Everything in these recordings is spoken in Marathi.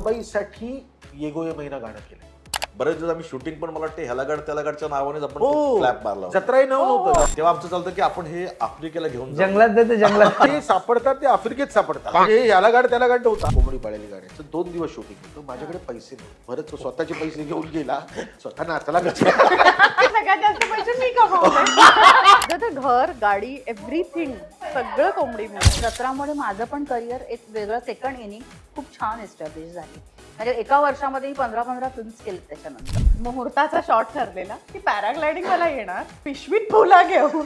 अगबाईसाठी येगो ये महिना गाणं केलं. बरेच दिवस आम्ही शूटिंग पण मला वाटतं ह्याला गाड त्याला गाडच्या नावानेच आपण क्लॅप मारला. जत्राही नाव नव्हतं तेव्हा आमचं चालतं की आपण हे आफ्रिकेला घेऊन जंगलात जाते जंगलात ते सापडतात, ते आफ्रिकेत सापडतात. हे याला गाड त्याला गाड होता. कोंबडी पाळलेली गाड्याचं 2 दिवस शूटिंग होतं. माझ्याकडे पैसे नव्हते. बरंच स्वतःचे पैसे घेऊन गेला, स्वतः नाचायला सगळ्यात जास्त पैसे मी कमावले. तर घर, गाडी, एव्हरीथिंग सगळं कोंबडी मिळून. जत्रामुळे माझं पण करिअर एक वेगळं सेकंड इनिंग खूप छान एस्टॅब्लिश झाली. म्हणजे एका वर्षामध्ये 15 फिल्म्स केले. त्याच्यानंतर मुहूर्ताचा शॉट ठरलेला की पॅराग्लायडिंग मला येणार, पिशवीत फुला घेऊन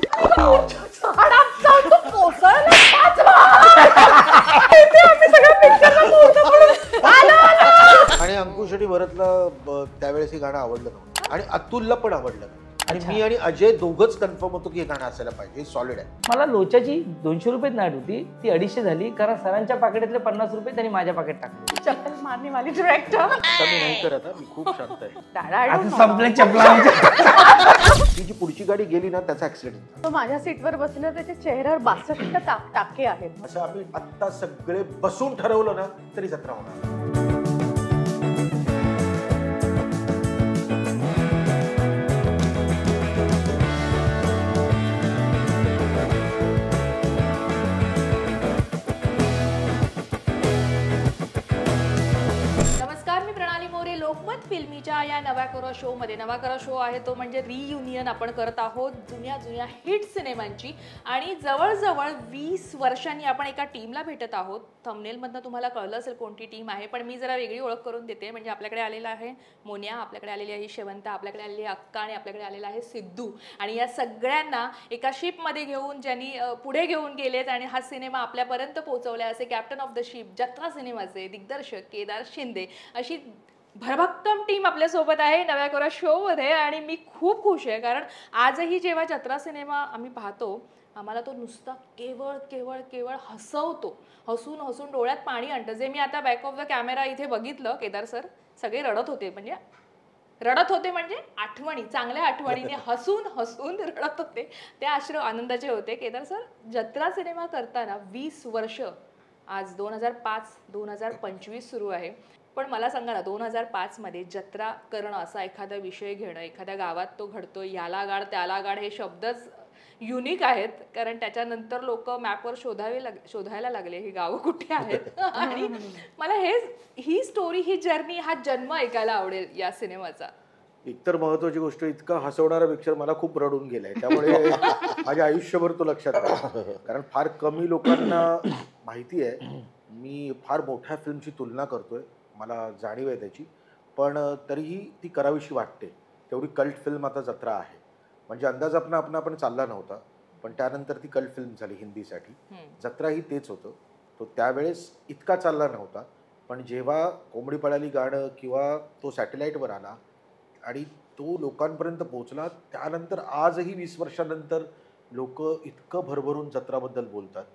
आणि अंकुश आणि भरतला त्यावेळेस हे गाणं आवडलं नव्हतं आणि अतुलला पण आवडलं. आणि मी आणि अजय दोघंच कन्फर्म होतो की हे गाणं असायला पाहिजे, सॉलिड आहे. मला लोच्याची 200 रुपयात नाट होती, ती 250 झाली कारण सरांच्या पाकिटातले 50 रुपये त्यांनी माझ्या पाकिट टाकले. चप्पल मारणे वाली डिरेक्टर. आता मी नाही करत, मी खूप शांत आहे. आता संपल्या चपला. ती जी पुढची गाडी गेली ना त्याचा ऍक्सिडेंट. तो माझ्या सीटवर बसला, त्याच्या चेहऱ्यावर 62 टाके आहेत. असं आम्ही आत्ता सगळे बसून ठरवलं ना तरी जत्रा होणार. लोकमत फिल्मीच्या या नवा करा शो मध्ये, नवा करा शो आहे तो म्हणजे रियुनियन आपण करत आहोत जुन्या हिट सिनेमांची. आणि जवळजवळ 20 वर्षांनी आपण एका टीमला भेटत आहोत. थंबनेलमधनं तुम्हाला कळलं असेल कोणती टीम आहे, पण मी जरा वेगळी ओळख करून देते. म्हणजे आपल्याकडे आलेला आहे मोन्या, आपल्याकडे आलेली आहे शेवंता, आपल्याकडे आलेली आहे अक्का आणि आपल्याकडे आलेला आहे सिद्धू. आणि या सगळ्यांना एका शिपमध्ये घेऊन ज्यांनी पुढे घेऊन गेलेत आणि हा सिनेमा आपल्यापर्यंत पोहोचवला असे कॅप्टन ऑफ द शिप जत्रा सिनेमाचे दिग्दर्शक केदार शिंदे, अशी भरभक्कम टीम आपल्यासोबत आहे नव्या कोरा शो मध्ये. आणि मी खूप खुश आहे कारण आजही जेव्हा जत्रा सिनेमा आम्ही पाहतो आम्हाला तो नुसता केवळ केवळ केवळ हसवतो, हसून हसून डोळ्यात पाणी आणतं. जे मी आता बॅक ऑफ द कॅमेरा इथे बघितलं, केदार सर सगळे रडत होते. म्हणजे आठवणी, चांगल्या आठवणीने हसून हसून रडत होते. ते अश्रू आनंदाचे होते. केदार सर, जत्रा सिनेमा करताना 20 वर्ष, आज 2005-2025 सुरू आहे. पण मला सांगा ना, 2005 मध्ये जत्रा करणं, असा एखादा विषय घेणं, एखाद्या गावात तो घडतो, याला गाड त्याला गाड हे शब्दच युनिक आहेत. कारण त्याच्यानंतर लोक मॅपवर शोधायला लागले ही गावं कुठे आहेत. आणि मला ही स्टोरी, ही जर्नी, हा जन्म ऐकायला आवडेल या सिनेमाचा. एकतर महत्वाची गोष्ट, इतका हसवणारा पिक्चर मला खूप रडून गेलाय, त्यामुळे माझ्या आयुष्यभर तो लक्षात राहील. कारण फार कमी लोकांना माहिती आहे मी फार मोठ्या फिल्मची तुलना करतोय, मला जाणीव आहे त्याची, पण तरीही ती करावीशी वाटते. तेवढी कल्ट फिल्म आता जत्रा आहे. म्हणजे अंदाज आपण चालला नव्हता, पण त्यानंतर ती कल्ट फिल्म झाली हिंदीसाठी. जत्रा ही तेच होतं. तो त्यावेळेस इतका चालला नव्हता, पण जेव्हा कोंबडी पळाली गाणं किंवा तो सॅटेलाईटवर आला आणि तो लोकांपर्यंत पोहोचला, त्यानंतर आजही 20 वर्षानंतर लोक इतकं भरभरून जत्राबद्दल बोलतात.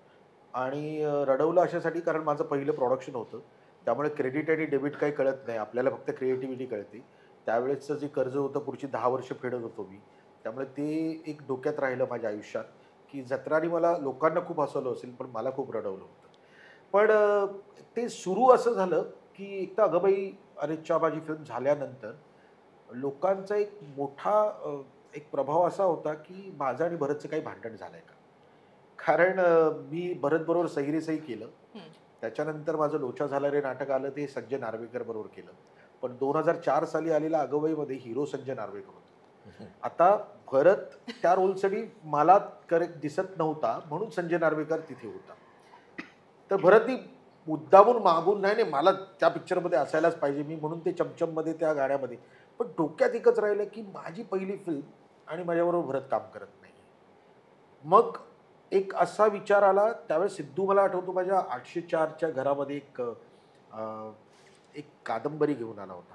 आणि रडवलं अशासाठी कारण माझं पहिलं प्रोडक्शन होतं, त्यामुळे क्रेडिट आणि डेबिट काही कळत नाही, आपल्याला फक्त क्रिएटिव्हिटी कळते. त्यावेळेसचं जे कर्ज होतं पुढची 10 वर्ष फेडत होतो मी, त्यामुळे ते एक डोक्यात राहिलं माझ्या आयुष्यात की जत्राने मला, लोकांना खूप हसवलं असेल पण मला खूप रडवलं होतं. पण ते सुरू असं झालं की एकदा अगबाई अरेच्चा माझी फिल्म झाल्यानंतर लोकांचा एक मोठा एक प्रभाव असा होता की माझं आणि भरतचं काही भांडण झालंय का. कारण मी भरतबरोबर सही सही केलं, त्याच्यानंतर माझं लोचा झाला रे नाटक आलं, ते संजय नार्वेकर बरोबर केलं. पण 2004 साली आलेला अगबाईमध्ये हिरो संजय नार्वेकर होता. आता भरत त्या रोलसाठी मला करेक्ट दिसत नव्हता म्हणून संजय नार्वेकर तिथे होता. तर भरतनी मुद्दामून मागून नाही मला त्या पिक्चरमध्ये असायलाच पाहिजे मी, म्हणून ते चमचममध्ये त्या गाण्यामध्ये. पण डोक्यात एकच राहिलं की माझी पहिली फिल्म आणि माझ्याबरोबर भरत काम करत नाही. मग एक असा विचार आला, त्यावेळेस सिद्धू मला आठवतो माझ्या 804च्या घरामध्ये एक कादंबरी घेऊन आला होता.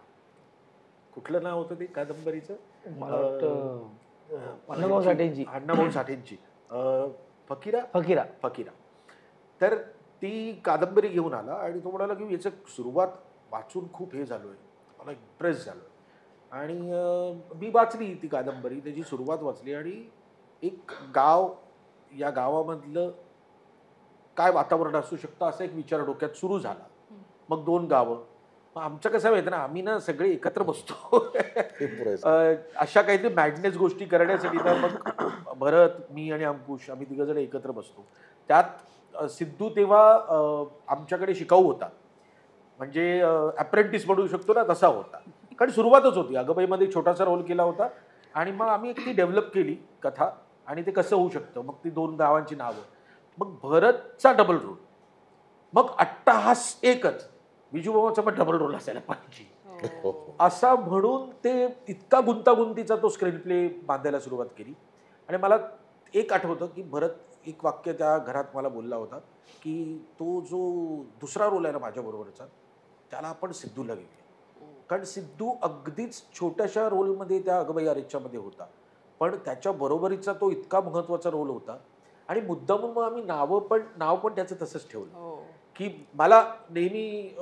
कुठलं नाव होतं ते कादंबरीचं? अण्णाभाऊ साठेंची फकीरा. तर ती कादंबरी घेऊन आला आणि तो म्हणाला की याचं सुरुवात वाचून खूप हे झालोय, मला इम्प्रेस झालं. आणि मी वाचली ती कादंबरी, त्याची सुरुवात वाचली आणि एक गाव, या गावामधलं काय वातावरण असू शकतं असा एक विचार डोक्यात सुरू झाला. मग 2 गावं, आमचं कसं माहिती ना, आम्ही ना सगळे एकत्र बसतो हे पुरेसं. अशा काहीतरी मॅडनेस गोष्टी करण्यासाठी. तर मग भरत, मी आणि अंकुश आम्ही तिघ जण एकत्र बसतो. त्यात सिद्धू तेव्हा आमच्याकडे शिकाऊ होता, म्हणजे अप्रेंटिस म्हणू शकतो ना, तसा होता. कारण सुरुवातच होती, अगबाईमध्ये छोटासा रोल केला होता आणि मग आम्ही ती डेव्हलप केली कथा आणि ते कसं होऊ शकतं. मग ती 2 गावांची नावं, मग भरतचा डबल रोल, मग अट्टाहास एकच, विजूबाबाचा पण डबल रोल असायला पाहिजे असा म्हणून ते इतका गुंतागुंतीचा तो स्क्रीन प्ले बांधायला सुरुवात केली. आणि मला एक आठवतं की भरत एक वाक्य त्या घरात मला बोलला होता की तो जो दुसरा रोल आहे ना माझ्याबरोबरचा, त्याला आपण सिद्धूला घेऊया. कारण सिद्धू अगदीच छोट्याशा रोलमध्ये त्या अगबाई अरेच्च्यामध्ये होता, पण त्याच्या बरोबरीचा तो इतका महत्त्वाचा रोल होता. आणि मुद्दामून मग आम्ही नाव पण त्याचं तसंच ठेवलं की मला नेहमी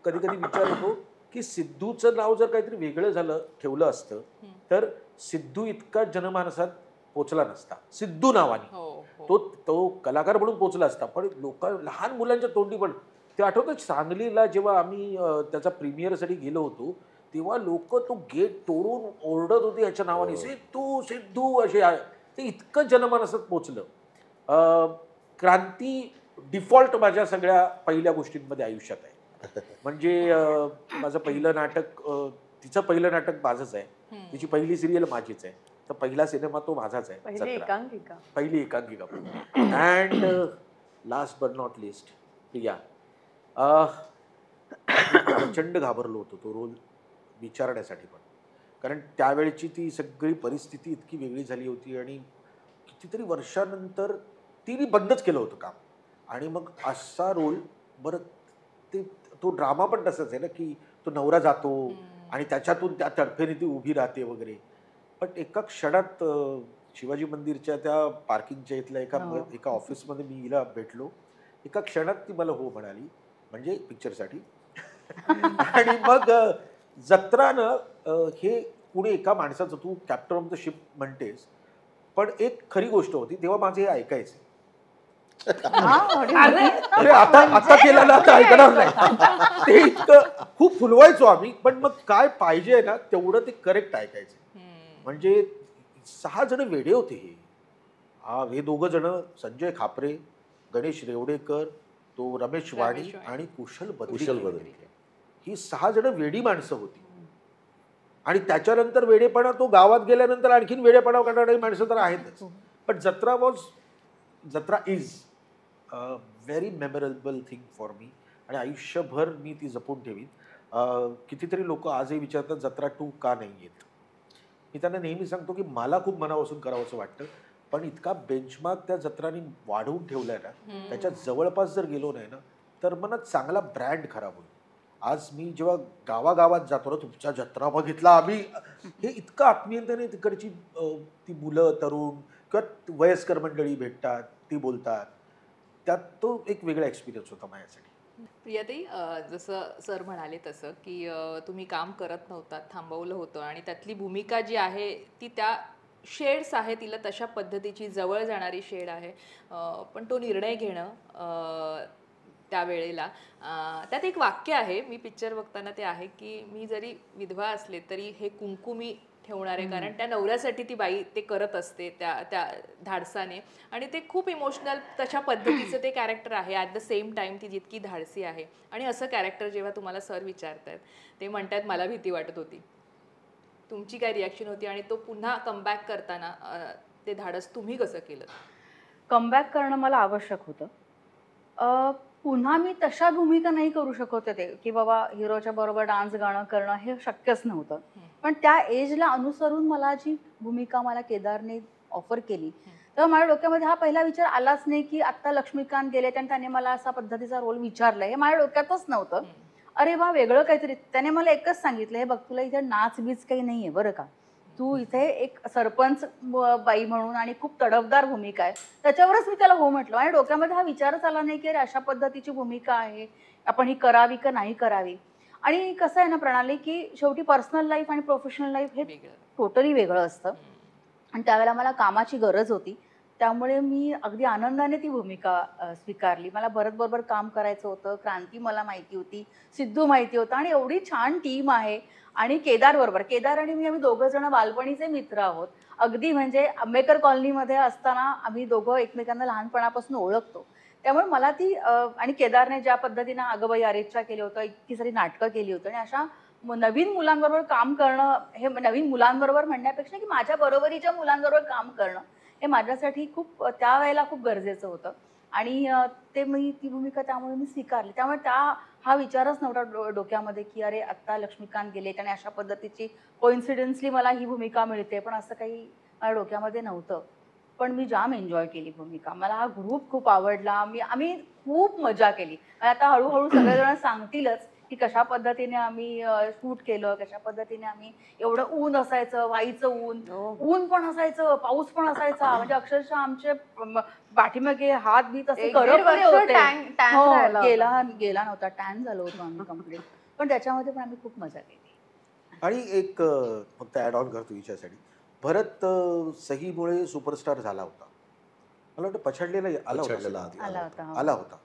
कधी कधी विचार येतो की सिद्धूचं नाव जर काहीतरी वेगळं झालं ठेवलं असतं तर सिद्धू इतका जनमानसात पोचला नसता. सिद्धू नावाने तो कलाकार म्हणून पोचला असता, पण लहान मुलांच्या तोंडी पण ते आठवतं. सांगलीला जेव्हा आम्ही त्याचा प्रीमियरसाठी गेलो होतो तेव्हा लोक तो गेट तोडून ओरडत होते याच्या नावाने, सिद्धू सिद्धू असे. ते इतकं जनमानसात पोचलं. क्रांती डिफॉल्ट माझ्या सगळ्या पहिल्या गोष्टींमध्ये आयुष्यात आहे. म्हणजे माझं पहिलं नाटक, तिचं पहिलं नाटक माझंच आहे, तिची पहिली सिरियल माझीच आहे, तर पहिला सिनेमा तो माझाच आहे, पहिली एकांकिका. And last but not list Priya. प्रचंड घाबरलो होतो तो रोल विचारण्यासाठी पण, कारण त्यावेळेची ती सगळी परिस्थिती इतकी वेगळी झाली होती आणि कितीतरी वर्षानंतर तिने बंदच केलं होतं काम. आणि मग असा रोल, बरं ते तो ड्रामा पण तसाच आहे ना की तो नवरा जातो आणि त्याच्यातून त्या तडफेने ती उभी राहते वगैरे. पण एका क्षणात शिवाजी मंदिरच्या त्या पार्किंगच्या इथल्या एका ऑफिसमध्ये मी हिला भेटलो. एका क्षणात ती मला हो म्हणाली, म्हणजे पिक्चरसाठी. आणि मग जत्रानं हे पुढे एका माणसाचं, तू कॅप्टन ऑफ द शिप म्हणतेस, पण एक खरी गोष्ट होती तेव्हा माझे हे ऐकायचे. अरे आता केलं ना आता ऐकणार नाही. ते इतकं खूप फुलवायचो आम्ही, पण मग काय पाहिजे ना तेवढं ते करेक्ट ऐकायचे. म्हणजे 6 जण वेडे होते हे 2 जण, संजय खापरे, गणेश रेवडेकर, तो रमेश वाणी आणि कुशल बद्री. ही 6 जण वेडी माणसं होती. आणि त्याच्यानंतर वेडेपणा, तो गावात गेल्यानंतर आणखीन वेडेपणा करणारी माणसं तर आहेतच. पण जत्रा is very memorable thing for me, आणि आयुष्यभर मी ती जपून ठेवीन. कितीतरी लोक आजही विचारतात जत्रा 2 का नाही येत. मी त्यांना नेहमी सांगतो की मला खूप मनापासून करावंसं वाटतं, पण इतका बेंचमार्क त्या जत्रांनी वाढवून ठेवलाय ना, त्याच्या जवळपास जर गेलो नाही ना तर मला चांगला ब्रँड खराब होईल. आज मी जेव्हा गावागावात जातो ना, तुमचा जत्रा बघितला आम्ही, हे इतकं आत्मीयतेने तिकडची ती मुलं, तरुण किंवा वयस्कर मंडळी भेटतात, ती बोलतात, त्यात तो एक वेगळा एक्सपिरियन्स होता माझ्यासाठी. प्रियाताई, जसं सर म्हणाले तसं की तुम्ही काम करत नव्हतात, थांबवलं होतं, आणि त्यातली भूमिका जी आहे ती त्या शेड्स आहे, तिला तशा पद्धतीची जवळ जाणारी शेड आहे. पण तो निर्णय घेणं त्यावेळेला, त्यात एक वाक्य आहे, मी पिक्चर बघताना ते आहे की मी जरी विधवा असले तरी हे कुंकू मी ठेवणार आहे, कारण त्या नवऱ्यासाठी ती बाई ते करत असते त्या धाडसाने. आणि ते खूप इमोशनल तशा पद्धतीचं ते कॅरेक्टर आहे. ॲट द सेम टाइम ती जितकी धाडसी आहे. आणि असं कॅरेक्टर जेव्हा तुम्हाला सर विचारतायत, ते म्हणतात मला भीती वाटत होती, तुमची काय रिॲक्शन होती? आणि तो पुन्हा कमबॅक करताना ते धाडस तुम्ही कसं केलं? कमबॅक करणं मला आवश्यक होतं. पुन्हा मी तशा भूमिका नाही करू शकत होते की बाबा हिरोच्या बरोबर डान्स गाणं करणं हे शक्यच नव्हतं. पण त्या एजला अनुसरून मला जी भूमिका मला केदारने ऑफर केली, तर माझ्या डोक्यामध्ये हा पहिला विचार आलाच नाही की आत्ता लक्ष्मीकांत गेले आणि त्याने मला असा पद्धतीचा रोल विचारला. हे माझ्या डोक्यातच नव्हतं. अरे बा, वेगळं काहीतरी. त्याने मला एकच सांगितलं, हे बघ तुला इथे नाच बीच काही नाही आहे बरं का, तू इथे एक सरपंच बाई म्हणून आणि खूप तडफदार भूमिका आहे. त्याच्यावरच मी त्याला हो म्हटलं. आणि डोक्यामध्ये हा विचारच आला नाही की अरे अशा पद्धतीची भूमिका आहे, आपण ही करावी का नाही करावी. आणि कसं आहे ना प्रणाली, की शेवटी पर्सनल लाईफ आणि प्रोफेशनल लाईफ हे टोटली वेगळं असतं. आणि त्यावेळेला मला कामाची गरज होती. त्यामुळे मी अगदी आनंदाने ती भूमिका स्वीकारली. मला बरोबर काम करायचं होतं. क्रांती मला माहिती होती, सिद्धू माहिती होतं आणि एवढी छान टीम आहे. आणि केदार आणि मी आम्ही दोघं जण बालपणीचे मित्र आहोत. अगदी म्हणजे आंबेडकर कॉलनीमध्ये असताना आम्ही दोघं एकमेकांना लहानपणापासून ओळखतो. त्यामुळे मला ती आणि केदारने ज्या पद्धतीनं अगबाई अरेच्चा केलं होतं, इतकी सारी नाटकं केली होती आणि अशा नवीन मुलांबरोबर काम करणं, हे नवीन मुलांबरोबर म्हणण्यापेक्षा की माझ्या बरोबरीच्या मुलांबरोबर काम करणं हे माझ्यासाठी खूप त्यावेळेला खूप गरजेचं होतं. आणि मी ती भूमिका त्यामुळे मी स्वीकारली. त्यामुळे हा विचारच नव्हता डोक्यामध्ये की अरे आत्ता लक्ष्मीकांत गेले आणि अशा पद्धतीची कोइन्सिडेंटली मला ही भूमिका मिळते, पण असं काही माझ्या डोक्यामध्ये नव्हतं. पण मी जाम एन्जॉय केली भूमिका. मला हा ग्रुप खूप आवडला. आम्ही खूप मजा केली. आता हळूहळू सगळेजण सांगतीलच की कशा पद्धतीने आम्ही शूट केलं, कशा पद्धतीने आम्ही एवढं ऊन असायचं, वाईचं ऊन पण असायचं, पाऊस पण असायचा. म्हणजे अक्षरशः आमचे पाठीमागे हात बीत असे करपले होते. गेला नव्हता, टॅन झालो होतो आम्ही कम्प्लीट. पण त्याच्यामध्ये पण आम्ही खूप मजा केली. आणि एक फक्त ऍड ऑन करतो हिच्यासाठी, भरत सहीमुळे सुपरस्टार झाला होता. मला वाटतं पछाडलेला आला होता.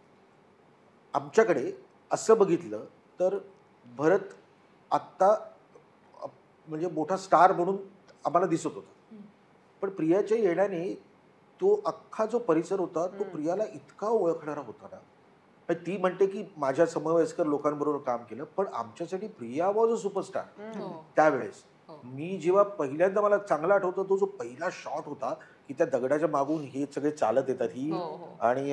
आमच्याकडे असं बघितलं तर भरत आत्ता म्हणजे मोठा स्टार म्हणून आम्हाला दिसत होता. पण प्रियाच्या येण्याने तो अख्खा जो परिसर होता तो प्रियाला इतका ओळखणारा होता ना. ती म्हणते की माझ्या समवयस्कर लोकांबरोबर काम केलं, पण आमच्यासाठी प्रिया वॉज अ सुपरस्टार त्यावेळेस. मी जेव्हा पहिल्यांदा, मला चांगला आठवतो तो जो पहिला शॉट होता की त्या दगडाच्या मागून हे सगळे चालत येतात, ही आणि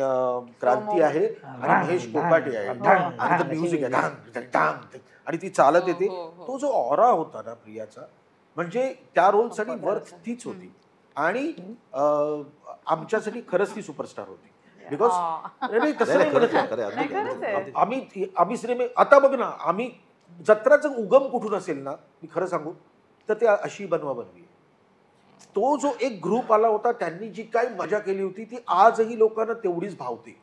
क्रांती आहे आणि महेश कोकाटे आहे आणि म्युझिक आहे आणि ती चालत येते. तो जो ऑरा होता ना प्रियाचा, म्हणजे त्या रोलसाठी वर्थ तीच होती. आणि आमच्यासाठी खरंच ती सुपरस्टार होती. बिकॉज आम्ही सिनेमे आता बघ ना, आम्ही जत्राचा उगम कुठून असेल ना, मी खरं सांगू तर ते अशी बनवा बनवी. तो जो एक ग्रुप आला होता, त्यांनी जी काही मजा केली होती ती आजही लोकांना तेवढीच भावते.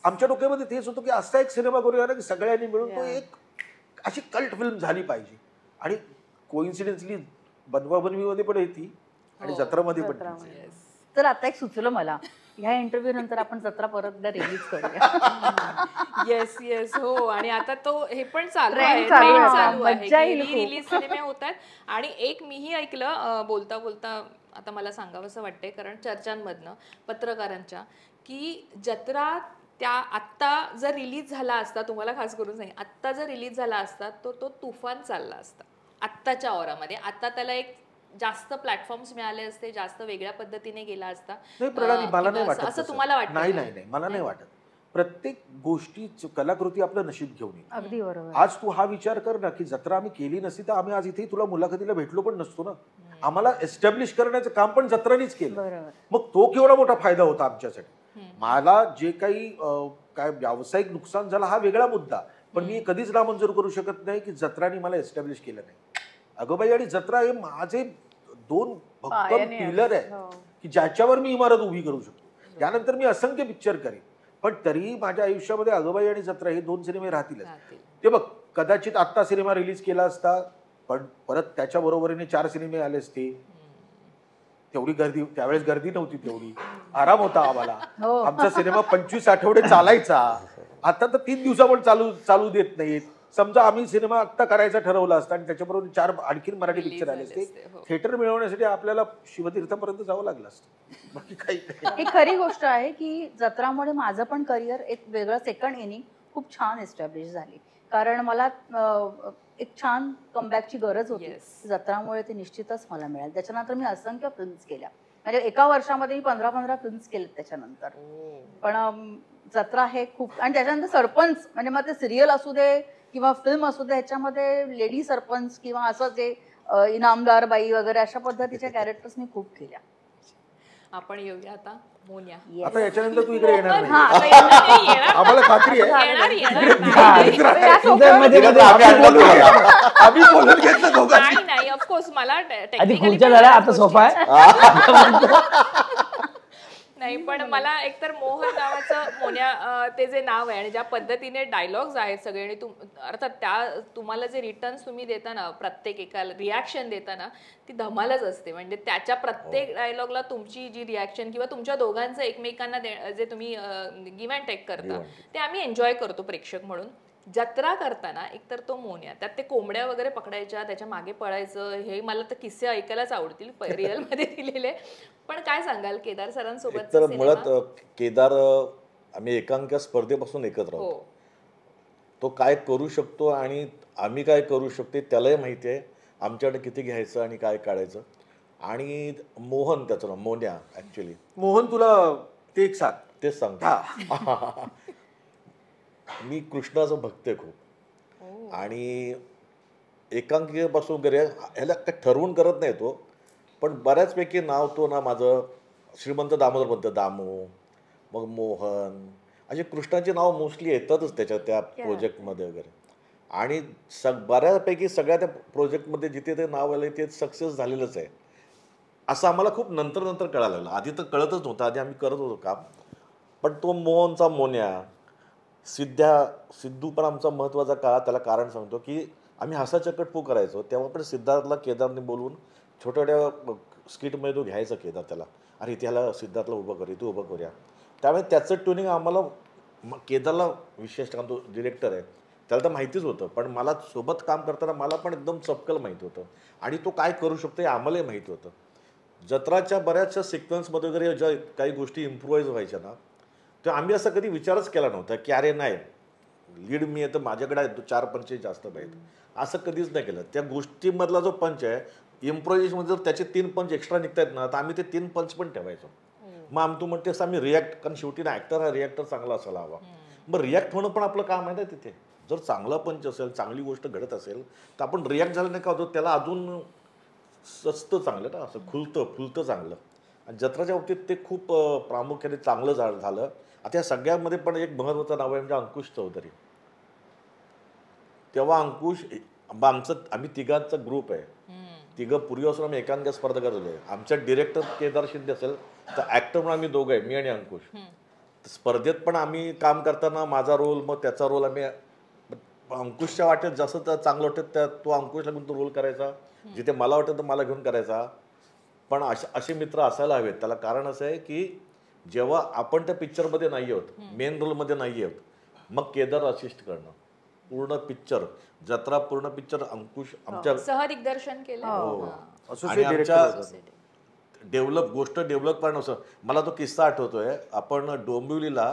आमच्या डोक्यामध्ये तेच होतं की असा एक सिनेमा करूया ना की सगळ्यांनी मिळून तो एक अशी कल्ट फिल्म झाली पाहिजे. आणि कोइन्सिडेंटली बनवा बनवीमध्ये पण येते आणि जत्रामध्ये पण. तर आता एक सुचलं मला, ह्या इंटरव्ह्यू नंतर आपण जत्रा परत रिलीज करूया. येस हो. आणि आता तो हे पण चालू आहे, रिलीज सिनेमे होत आहेत. आणि एक मीही ऐकलं बोलता बोलता, आता मला सांगावंसं वाटतंय कारण चर्चांमधनं पत्रकारांच्या, की जत्रा त्या आत्ता जर रिलीज झाला असता, तुम्हाला खास करून सांग, आत्ता जर रिलीज झाला असता तो तुफान चालला असता आत्ताच्या ओरामध्ये. आता त्याला एक जास्त प्लॅटफॉर्म्स मिळाले असते, जास्त वेगळ्या पद्धतीने गेला असता. मला नाही वाटत असं तुम्हाला वाटतं? नाही, मला नाही वाटत. प्रत्येक गोष्टी, कलाकृती आपलं नशीब घेऊन येईल. अगदी बरोबर. आज तू हा विचार कर ना की जत्रा आम्ही केली नसती तर आम्ही आज इथे तुला मुलाखतीला भेटलो पण नसतो ना. आम्हाला एस्टॅब्लिश करण्याचं काम पण जत्रानीच केलं. मग तो केवढा मोठा फायदा होता आमच्यासाठी. मला जे काही काय व्यावसायिक नुकसान झालं हा वेगळा मुद्दा, पण मी कधीच नामंजूर करू शकत नाही की जत्रानी मला एस्टॅब्लिश केलं नाही. अगोबाई आणि जत्रा हे माझे दोन भक्कम पिलर आहे की ज्याच्यावर मी इमारत उभी करू शकतो. त्यानंतर मी असंख्य पिक्चर करेन, पण तरीही माझ्या आयुष्यामध्ये अगोबाई आणि जत्रा हे दोन सिनेमे राहतीलच. ते बघ, कदाचित आत्ता सिनेमा रिलीज केला असता, पण परत त्याच्या बरोबरीने 4 सिनेमे आले असते. तेवढी गर्दी, त्यावेळेस गर्दी नव्हती, तेवढी आराम होता आम्हाला. आमचा सिनेमा 25 आठवडे चालायचा. आता तर 3 दिवसापण चालू देत नाहीत. समजा आम्ही सिनेमा आत्ता करायचा ठरवला असता आणि त्याच्याबरोबर 4 आणखीन मराठी पिक्चर आले असते, थिएटर मिळवण्यासाठी आपल्याला शिवतीर्थापर्यंत जावं लागलं असतं. बाकी काही नाही. ही खरी गोष्ट आहे की जत्रामुळे माझं पण करिअर एक वेगळं सेकंड इनिंग खूप छान एस्टॅब्लिश झाली. कारण मला एक छान कमबॅकची गरज होती. जत्रामुळे ते निश्चितच मला मिळालं. त्याच्यानंतर मी असंख्य फिल्म्स केल्या. म्हणजे एका वर्षामध्ये मी 15 फिल्म्स केलेत त्याच्यानंतर. पण जत्रा हे खूप, आणि त्याच्यानंतर सरपंच, म्हणजे मग ते सिरियल असू दे किंवा फिल्म असू दे, ह्याच्यामध्ये लेडी सरपंच किंवा असं जे इनामदार बाई वगैरे अशा पद्धतीच्या कॅरेक्टर्स मी खूप केल्या. आपण येऊया आता मोन्या. आता याच्यानंतर तू इकडे येणार नाही, येणार आम्हाला खात्री आहे. नाही ऑफकोर्स मला आधी खुर्च्या झाल्या, आता सोफा आहे. नाही पण मला एकतर मोहन नावाचं मोन्या ते जे नाव आहे आणि ज्या पद्धतीने डायलॉग्स आहेत सगळे आणि अर्थात त्या तुम्हाला जे रिटर्न्स तुम्ही देताना प्रत्येक एका रिॲक्शन देताना ती धमालच असते. म्हणजे त्याच्या प्रत्येक डायलॉगला तुमची जी रिॲक्शन किंवा तुमच्या दोघांचं एकमेकांना जे तुम्ही गिव्ह अँड टेक करता ते आम्ही एन्जॉय करतो प्रेक्षक म्हणून. जत्रा करताना एकतर तो मोन्या त्यात ते कोंबड्या वगैरे पकडायच्या त्याच्या मागे पळायचं हे मला तर किस्से ऐकायलाच आवडतील रिअल मध्ये दिलेले. पण काय सांगाल केदार सरांसोबत? तर मुळात केदार आम्ही एकांकिका स्पर्धेपासून एकत्र आहोत. तो काय करू शकतो आणि आम्ही काय करू शकतो त्यालाही माहिती आहे आमच्याकडे किती घ्यायचं आणि काय काढायचं. आणि मोहन त्याचं नाव मोन्या ऍक्च्युली. मोहन तुला ते एक सांग. तेच सांगतो मी कृष्णाचं भक्त आहे खूप आणि एकांकिकेपासून वगैरे ह्याला काही ठरवून करत नाही तो. पण बऱ्याचपैकी नाव तो ना माझं श्रीमंत दामोदर पंत दामू मग मोहन असे कृष्णाचे नाव मोस्टली येतातच त्याच्यात त्या प्रोजेक्टमध्ये वगैरे. आणि बऱ्यापैकी सगळ्या त्या प्रोजेक्टमध्ये जिथे ते नाव आलं ते सक्सेस झालेलंच आहे असं आम्हाला खूप नंतर कळायला लागलं. आधी तर कळतच नव्हतं. आधी आम्ही करत होतो काम. पण तो मोहनचा मोन्या सिद्धू पण आमचा महत्त्वाचा का त्याला कारण सांगतो की आम्ही हसाचकट पू करायचो तेव्हा पण सिद्धार्थला केदारने बोलवून छोट्या छोट्या स्किटमध्ये तो घ्यायचा केदार त्याला. अरे त्याला सिद्धार्थला उभं करूया तू उभं करूया. त्यामुळे त्याचं ट्युनिंग आम्हाला केदारला विशेष कारण तो डिरेक्टर आहे त्याला तर माहितीच होतं. पण मला सोबत काम करताना मला पण एकदम चपकल माहिती होतं आणि तो काय करू शकतो हे आम्हालाही माहिती होतं. जत्राच्या बऱ्याचशा सिक्वेन्समध्ये वगैरे ज्या काही गोष्टी इम्प्रुवाईज व्हायच्या ना तर आम्ही असा कधी विचारच केला नव्हता की अरे नाही लीड मी आहे तर माझ्याकडे आहे 4 पंच जास्त पाहिजे असं कधीच नाही केलं. त्या गोष्टीमधला जो पंच आहे इम्प्रोव्हायझेशनमध्ये जर त्याचे 3 पंच एक्स्ट्रा निघतायत ना तर आम्ही ते 3 पंच पण ठेवायचो. मग आम्ही म्हणते असं आम्ही रिॲक्ट कारण शेवटी ना ॲक्टर हा रिॲक्टर चांगला असायला हवा. मग रिॲक्ट होणं पण आपलं काम आहे ना तिथे. जर चांगला पंच असेल चांगली गोष्ट घडत असेल तर आपण रिॲक्ट झालं नाही का होतं त्याला अजून सस्तं चांगलं ना असं फुलतं चांगलं. आणि जत्राच्या बाबतीत ते खूप प्रामुख्याने चांगलं झालं. आता या सगळ्यामध्ये पण एक महत्त्वाचं नाव आहे म्हणजे अंकुश चौधरी. तेव्हा अंकुश आम्ही तिघांचा ग्रुप आहे. तिघं पूर्वीपासून आम्ही एकांकिका स्पर्धा करतो. आमच्या डिरेक्टर केदार शिंदे असेल तर ऍक्टर म्हणून आम्ही दोघं आहे मी आणि अंकुश. स्पर्धेत पण आम्ही काम करताना माझा रोल मग त्याचा रोल आम्ही अंकुशच्या वाटेत जसं चांगलं वाटतं तो अंकुशला घेऊन तो रोल करायचा. जिथे मला वाटतं तर मला घेऊन करायचा. पण असे मित्र असायला हवेत. त्याला कारण असं आहे की जेव्हा आपण त्या पिक्चरमध्ये नाही आहोत मेन रोलमध्ये नाही आहोत मग केदार असिस्ट करणं पूर्ण पिक्चर जत्रा पूर्ण पिक्चर अंकुश आमच्या सहदिग्दर्शन केलं. आणि आमच्या गोष्ट डेव्हलप करणं असं मला तो किस्सा आठवतोय. आपण डोंबिवलीला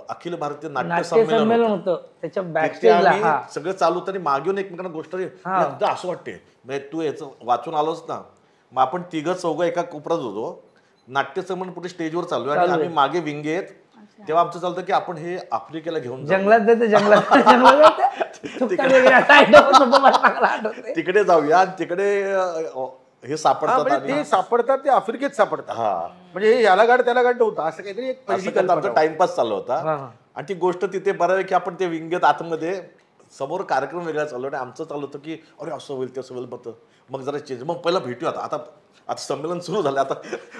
अखिल भारतीय नाट्य संमेलन होतं त्याच्या सगळं चालू होतं आणि मागून एकमेकांना गोष्ट एकदा असं वाटते म्हणजे तू याचं वाचून आलोच ना. मग आपण तिघं चौघं एका कोपऱ्यात होतो. नाट्य संमेलन पुढे स्टेजवर चालू आहे आणि आम्ही मागे विंगेत. तेव्हा आमचं चालतं की आपण हे आफ्रिकेला घेऊन जंगलात तिकडे जाऊया आणि तिकडे हे सापडतात ते सापडतात ते आफ्रिकेत सापडतात. म्हणजे हे याला गाड त्याला गाड होता असं काहीतरी एक आमचा टाइमपास चालू होता. आणि ती गोष्ट तिथे बऱ्यापैकी आपण ते विंगेत आतमध्ये समोर कार्यक्रम वेगळा चालू आणि आमचं चालू होतं की अरे असं होईल तसं होईल. मग जरा चेंज मग पहिला भेटूया आता संमेलन सुरू झालं आता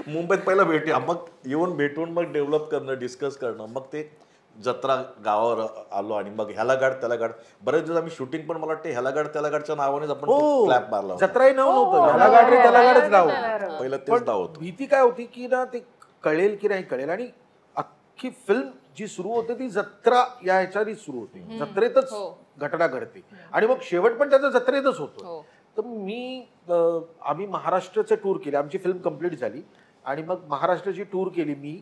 मुंबईत पहिला भेटूया मग येऊन भेटून मग डेव्हलप करणं डिस्कस करणं. मग ते जत्रा गावावर आलो आणि मग ह्याला गाड त्याला गाड बरेच दिवस आम्ही शूटिंग पण मला वाटतं ह्याला गाड त्याला गाडच्या नावानेच आपण फ्लॅप मारला. जत्राही नाव नव्हतं ह्याला गाड रे त्याला गाडच नाव पहिलं तेच नाव होतं. भीती काय होती की ना ते कळेल की नाही कळेल. आणि अख्खी फिल्म जी सुरू होते ती जत्रा या ह्याच्याने सुरू होते. जत्रेतच घटना घडते आणि मग शेवट पण त्याचा जत्रेतच होतो. तर आम्ही महाराष्ट्राचे टूर केले. आमची फिल्म कंप्लीट झाली आणि मग महाराष्ट्राची टूर केली मी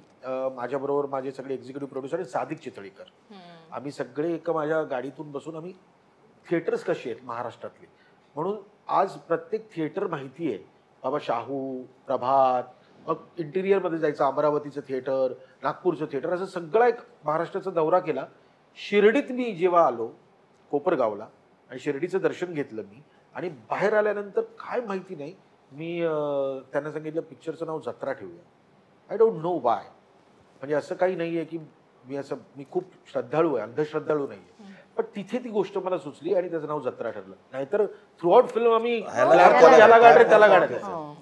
माझ्याबरोबर माझे सगळे एक्झिक्युटिव्ह प्रोड्युसर सादिक चितळीकर. आम्ही सगळे एका माझ्या गाडीतून बसून आम्ही थिएटर्स कशी आहेत महाराष्ट्रातले म्हणून आज प्रत्येक थिएटर माहिती आहे. बाबा शाहू प्रभात मग इंटिरियरमध्ये जायचं अमरावतीचं थिएटर नागपूरचं थिएटर असं सगळा एक महाराष्ट्राचा दौरा केला. शिर्डीत मी जेव्हा आलो कोपरगावला आणि शिर्डीचं दर्शन घेतलं मी आणि बाहेर आल्यानंतर काय माहिती नाही मी त्यांना सांगितलं पिक्चरचं नाव जत्रा ठेवूया. I don't know Y. म्हणजे असं काही नाही आहे की मी खूप श्रद्धाळू आहे अंधश्रद्धाळू नाही आहे. पण तिथे ती गोष्ट मला सुचली आणि त्याचं नाव जत्रा ठरलं. नाहीतर थ्रू आउट फिल्म आम्ही याला गाड रे त्याला गाड.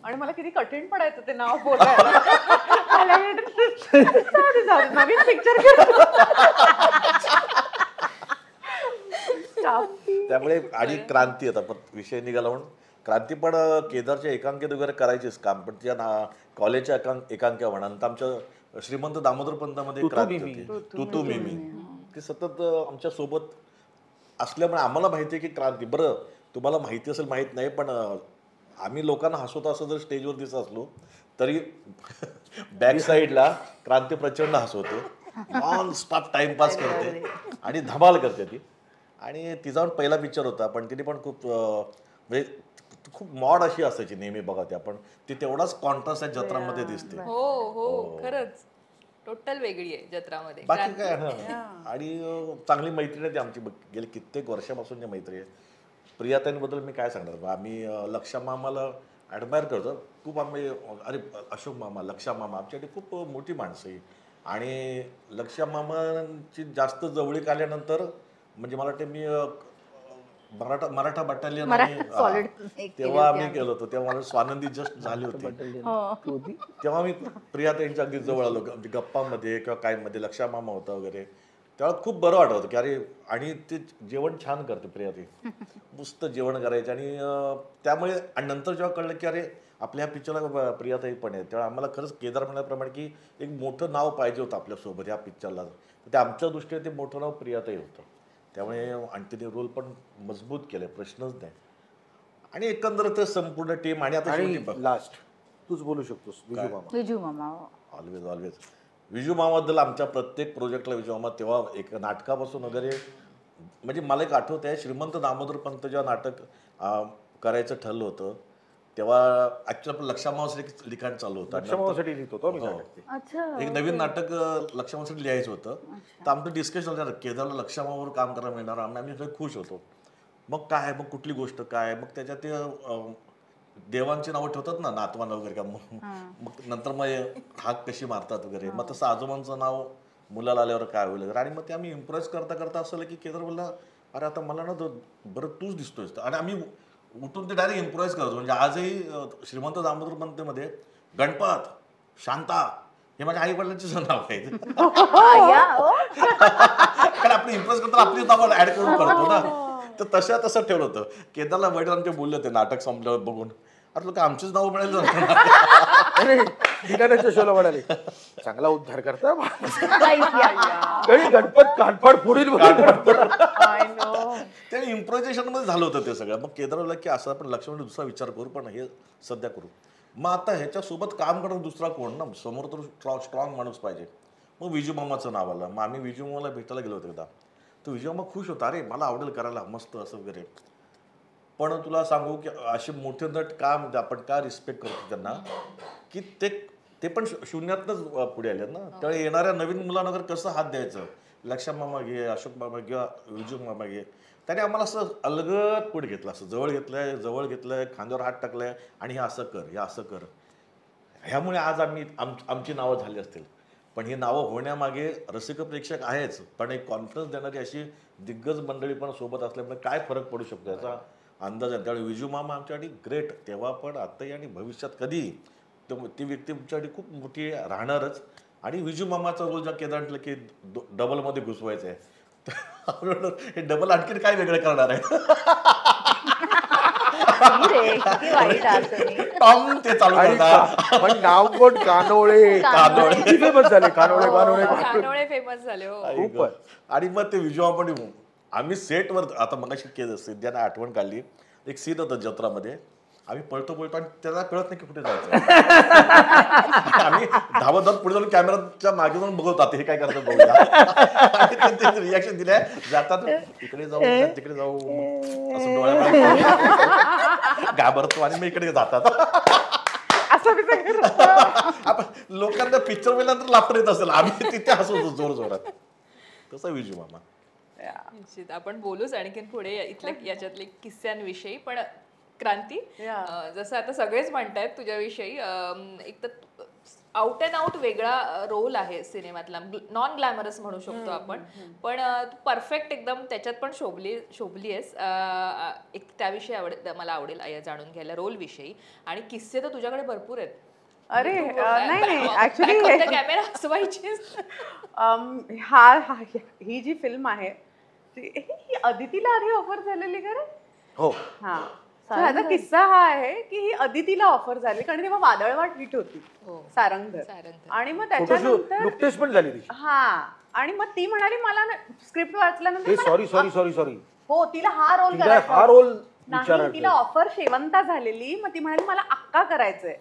आणि मला किती कठीण पडायचं ते नाव बोलायला. नवीन पिक्चर त्यामुळे आणि क्रांती आता पण विषय निघाला म्हणून क्रांती पण केदारच्या एकांकित वगैरे करायचीच काम, पण त्या कॉलेजच्या एकांक्या म्हणा, नंतर आमच्या श्रीमंत दामोदर पंतामध्ये क्रांती होती, तू मी ती सतत आमच्या सोबत असल्यामुळे आम्हाला माहिती आहे की क्रांती, बरं तुम्हाला माहिती असेल माहीत नाही, पण आम्ही लोकांना हसवतो असं जर स्टेजवर दिसत असलो तरी बॅक साईडला क्रांती प्रचंड हसवते, नॉन स्टॉप टाइमपास करते आणि धमाल करते ती. आणि तिचा पण पहिला पिक्चर होता, पण तिने पण खूप म्हणजे खूप मॉड अशी असायची नेहमी बघा ती आपण, ती तेवढाच कॉन्ट्रास्ट आहे जत्रामध्ये दिसते. हो हो खरंच टोटल वेगळी आहे जत्रामध्ये. बाकी काय आणि चांगली मैत्रीण आहे ती आमची, गेली कित्येक वर्षापासूनची मैत्री आहे. प्रियाताईंबद्दल मी काय सांगणार, आम्ही लक्षा मामाला ॲडमायर करतो खूप. आम्ही अरे अशोक मामा, लक्षा मामा आमच्यासाठी खूप मोठी माणसं आहे. आणि लक्षा मामांची जास्त जवळीक आल्यानंतर म्हणजे मला वाटतं मी मराठा बटालियन तेव्हा आम्ही केलं होतं, तेव्हा मला स्वानंदी जस्ट झाली होती, तेव्हा मी प्रियाताईंच्या अगदी जवळ आलो गप्पामध्ये किंवा काय मध्ये लक्षा मामा होता वगैरे, तेव्हा खूप बरं वाटत होतं की अरे. आणि ते जेवण छान करते प्रियाताई, मस्त जेवण करायचे. आणि त्यामुळे आणि नंतर जेव्हा कळलं की अरे आपल्या ह्या पिक्चरला प्रियाताई पण आहे, तेव्हा आम्हाला खरंच केदार म्हणल्याप्रमाणे की एक मोठं नाव पाहिजे होतं आपल्यासोबत ह्या पिक्चरला, तर आमच्या दृष्टीने ते मोठं नाव प्रियाताई होतं. त्यामुळे आणि तिने रोल पण मजबूत केले, प्रश्नच नाही. आणि एकंदर संपूर्ण टीम. आणि आता लास्ट तूच बोलू शकतोस, विजू मामा. ऑलवेज विजू मामाबद्दल आमच्या प्रत्येक प्रोजेक्टला विजू मामा, तेव्हा एक नाटकापासून वगैरे म्हणजे मला एक आठवत आहे, श्रीमंत दामोदर पंत जेव्हा नाटक करायचं ठरलं होतं तेव्हा ऍक्च्युअली आपलं लक्षामावासाठी लिखाण चालू होतं, एक नवीन नाटक लक्षामावासाठी लिहायचं होतं. तर आमचं डिस्कशन झालं केदारला लक्षामावर काम करायला मिळणार, आम्ही खुश होतो. मग काय, मग कुठली गोष्ट काय, मग त्याच्यात ते देवांची नावं ठेवतात ना, नातवांना वगैरे का, मग नंतर मग हाक कशी मारतात वगैरे, मग तसं आजोबांचं नाव मुलाला आल्यावर काय होईल. आणि मग ते आम्ही इम्प्रेस करता करता असं की केदार बोलला अरे आता मला ना बरं तूच दिसतोयस. आणि आम्ही उठून ते डायरेक्ट इम्प्रोवाइज करतो. म्हणजे आजही श्रीमंत दामोदर पंतमध्ये गणपत, शांता हे माझ्या आई वडिलांचीच नाव आहे, कारण आपण इम्प्रेस करतो आपली नावं ऍड करून करतो ना. तर तसं ठेवलं होतं. केदारला वडील आमचे बोलले होते नाटक संपल्यावर बघून, अरे लोक आमचीच नावं मिळाली ठिकाणाच्या शोला म्हणाले चांगला उद्धार करता गणपत कानफाड पुढील ते इम्प्रोव्हायझेशन मध्ये झालं होतं ते सगळं. मग केदार बोलला की असं आपण लक्ष्मण दुसरा विचार करू, पण हे सध्या करू. मग आता ह्याच्यासोबत काम करणं दुसरा कोण ना, समोर तर स्ट्रॉंग माणूस पाहिजे. मग विजू मामाचं नाव आलं. मग आम्ही विजू मामाला भेटायला गेलो होतो एकदा, तर विजू मामा खुश होता, अरे मला आवडेल करायला मस्त असं वगैरे. पण तुला सांगू की असे मोठे नट का म्हणजे आपण का रिस्पेक्ट करतो त्यांना, की ते पण शून्यातनंच पुढे आले ना. त्यावेळी येणाऱ्या नवीन मुलांना जर कसं हात द्यायचं, लक्षा मामा घे, अशोक मामा किंवा विजू मामा घे, त्याने आम्हाला असं अलगद पुढे घेतलं, असं जवळ घेतलंय, खांद्यावर हात टाकलाय आणि हे असं कर, हे असं कर. ह्यामुळे आज आमची नावं झाली असतील. पण ही नावं होण्यामागे रसिक प्रेक्षक आहेच, पण एक कॉन्फिडन्स देणारी अशी दिग्गज मंडळी पण सोबत असल्यामुळे काय फरक पडू शकतो याचा अंदाज आहे. त्यावेळी विजू मामा आमच्यासाठी ग्रेट, तेव्हा पण आताही आणि भविष्यात कधी ती व्यक्ती आमच्यासाठी खूप मोठी राहणारच. आणि विजू मामाचा रोल ज्या केदार म्हटलं की डबलमध्ये घुसवायचं आहे, हे डबल आणखीन काय वेगळं करणार आहे. टॉम ते चालू करतात, पण नाव कोण कानोळे फेमस झाले, कानोळे फेमस झाले खूप. आणि मग ते विजू आपण आम्ही सेटवर आता मगाशी केलं, सिद्ध्याने आठवण काढली, एक सीन होतं जत्रामध्ये, आम्ही पळतो आणि त्याला कळत नाही की कुठे जायचं. आम्ही धावत पुढे जाऊन कॅमेराच्या मागे जाऊन बघत आता हे काय करतात बघूया. रिॲक्शन दिल्या जातात, इकडे जाऊ तिकडे जाऊ, असं डोळ्या घाबरतो आणि मग इकडे जातात. लोकांना पिक्चर वेळेनंतर लाफ्टर येत असेल, आम्ही तिथे हसवतो जोर जोरात. तसा विजू मामा. निश्चित आपण बोलूच आणखीन पुढे इथल्या याच्यातले किस्स्यांविषयी. पण क्रांती, जसं आता सगळेच म्हणतायत तुझ्याविषयी, एक तर आउट अँड आउट वेगळा रोल आहे सिनेमातला, नॉन ग्लॅमरस म्हणू शकतो आपण, पण परफेक्ट एकदम त्याच्यात पण शोभली आहेस. एक त्याविषयी मला आवडेल जाणून घ्यायला, रोल विषयी. आणि किस्से तर तुझ्याकडे भरपूर आहेत, अरे नाही ऍक्च्युली कॅमेरा हसवायची. ही जी फिल्म आहे ही अदितीला आधी ऑफर झालेली का रे? हो. हा ह्याचा किस्सा हा आहे की ही अदितीला ऑफर झाली कारण तेव्हा वादळवाट हिट होती सारंगधर आणि मग त्याच्यानंतर नुकतेच पण झाली तिची. हा आणि मग ती म्हणाली मला स्क्रिप्ट वाचल्यानंतर सॉरी हो तिला हा रोल हा करायचा रोल नाही, तिला ऑफर शेवंता झालेली. मग ती म्हणाली मला अक्का करायचंय.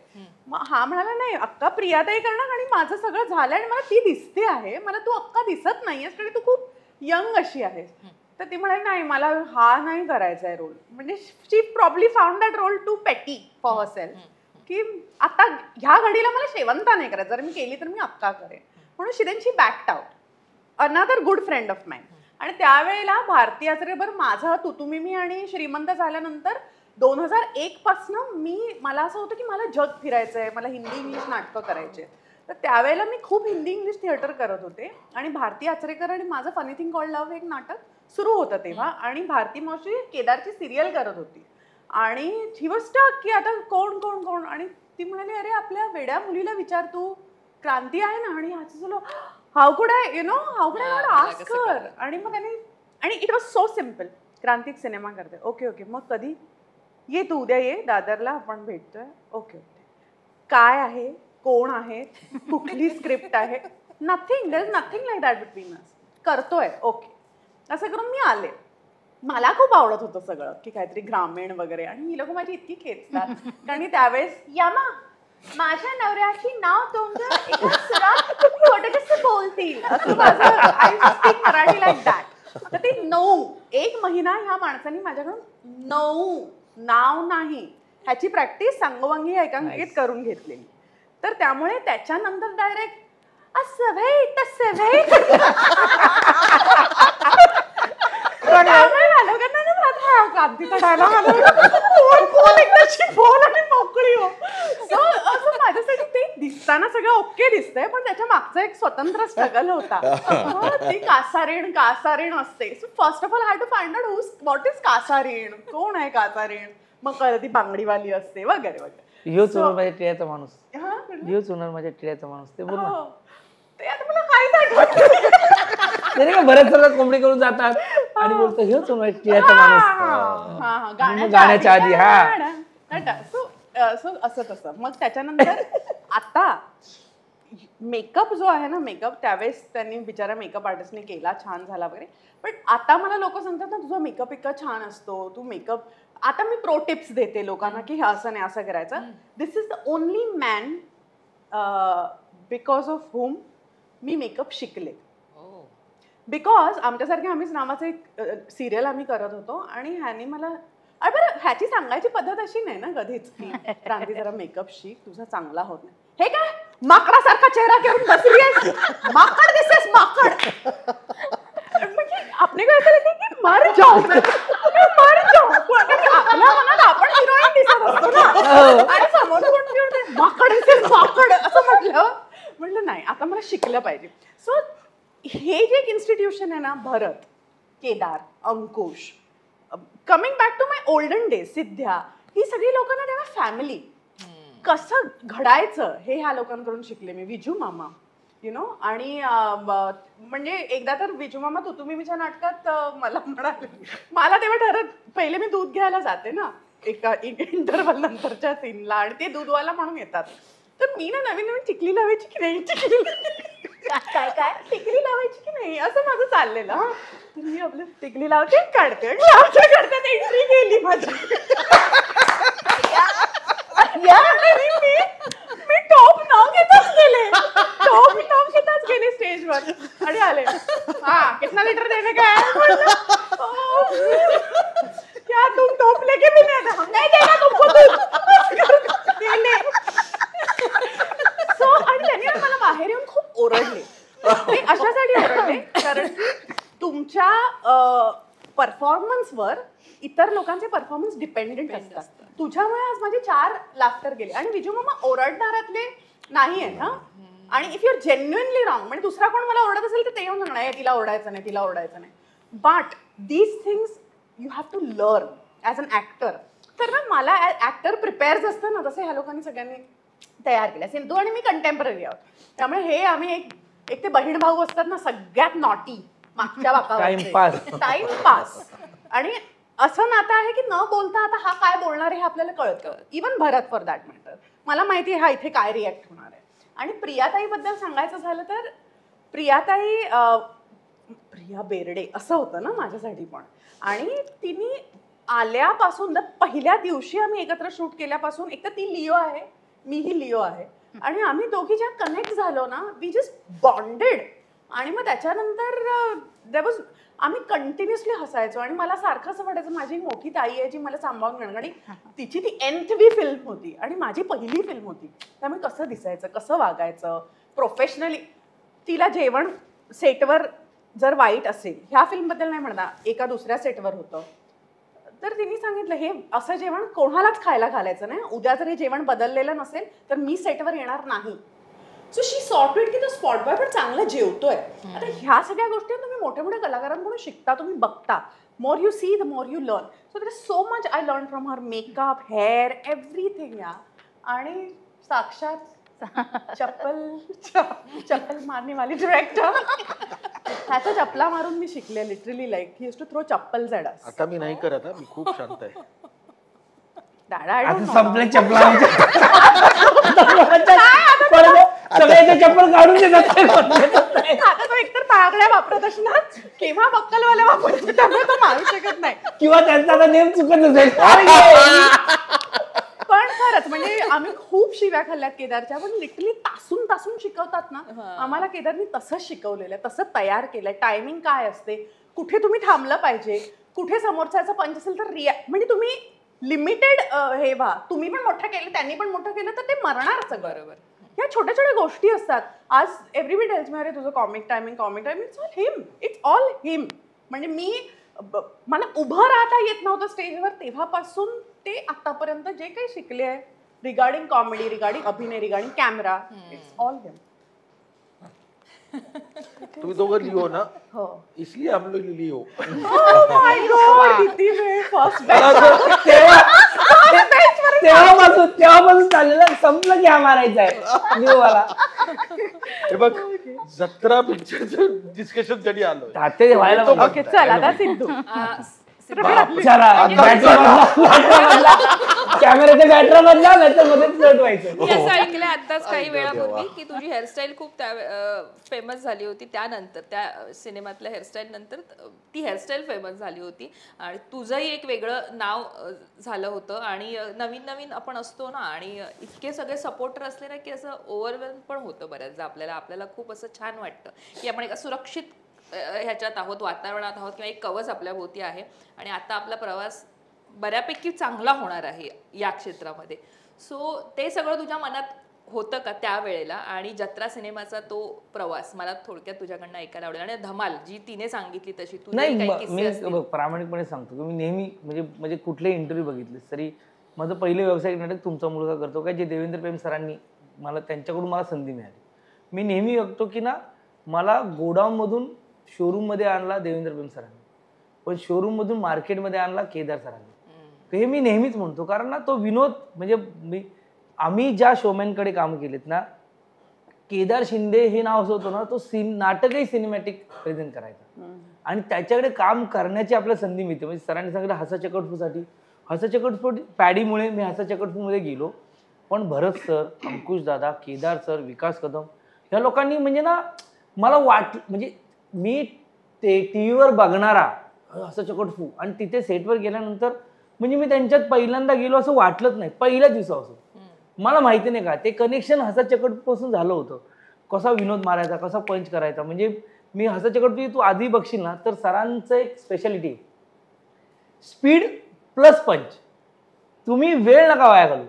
मग हा म्हणाला नाही अक्का प्रियाताई करणार आणि माझं सगळं झालंय आणि मला ती दिसते आहे, मला तू अक्का दिसत नाहीयेस कारण तू खूप यंग अशी आहेस. तर ती म्हणाली नाही मला हा नाही करायचा आहे रोल. म्हणजे she probably found that role too petty for herself की आता ह्या घडीला मला शेवंता नाही करायचं, जर मी केली तर मी अक्का करेन. म्हणून she backed out. Another good friend of mine. आणि त्यावेळेला भारती आचरेकर माझं तुतुमिमी आणि श्रीमंत झाल्यानंतर 2001 पासनं मला असं होतं की मला जग फिरायचंय, मला हिंदी इंग्लिश नाटकं करायचे. तर त्यावेळेला मी खूप हिंदी इंग्लिश थिएटर करत होते आणि भारती आचरेकर आणि माझं फनी थिंग कॉल्ड लव्ह एक नाटक सुरू होतं तेव्हा आणि भारती मावशी केदारची सिरियल करत होती आणि ही वॉज स्टक की आता कोण कोण कोण आणि ती म्हणाली अरे आपल्या वेड्या मुलीला विचार तू क्रांती आहे ना. आणि ह्याचं झालं how could I ask her. आणि मग त्याने आणि इट वॉज सो सिम्पल. क्रांती एक सिनेमा करते. ओके मग कधी ये तू उद्या ये दादरला आपण भेटतोय. ओके काय आहे कोण आहे कुठली स्क्रिप्ट आहे nothing. There is nothing like that between us. करतोय ओके असं करून मी आले. मला खूप आवडत होतं सगळं की काहीतरी ग्रामीण वगैरे आणि ही लोक माझी इतकी खेचतात कारण त्यावेळेस यामा माझ्या नवऱ्याची नाव तुमचं एका सुरात छोटं कसं बोलतील असं माझं I speak Marathi like that. तर ते 1 महिना ह्या माणसाने माझ्याकडून 9 नाव नाही ह्याची प्रॅक्टिस सांगोवांगी एकांकित करून घेतलेली. तर त्यामुळे त्याच्यानंतर डायरेक्ट असं भाई तसं भाई माझ्यासाठी ते दिसताना सगळं ओके दिसतंय पण त्याच्या मागचा एक स्वतंत्र स्ट्रगल होता. ती कासारीण असते. So first of all have to find out what is कासारीण, कोण आहे कासारीण. मग ती बांगडीवाली असते वगैरे वगैरे. ह्योच होणार माझ्या टिळ्याचा माणूस. ह्योच होणार माझ्या टिळ्याचा माणूस. ते बोल ना. ते आता मला काहीच आठवत नाही का बऱ्याच सगळं कोंबडी करून जातात आणि बोलतो ह्योच होणार टिळ्याचा माणूस गाण्याच्या आधी. हा सो असं तसं. मग त्याच्यानंतर आता मेकअप जो आहे ना मेकअप त्यावेळेस त्यांनी बिचारा मेकअप आर्टिस्टने केला छान झाला वगैरे. पण आता मला लोक सांगतात ना तुझा मेकअप इतका छान असतो तू मेकअप. आता मी प्रो टिप्स देते लोकांना की असं नाही असं करायचं. This is the only man because of home मी मेकअप शिकले. बिकॉज आमच्यासारखे आम्हीच नावाचं एक सिरियल आम्ही करत होतो आणि ह्याने मला अरे बरं ह्याची सांगायची पद्धत अशी नाही ना कधीच की क्रांती जरा मेकअप शिक तुझा चांगला होत नाही. हे काय माकडासारखा चेहरा करून बसली आहेस माकड दिसतेस माकड. म्हणजे आपण काय की मर जाऊ आपल्या मनात आपण हिरोईन दिसत असतो ना आणि समोर कोण माकड दिसतेस माकड असं म्हटलं नाही आता मला शिकलं पाहिजे. सो हे जे एक इन्स्टिट्यूशन आहे ना Bharat Kedar Ankush coming back to my olden days सिद्ध्या ही सगळी लोकांना तेव्हा फॅमिली कसं घडायचं हे ह्या लोकांकडून शिकले मी. विजू मामा आणि म्हणजे एकदा तर विजू मामा तुतुमिमीच्या नाटकात मला म्हणाले मला तेव्हा ठरत पहिले मी दूध घ्यायला जाते ना एका इंटरव्हल नंतरच्या सीनला आणि ते दूधवाला म्हणून येतात. तर मी ना नवीन टिकली लावायची की नाही काय टिकली लावायची की नाही असं माझं चाललेलं. तर मी आपलं टिकली लावते काढते करतात एंट्री गेली माझी. मी टॉप नाव घेताच गेले स्टेजवर आणि आले हा कितना लिटर देणे काय क्या तुम टॉप लेके भी नहीं देगा तुमको सो आणि त्यांनी मला बाहेर येऊन खूप ओरडले. ते अशासाठी ओरडले कारण तुमच्या परफॉर्मन्सवर इतर लोकांचे परफॉर्मन्स डिपेंडेंट असतात. तुझ्यामुळे आज माझे 4 लाफ्टर गेले आणि विजू मामा ओरडणारातले नाही आहे ना. आणि if you are genuinely wrong म्हणजे दुसरा कोण मला ओरडत असेल तर ते येऊन सांगणार तिला ओरडायचं नाही. But these things you have to learn as an actor. तर ना मला ॲक्टर प्रिपेअर्स असतं ना तसं ह्या लोकांनी सगळ्यांनी तयार केल्या. सिंधू आणि मी कंटेम्पररी आहोत, त्यामुळे हे आम्ही एक ते बहीण भाऊ असतात ना, सगळ्यात नॉटी मागच्या टाइमपास. आणि असं नातं आहे की न बोलता आता हा काय बोलणार आहे हे आपल्याला कळतं. Even Bharat for that matter, मला माहिती आहे हा इथे काय रिॲक्ट होणार आहे. आणि प्रियाताईबद्दल सांगायचं झालं तर प्रियाताई प्रिया बेर्डे असं होतं ना माझ्यासाठी पण. आणि तिने आल्यापासून पहिल्या दिवशी आम्ही एकत्र शूट केल्यापासून, एक तर ती लिओ आहे, मीही लिओ आहे, आणि आम्ही दोघी ज्या कनेक्ट झालो ना, वी जस्ट बॉन्डेड. आणि मग त्याच्यानंतर आम्ही कंटिन्युअसली हसायचो. आणि मला सारखं असं वाटायचं माझी मोठी ताई आहे जी मला सांभाळून घेणार, आणि तिची ती nthवी फिल्म होती आणि माझी पहिली फिल्म होती, त्यामुळे कसं दिसायचं, कसं वागायचं प्रोफेशनली. तिला जेवण सेटवर जर वाईट असेल, ह्या फिल्मबद्दल नाही म्हणणार, एका दुसऱ्या सेटवर होतं, तर तिने सांगितलं हे असं जेवण कोणालाच खायला घालायचं नाही, उद्या जर हे जेवण बदललेलं नसेल तर मी सेटवर येणार नाही. सो शी सॉर्ट इट की तो स्पॉट बॉय पण चांगलं जेवतोय. आता ह्या सगळ्या गोष्टी तुम्ही मोठ्या मोठ्या कलाकारांकडून शिकता, तुम्ही बघता. More you see the more you learn. So there is so much I learn from her, makeup, hair, everything. या आणि साक्षात चप्पल मारने वाली डिरेक्टर, ह्याचा चपला मारून मी शिकले literally. Like he used to throw chappals at us. आता मी नाही करत, मी खूप शांत आहे. संपल्या चपला चप्पल काढून देतात. आता तो एकतर महागड्या वापरत असणार किंवा बक्कलवाल्या वापरतो, त्यामुळे तो मारू शकत नाही, किंवा त्यांचा आता नेम चुकत नसेल. पण खरंच म्हणजे आम्ही खूप शिव्या खाल्ल्यात केदारच्या, पण लिटरली तासून शिकवतात ना, आम्हाला केदारनी तसंच शिकवलेलं आहे, तसं तयार केलंय. टायमिंग काय असते, कुठे तुम्ही थांबलं पाहिजे, कुठे समोरच्याचा पंच असेल तर म्हणजे तुम्ही लिमिटेड हे व्हा. तुम्ही पण मोठं केलं, त्यांनी पण मोठं केलं तर ते मरणार सगळं. बरोबर. ह्या छोट्या छोट्या गोष्टी असतात. आज एव्हरीबडी टेल्स मी, अरे तुझं कॉमिक टायमिंग, इट्स ऑल हिम. म्हणजे मला उभं राहता येत नव्हतं स्टेजवर, तेव्हापासून ते आतापर्यंत जे काही शिकले आहे रिगार्डिंग कॉमेडी, रिगार्डिंग अभिनय, रिगार्डिंग कॅमेरा, इट्स ऑल हिम. तुम्ही दोघं लिओ ना? हो. इसलिए हम लोग लिओ. तेव्हापासून चाललेलं, संपलं की हा मारायचा आहे लिओवाला. हे बघ, जत्रा पिक्चरचं डिस्कशन जरी आलं ताते व्हायला. ओके चल आता सिद्धू. कॅमेराच्या बॅटरी बदला, नाही तर मध्येच फ्लट व्हायचं. मी असं ऐकलंय आताच काही वेळापूर्वी की तुझी हेअरस्टाईल खूप त्या फेमस झाली होती, त्यानंतर त्या सिनेमातल्या हेअरस्टाईल नंतर ती हेअरस्टाईल फेमस झाली होती आणि तुझंही एक वेगळं नाव झालं होतं. आणि नवीन आपण असतो ना, आणि इतके सगळे सपोर्टर असले ना की असं ओव्हरवेल्म पण होतं बऱ्याचदा आपल्याला खूप असं छान वाटतं की आपण एका सुरक्षित ह्याच्यात आहोत, वातावरणात आहोत, किंवा एक कवच आपल्या भोवती आहे. आणि आता आपला प्रवास बऱ्यापैकी चांगला होणार आहे या क्षेत्रामध्ये. सो ते सगळं तुझ्या मनात होतं का त्या वेळेला? आणि जत्रा सिनेमाचा तो प्रवास मला थोडक्यात तुझ्याकडनं ऐकायला आवडेल. आणि धमाल जी तिने सांगितली तशी तू नाही, मी प्रामाणिकपणे सांगतो की मी नेहमी म्हणजे कुठले इंटरव्ह्यू बघितले तरी माझं पहिलं व्यावसायिक नाटक तुमचा मुलगा करतो काय, जे देवेंद्र प्रेम सरांनी त्यांच्याकडून मला संधी मिळाली. मी नेहमी बघतो की ना, मला गोडाऊनमधून शोरूममध्ये आणला देवेंद्र प्रेम सरांनी, पण शोरूममधून मार्केटमध्ये आणला केदार सरांनी. हे मी नेहमीच म्हणतो, कारण ना तो विनोद म्हणजे आम्ही ज्या शोमॅनकडे काम केलेत ना, केदार शिंदे हे नाव असं होतं ना, तो नाटकही सिनेमॅटिक प्रेझेंट करायचा आणि त्याच्याकडे काम करण्याची आपल्याला संधी मिळते. म्हणजे सरांनी सांगितलं हसा चकटफूसाठी, हसा चकटफू पॅडीमुळे मी हसा चकटफूमध्ये गेलो. पण भरत सर, अंकुश दादा, केदार सर, विकास कदम ह्या लोकांनी म्हणजे ना मला म्हणजे मी ते टी व्हीवर बघणारा असं चकटफू आणि तिथे सेटवर गेल्यानंतर म्हणजे मी त्यांच्यात पहिल्यांदा गेलो असं वाटलंच नाही. पहिल्या दिवसापासून मला माहिती नाही का ते कनेक्शन हसा चकटपासून झालं होतं. कसा विनोद मारायचा, कसा पंच करायचा. म्हणजे मी हसा चकटफू तू आधी बघशील ना तर सरांचं एक स्पेशालिटी, स्पीड प्लस पंच. तुम्ही वेळ नका वाया घालू.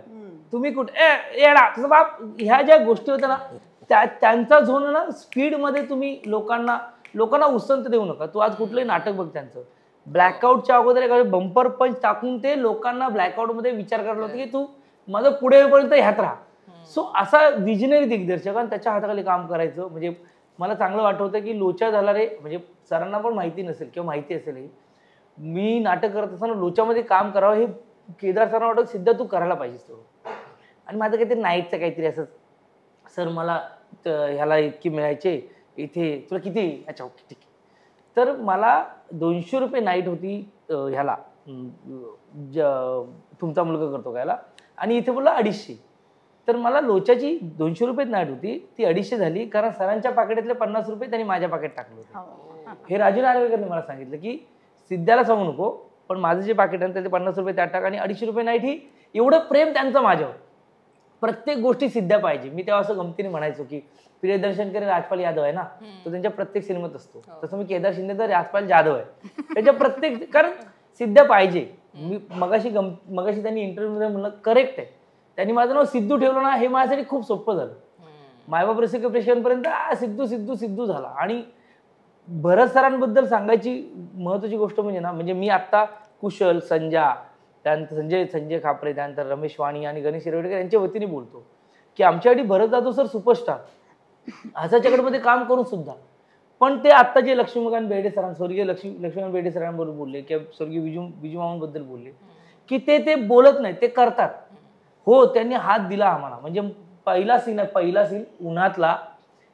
तुम्ही कुठे येडा बाप ह्या ज्या गोष्टी होत्या ना त्यांचा झोन ना स्पीडमध्ये तुम्ही लोकांना उसंत देऊ नका. तू आज कुठलंही नाटक बघ त्यांचं, ब्लॅकआउटच्या अगोदर एखादे बंपर पंच टाकून ते लोकांना ब्लॅकआउटमध्ये विचार करायला होतं की तू माझं पुढे येईपर्यंत ह्यात राहा. सो असा विजनरी दिग्दर्शक आणि त्याच्या हाताखाली काम करायचं म्हणजे मला चांगलं वाटतं की लोचा झाला रे. म्हणजे सरांना पण माहिती नसेल किंवा माहिती असेल, मी नाटक करत असताना लोचामध्ये काम करावं हे केदार सरांना वाटत, सिद्धा तू करायला पाहिजेस तो. आणि माझं काहीतरी नाईटचं काहीतरी असं, सर मला ह्याला इतकी मिळायचे, इथे तुला किती, अच्छा ओके ठीक आहे. तर मला 200 रुपये नाईट होती ह्याला तुमचा मुलगा करतो का याला, आणि इथे बोलला 250. तर मला लोच्याची 200 रुपये नाईट होती, ती 250 झाली, कारण सरांच्या पाकिटातले 50 रुपये त्यांनी माझ्या पाकिट टाकले होते. हे राजू नार्वेकरने मला सांगितलं की सिद्ध्याला सांगू नको, पण माझं जे पाकिट आहे त्याचे 50 रुपये त्यात टाक, आणि 250 रुपये नाईट ही, एवढं प्रेम त्यांचं माझ्यावर. प्रत्येक गोष्टी सिद्ध्या पाहिजे. मी तेव्हा असं गमतीने म्हणायचो की प्रियदर्शन करे राजपाल यादव आहे ना, तो त्यांच्या प्रत्येक सिनेमात असतो, तसं मी केदार शिंदे तर राजपाल जाधव आहे त्यांच्या प्रत्येक, कारण सिद्ध्या पाहिजे. मी मगाशी त्यांनी इंटरव्ह्यूमध्ये म्हणलं करेक्ट आहे, त्यांनी माझं नाव सिद्धू ठेवलं ना, हे माझ्यासाठी खूप सोपं झालं. मायबाप रसिक प्रेक्षकांपर्यंत सिद्धू सिद्धू सिद्धू झाला. आणि भरत सरांबद्दल सांगायची महत्वाची गोष्ट म्हणजे ना, म्हणजे मी आत्ता कुशल, संजा, त्यानंतर संजय खापरे, त्यानंतर रमेश वाणी आणि गणेश शिरवडेकर यांच्या वतीने बोलतो की आमच्यासाठी भरत जाधव सर सुपरस्टार, हास्याचकडमध्ये काम करून सुद्धा. पण ते आत्ता जे लक्ष्मीकांत बेर्डे सरां, स्वर्गीय लक्ष्मीकांत बेर्डे सरांबरोबर बोलले किंवा स्वर्गीय विजू मामांबद्दल बोलले की ते बोलत नाही, ते करतात. हो, त्यांनी हात दिला आम्हाला. म्हणजे पहिला सीन उन्हातला,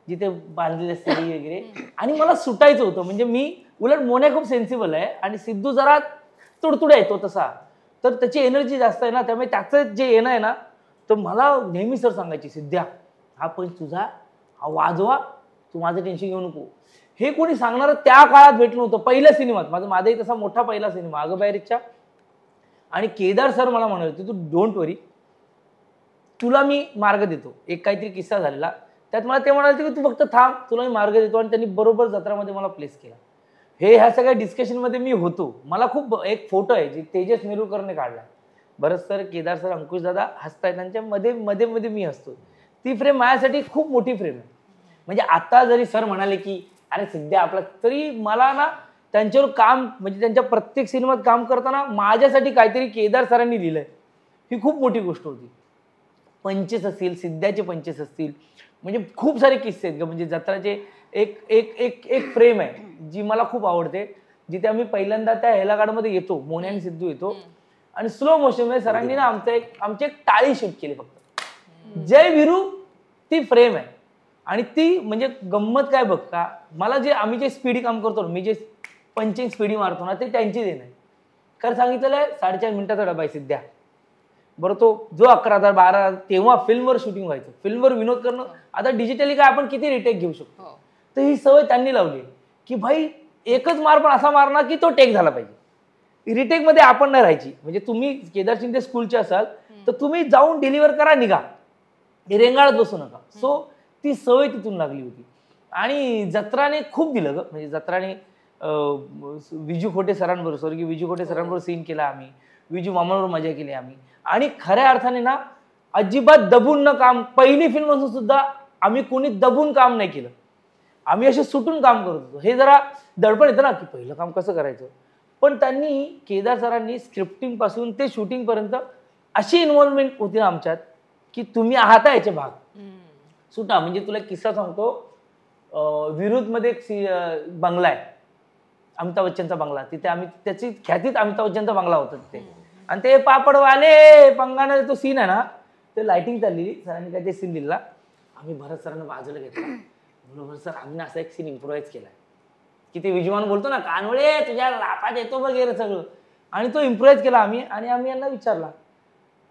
जिथे बांधलेले सरी वगैरे, आणि मला सुटायचं होतं. म्हणजे मी उलट मोन्या खूप सेन्सिबल आहे आणि सिद्धू जरा तुडतुड्या येतो तसा, तर त्याची एनर्जी जास्त आहे ना, त्यामुळे त्याचं जे येणं आहे ना, तर मला नेहमी सर सांगायची, सिद्ध्या हा पंच तुझा, हा वाजवा, तू माझं टेन्शन घेऊ नको. हे कोणी सांगणारं त्या काळात भेटलं होतं. पहिल्या सिनेमात माझाही तसा मोठा पहिला सिनेमा आगबाहेरच्या, आणि केदार सर मला म्हणाले होते, तू डोंट वरी, तुला मी मार्ग देतो. एक काहीतरी किस्सा झालेला, त्यात मला ते म्हणाले की तू फक्त थांब, तुला मी मार्ग देतो. आणि त्यांनी बरोबर जत्रामध्ये मला प्लेस केला. ह्या सगळ्या डिस्कशनमध्ये मी होतो. मला खूप एक फोटो आहे जे तेजस नेरुरकरने काढला. भरत सर, केदार सर, अंकुश दादा हसतायत, त्यांच्या मध्ये मध्ये मध्ये मी हसतो. ती फ्रेम माझ्यासाठी खूप मोठी फ्रेम आहे. म्हणजे आता जरी सर म्हणाले की अरे सिद्ध्या आपला, तरी मला ना त्यांच्यावर काम, म्हणजे त्यांच्या प्रत्येक सिनेमात काम करताना माझ्यासाठी काहीतरी केदार सरांनी लिहिलंय, ही खूप मोठी गोष्ट होती. पंचेस असतील, सिद्ध्याचे पंचेस असतील, म्हणजे खूप सारे किस्से आहेत. म्हणजे जत्राचे एक एक एक एक फ्रेम आहे जी मला खूप आवडते, जिथे आम्ही पहिल्यांदा त्या हेलागाडमध्ये येतो, मोन्या आणि सिद्धू येतो, आणि स्लो मोशन मध्ये सरांनी ना आमची एक टाळी शूट केली फक्त, जय वीरू, ती फ्रेम आहे. आणि ती म्हणजे गंमत काय बघ का, मला आम्ही जे स्पीडी काम करतो, मी जे पंचिंग स्पीडी मारतो ना, ते त्यांची देणं आहे. कारण सांगितलेलं आहे 4.5 मिनिटाचा डबा आहे सिद्ध्या, बरं. तो जो 11,000-12,000 तेव्हा फिल्मवर शूटिंग व्हायचं, फिल्मवर विनोद करणं. आता डिजिटली काय आपण किती रिटेक घेऊ शकतो, तर ही सवय त्यांनी लावली की भाई एकच मार, पण असा मारणार की तो टेक झाला पाहिजे. रिटेक मध्ये आपण नाही राहायची. म्हणजे तुम्ही केदार शिंदे स्कूलचे असाल तर तुम्ही जाऊन डिलिव्हर करा, निघा, रेंगाळत बसू नका. सो ती सवय तिथून लागली होती. आणि जत्राने खूप दिलं ग. म्हणजे जत्राने विजू खोटे सरांबरोबर, स्वर्गीय विजू खोटे सरांबरोबर सीन केला आम्ही, विजू मामांबरोबर मजा केली आम्ही. आणि खऱ्या अर्थाने ना अजिबात दबून न काम, पहिली फिल्म असून सुद्धा आम्ही कोणी दबून काम नाही केलं. आम्ही असे सुटून काम करत होतो. हे जरा दडपण येतं ना की पहिलं काम कसं करायचं. पण त्यांनी, केदार सरांनी स्क्रिप्टिंग पासून ते शूटिंग पर्यंत अशी इन्व्हॉल्वमेंट होती ना आमच्यात की तुम्ही आहात याचे भाग सुटा. म्हणजे तुला एक किस्सा सांगतो. विरुद्धमध्ये एक बंगला आहे, अमिताभ बच्चनचा बंगला. तिथे आम्ही, त्याची ख्यातीत अमिताभ बच्चनचा बंगला होता तिथे. आणि ते पापडवाले पंगाने तो सीन आहे ना, ते लाइटिंग चाललेली, सरांनी काय ते सीन दिला. आम्ही भरत सरांना बाजूला घेतला, बरोबर सर आम्ही असा एक सीन इम्प्रोवाइज केलाय की ते विजयमान बोलतो ना, कानवळे तुझ्या लापात येतो वगैरे सगळं, आणि तो इम्प्रोवाइज केला आम्ही. आणि आम्ही यांना विचारला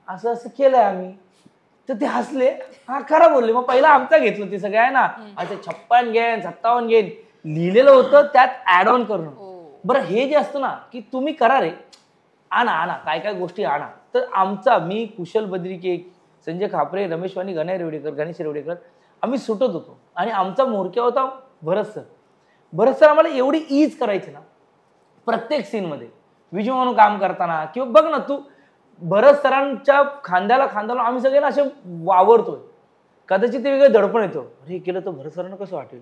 असं असं केलंय आम्ही, तर ते हसले. हा खरं बोलले. मग पहिला आमचा घेतलं ते सगळं आहे ना, असं 56 घेन 57 घेन लिहिलेलं होतं, त्यात ऍड ऑन करणं. बरं हे जे असतं ना की तुम्ही करा रे, आणा काय काय गोष्टी आणा. तर आमचा, मी, कुशल बद्रिके, संजय खापरे, रमेश वाणी, गणेश शिरवडेकर आम्ही सुटत होतो. आणि आमचा मोरक्या होता भरत सर. भरत सर आम्हाला एवढी ईज करायची ना प्रत्येक सीनमध्ये, विजू म्हणून काम करताना. किंवा बघ ना तू, भरत सरांच्या खांद्याला आम्ही सगळे ना असे वावरतोय. कदाचित ते वेगळं दडपण येतो, अरे केलं तर भरत सरांना कसं वाटेल,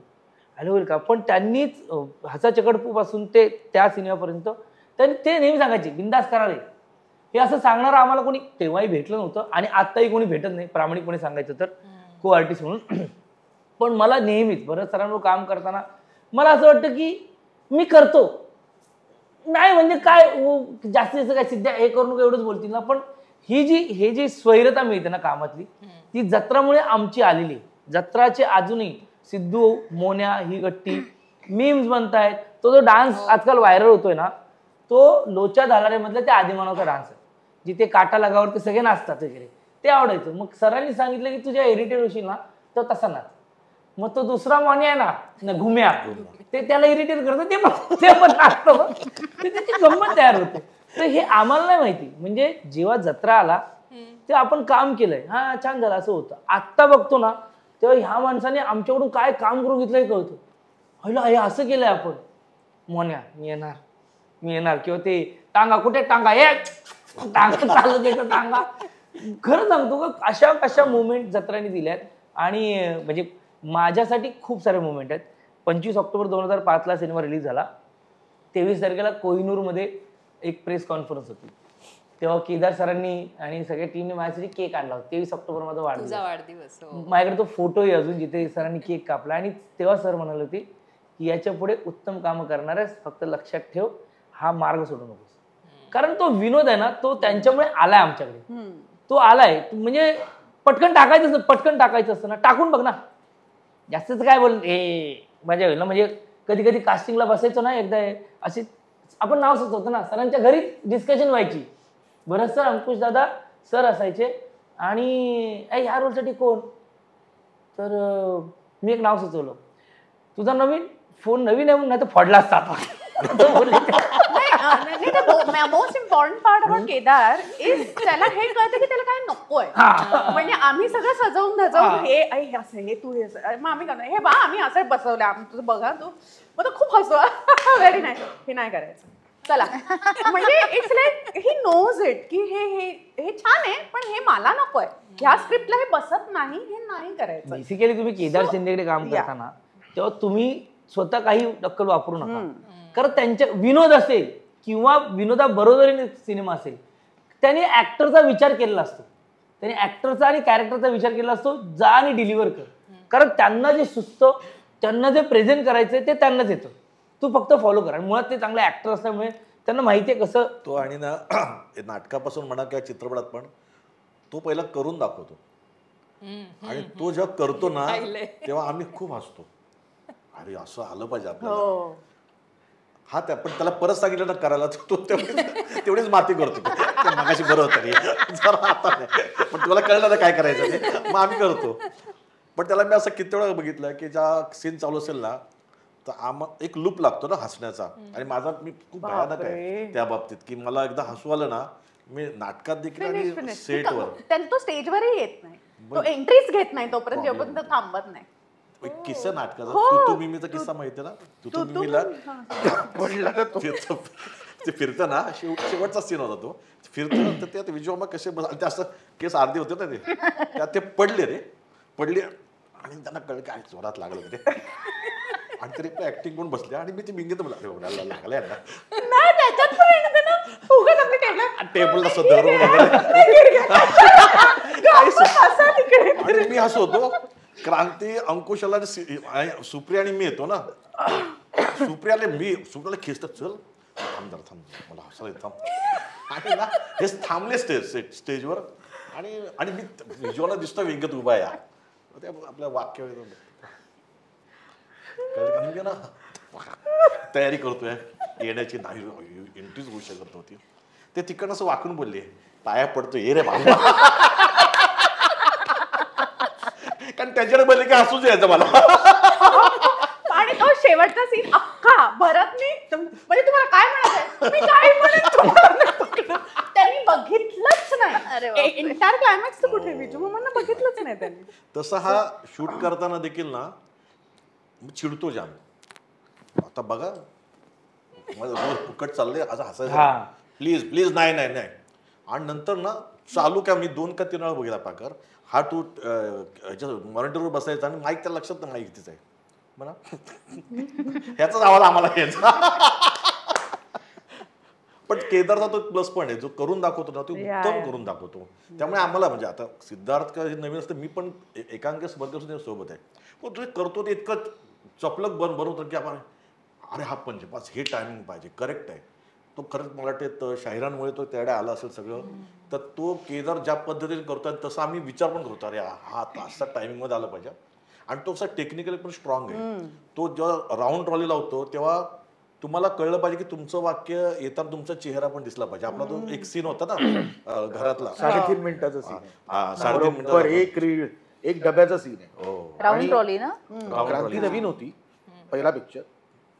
आलं होईल का. पण त्यांनीच हसा चकडपू पासून ते त्या सिनेमापर्यंत त्यांनी ते नेहमी सांगायचे, बिंदास करा रे. हे असं सांगणारं आम्हाला कोणी तेव्हाही भेटलं नव्हतं, आणि आत्ताही कोणी भेटत नाही प्रामाणिकपणे सांगायचं तर, को आर्टिस्ट म्हणून. पण मला नेहमीच भरत सरांवर काम करताना मला असं वाटतं की मी करतो नाही, म्हणजे काय जास्तीत जास्त काय सिद्ध्या हे करून एवढंच बोलतील ना, पण हे जी स्वैरता मिळते ना कामातली ती जत्रामुळे आमची आलेली आहे. जत्राचे अजूनही सिद्धू, मोन्या, ही गट्टी मीम्स बनतायत. तो जो डान्स आजकाल व्हायरल होतोय ना तो लोच्या धालारे मधला त्या आदिमानवाचा डान्स आहे, जिथे काटा लगावर ते सगळे नाचतात वगैरे, ते आवडायचं. मग सरांनी सांगितलं की तुझ्या इरिटेट होशील ना तर तसा नाच. मग तो दुसरा मोन्या आहे ना घुम्या, ते त्याला इरिटेट करतो, ते पण नाचतं, ते त्याची गंमत तयार होते. तर हे आम्हाला नाही माहिती. म्हणजे जेव्हा जत्रा आला ते आपण काम केलंय, हा छान झालं असं होतं. आत्ता बघतो ना तेव्हा ह्या माणसाने आमच्याकडून काय काम करून घेतलंय कळतं. हॅलो हे असं केलंय आपण. मोन्या मी येणार किंवा ते टांगा कुठे टांगा, हे टांगा चालत येतं टांगा. खरं सांगतो का अशा कशा मुवमेंट जत्राने दिल्यात. आणि म्हणजे माझ्यासाठी खूप सारे मुवमेंट आहेत. 25 ऑक्टोबर 2005 सिनेमा रिलीज झाला. 23 तारखेला कोहिनूरमध्ये एक प्रेस कॉन्फरन्स होती. तेव्हा केदार सरांनी आणि सगळ्या टीमने माझ्यासाठी केक आणला होता. 23 ऑक्टोबर माझा वाढदिवस. माझ्याकडे तो फोटोही अजून जिथे सरांनी केक कापला. आणि तेव्हा सर म्हणाले होते की याच्या पुढे उत्तम कामं करणार आहेस, फक्त लक्षात ठेव हा मार्ग सोडू नकोस. कारण तो विनोद आहे ना तो त्यांच्यामुळे आलाय आमच्याकडे. तो आलाय म्हणजे पटकन टाकायचं असतं ना, टाकून बघ ना. जास्तच काय बोल मजा होईल ना. म्हणजे कधी कधी कास्टिंगला बसायचो ना, एकदा अशी आपण नाव सुचवतो ना, सरांच्या घरी डिस्कशन व्हायची. बरंच सर अंकुश दादा सर असायचे आणि ह्या रोलसाठी कोण, तर मी एक नाव सुचवलं, तुझा नवीन फोन नवीन आहे नाही तर फोडला असता. Most important part about Kedar is त्याला हे कळतं की त्याला काय नकोय. म्हणजे आम्ही सगळं सजवून धजवून हे असं हे तू हे मग आम्ही करणार हे बा आम्ही असं बसवलं आम्ही तुझं बघा तू मग तो खूप हसवा व्हेरी नाईस हे नाही करायचं चला. म्हणजे it's like he knows it की हे छान आहे पण हे मला नकोय, ह्या स्क्रिप्टला हे बसत नाही, हे नाही करायचं. बेसिकली तुम्ही केदार शिंदेकडे काम करताना तेव्हा तुम्ही स्वतः काही डक्कल वापरू नका. कारण त्यांच्या विनोद असेल किंवा विनोदाबरोबरीने सिनेमा असेल त्याने ऍक्टरचा विचार केलेला असतो, त्याने ऍक्टरचा आणि कॅरेक्टरचा विचार केलेला असतो. जा आणि डिलिव्हर कर. कारण त्यांना जे सुचतं त्यांना जे प्रेझेंट करायचंय ते त्यांनाच येतं, तू फक्त फॉलो कर. आणि मुळात ते चांगले ऍक्टर असल्यामुळे त्यांना माहिती आहे कसं तो. आणि ना नाटकापासून म्हणा किंवा चित्रपटात पण तो पहिला करून दाखवतो आणि तो जेव्हा करतो ना तेव्हा आम्ही खूप हसतो. अरे असं आलं पाहिजे आपल्याला. हा पण त्याला परत सांगितलं ना करायला तो तेवढीच माती करतो. मागाशी बरं होतं जरा आता नाही पण तुला कळलं ना काय करायचं ते मग आम्ही करतो. पण त्याला मी असं किती वेळा बघितलं की ज्या सीन चालू असेल ना तर एक लूप लागतो ना हसण्याचा. आणि मी खूप भयानक आहे त्या बाबतीत की मला एकदा हसू आलं ना मी नाटकात देखील आणि सेटवर तो स्टेजवरही येत नाही, तो एंट्रीच घेत नाही तोपर्यंत जेव्हा थांबत नाही. एक किस्सा नाटकाचा तू मिमीचा किस्सा माहिती ना, तू मिमीला ते फिरतं ना शेवटचा सीन होता तो फिरतं तर त्यात विजयमा कसे ते असं केस अर्धे होते ना ते त्यात ते पडले आणि त्यांना कळलं काय जोरात लागलं ते आणि तरी ऍक्टिंग करून बसले आणि मी ते मिंगेत लागले यांना टेबल असं धरून आणि मी असं होतो. क्रांती अंकुशाला सुप्रिया आणि मी येतो ना, सुप्रियाला खेचतात चल थांब मला हसायला थांब आणि ना हे थांबले स्टेजवर आणि मी विजवाला दिसतो विंगत उभा या आपल्या वाक्य ना तयारी करतोय येण्याची नाही एंट्रीच होऊ शकत नव्हती. ते तिकडनं असं वाकून बोलले पाया पडतो ये रे बाबा कारण त्यांच्याकडे बोलले की हसूच यायचं मला. आणि तो शेवटचा सीन अख्खा भरतने म्हणजे तुम्हाला काय म्हणायचंय मी काय म्हणत त्यांनी बघितलंच नाही. इंटायर क्लायमॅक्स तर कुठे विजूमामांना बघितलंच नाही त्यांनी. तसं हा शूट करताना देखील ना चिडतो जाम. आता बघा फुकट चाललंय असं हसायचं प्लीज नाही आणि नंतर ना चालू काय मी 2 का 3 वेळा बघितला पाकर हा तू मॉनिटरवर बसायचा आणि माईक त्या लक्षात नाही माईक तिचं आहे म्हणा ह्याचाच आवाज आम्हाला घ्यायचा. पण केदारचा तो प्लस पॉईंट आहे जो करून दाखवतो ना तो उत्तम करून दाखवतो. त्यामुळे आम्हाला म्हणजे आता सिद्धार्थ का नवीन असतं मी पण एकांक स्पर्धेपासून सोबत आहे पण तुझे करतो ते इतकं चपलक बनवतो की आपण अरे हा पंच बस हे टायमिंग पाहिजे करेक्ट आहे तो खरंच मला वाटतं शाहिरांमुळे तो त्याकडे आला असेल सगळं. तर तो केदार ज्या पद्धतीने करतोय तसं आम्ही विचार पण करतो, अरे हा असा टायमिंगमध्ये आला पाहिजे. आणि तो असा टेक्निकली पण स्ट्रॉंग आहे. तो जेव्हा राऊंड ट्रॉली लावतो तेव्हा तुम्हाला कळलं पाहिजे की तुमचं वाक्य येताना तुमचा चेहरा पण दिसला पाहिजे. आपला तो एक सीन होता ना घरातला, 3.5 मिनिटाचा सीन आहे. 3.5 बरोबर मिनिटाचा. एक डब्याचा सीन आहे. हो. राऊंड ट्रॉली ना. क्रांती नवीन होती, पहिला पिक्चर,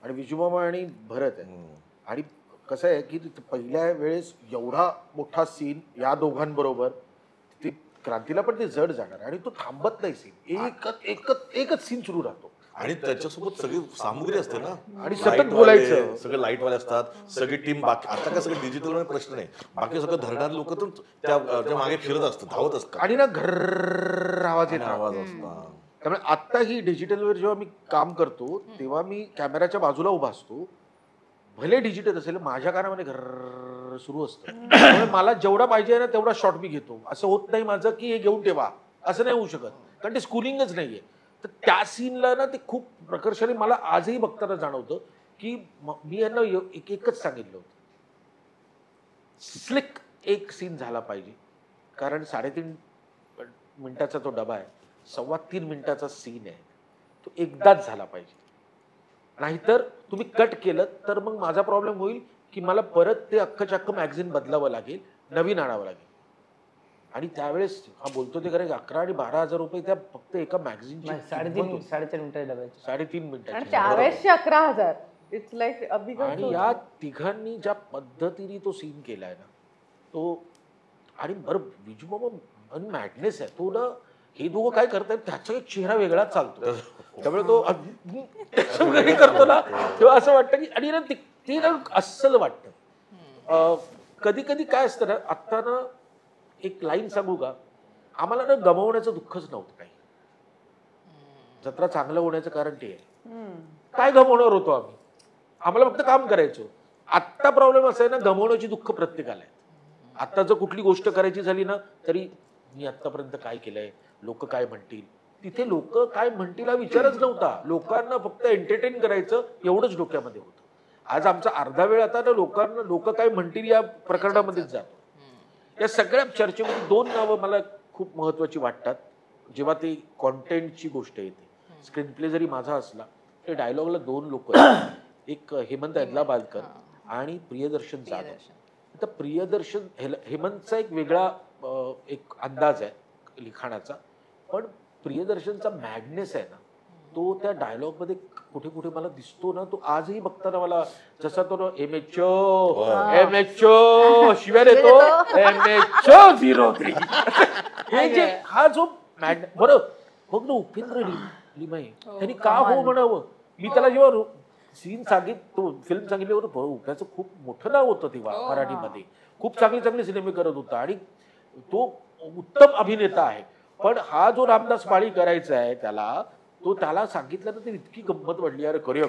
आणि विजूमामा आणि भरत आहे. आणि कसं आहे की पहिल्या वेळेस एवढा मोठा सीन या दोघांबरोबर, ते क्रांतीला पण ते जड जाणार आणि तो थांबत नाही सीन, एकच सीन सुरू राहतो. आणि त्याच्यासोबत सगळी सामुग्री असते ना, आणि सतत बोलायचं. सगळे लाईटवाले असतात, सगळी टीम. बाकी आता काय सगळं डिजिटल प्रश्न नाही, बाकी सगळं धरणारे लोक तर त्या मागे फिरत असतात, धावत असतात, आणि ना घर आवाज येत आवाज असतो. त्यामुळे आता ही डिजिटलवर जेव्हा मी काम करतो तेव्हा मी कॅमेराच्या बाजूला उभा असतो, भले डिजिटल असेल, माझ्या कानामध्ये घर सुरू असतं. त्यामुळे मला जेवढा पाहिजे ना तेवढा शॉट मी घेतो. असं होत नाही माझं की हे घेऊन ठेवा, असं नाही होऊ शकत, कारण ते स्कूलिंगच नाहीये. तर त्या सीनला ना ते खूप प्रकर्षाने मला आजही बघताना जाणवतं की मी यांना एकच सांगितलं होतं, स्लिक एक सीन झाला पाहिजे, कारण 3.5 मिनिटाचा तो डबा आहे, 3.25 मिनिटाचा सीन आहे, तो एकदाच झाला पाहिजे. नाहीतर तुम्ही कट केलं तर मग माझा प्रॉब्लेम होईल की मला परत ते अख्खच्या अख्खं मॅगझिन बदलावं लागेल, नवीन आणावं लागेल. आणि त्यावेळेस हा बोलतो ते खरं, 11 आणि 12 हजार रुपये त्या फक्त एका मॅगझिनची 3.5 मिनिटं डब्याची. 3.5 आणि मिनिटाची. त्यावेळेसचे 11,000. इट्स लाईक अभिगत. आणि या तिघांनी ज्या पद्धतीने तो सीन केलाय ना, तो, आणि बरं विजूमामा मॅडनेस आहे तो ना, हे दोघं काय करतायत त्याचा एक चेहरा वेगळाच चालतो. त्यामुळे तो वगैरे करतो ना तेव्हा असं वाटतं की, आणि ना ते ना अस्सल वाटतं. कधी कधी काय असतं ना, आत्ता ना एक लाईन सांगू का, आम्हाला ना गमावण्याचं दुःखच नव्हतं काही. जत्रा चांगलं होण्याचं कारण ते आहे. काय गमावणार होतो आम्ही, आम्हाला फक्त काम करायचं. आत्ता प्रॉब्लेम असा आहे ना, गमावण्याची दुःख प्रत्येकाला आहे. आता जर कुठली गोष्ट करायची झाली ना, तरी मी आतापर्यंत काय केलंय, लोक काय म्हणतील. तिथे लोक काय म्हणतील हा विचारच नव्हता, लोकांना फक्त एंटरटेन करायचं एवढंच डोक्यामध्ये होतं. आज आमचा अर्धा वेळ आता ना लोक काय म्हणतील या प्रकरणामध्येच जातो. या सगळ्या चर्चेमध्ये 2 नावं मला खूप महत्वाची वाटतात जेव्हा ते कॉन्टेंटची गोष्ट येते. स्क्रीन प्ले जरी माझा असला ते डायलॉगला 2 लोक आहेत, एक हेमंत अदलाबादकर आणि प्रियदर्शन जाधव. तर प्रियदर्शन, हेमंतचा एक वेगळा एक अंदाज आहे लिखाणाचा, पण प्रियदर्शनचा मॅडनेस आहे ना, तो त्या डायलॉग मध्ये कुठे कुठे मला दिसतो ना. तो आजही बघताना मला, जसा तो एमएचओ शिवाय येतो, एमएचओ 03 हे जे हा जो बरं बघ ना, उपेंद्र लिमाई त्यांनी का हो म्हणावं. मी त्याला जेव्हा सीन तो फिल्म सांगितल्यावर, त्याचं खूप मोठं नाव होतं तेव्हा मराठीमध्ये, खूप चांगले सिनेमे करत होता आणि तो उत्तम अभिनेता आहे. पण हा जो रामदास माळी करायचा आहे त्याला सांगितलं ना, तर इतकी गंमत वाटली, अरे करूया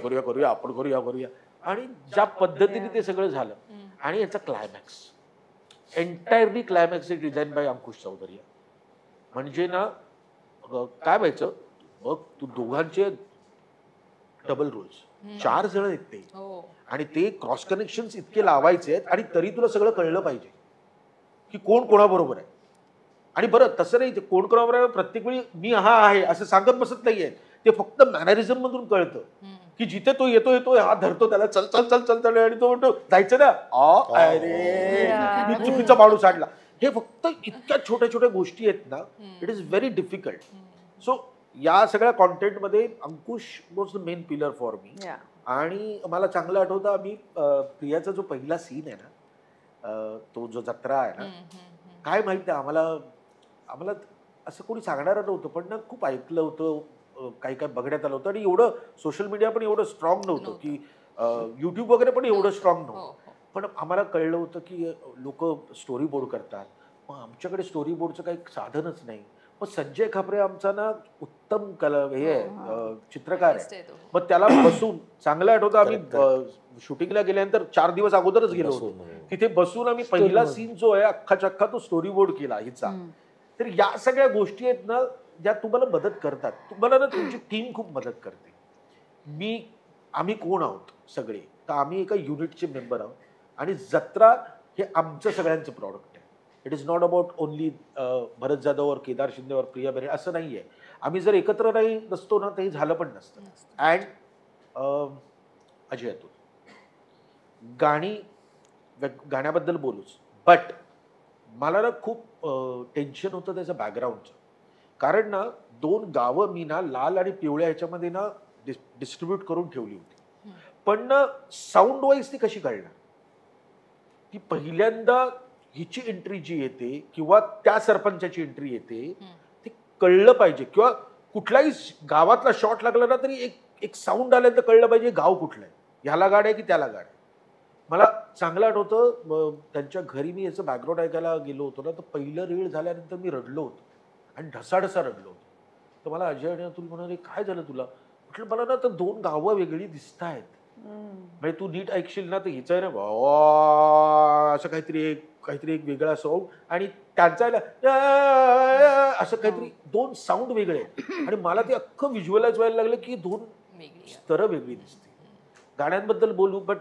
आपण करूया. आणि ज्या पद्धतीने ते सगळं झालं, आणि याचा climax, entirely climax design by Ankush Chaudhari. म्हणजे ना काय व्हायचं बघ, तू दोघांचे डबल रोल्स, 4 जण आहेत ते, आणि ते क्रॉस कनेक्शन इतके लावायचे आहेत, आणि तरी तुला सगळं कळलं पाहिजे की कोण कोणाबरोबर आहे. आणि बरं तसं नाही, कोण कोणाबरोबर आहे प्रत्येक वेळी मी हा आहे असं सांगत बसत नाहीये, ते फक्त मॅनरिझम मधून कळतं की जिथे तो येतो हा धरतो त्याला, चल चल चल चल चल, आणि तो म्हणतो जायचं ना, अरे मी चुकीचा माणूस आणला. हे फक्त इतक्या छोट्या गोष्टी आहेत ना, it is very difficult. So या सगळ्या कॉन्टेंटमध्ये Ankush was the main pillar for me. आणि मला चांगलं आठवतं, आम्ही प्रियाचा जो पहिला सीन आहे ना, तो जो जत्रा आहे ना, काय माहिती आम्हाला असं कोणी सांगणारं नव्हतं, पण ना खूप ऐकलं होतं, काही बघण्यात आलं होतं. आणि एवढं सोशल मीडिया पण एवढं स्ट्रॉंग नव्हतं की युट्यूब वगैरे पण एवढं स्ट्रॉंग नव्हतं. पण आम्हाला कळलं होतं की लोक स्टोरी बोर्ड करतात, मग आमच्याकडे स्टोरी बोर्डचं काही साधनच नाही. मग संजय खापरे आमचा ना उत्तम चित्रकार आहे, मग त्याला बसून, चांगलं आठवतं आम्ही शूटिंगला गेल्यानंतर 4 दिवस अगोदरच गेलो होतो, तिथे बसून आम्ही पहिला सीन जो आहे अख्खाच्या अख्खा तो स्टोरी बोर्ड केला हिचा. तर या सगळ्या गोष्टी आहेत ना, ज्या तुम्हाला मदत करतात, तुम्हाला ना तुमची टीम खूप मदत करते. आम्ही कोण आहोत सगळे, तर आम्ही एका युनिटचे मेंबर आहोत, आणि जत्रा हे आमचं सगळ्यांचं प्रॉडक्ट आहे. It is not about only Bharat जाधववर, केदार शिंदेवर, प्रिया बेरे, असं नाही आहे. आम्ही जर एकत्र नाही नसतो ना ते झालं पण नसतं. अँड अजय अतुल गाण्याबद्दल बोलूच, बट मला ना खूप टेन्शन होतं त्याचं बॅकग्राऊंडचं. कारण ना 2 गावं मी ना लाल आणि पिवळ्या ह्याच्यामध्ये ना डिस्ट्रीब्यूट करून ठेवली होती. पण ना साऊंड वाईज ती कशी कळणार? ती पहिल्यांदा हिची एंट्री जी येते किंवा त्या सरपंचाची एंट्री येते ते कळलं पाहिजे. किंवा कुठलाही गावातला शॉट लागला ना तरी एक साऊंड आल्यानंतर कळलं पाहिजे गाव कुठलं आहे, ह्याला गाड आहे की त्याला गाड आहे. मला चांगलं आठवतं त्यांच्या घरी मी याचं बॅकग्राऊंड ऐकायला गेलो होतो ना, तर पहिलं रीळ झाल्यानंतर मी रडलो होतो आणि ढसाढसा रडलो होतो. तर मला अजय आणि अतुल म्हणाले काय झालं तुला? म्हटलं मला ना तर 2 गावं वेगळी दिसत आहेत. म्हणजे तू नीट ऐकशील ना तर हिचं आहे ना असं काहीतरी एक वेगळा साऊंड आणि त्यांचा असं काहीतरी 2 साऊंड वेगळे आहेत. आणि मला ते अख्खं व्हिज्युअलाइज व्हायला लागलं की 2 स्तरं वेगळी दिसते. गाण्यांबद्दल बोलू, बट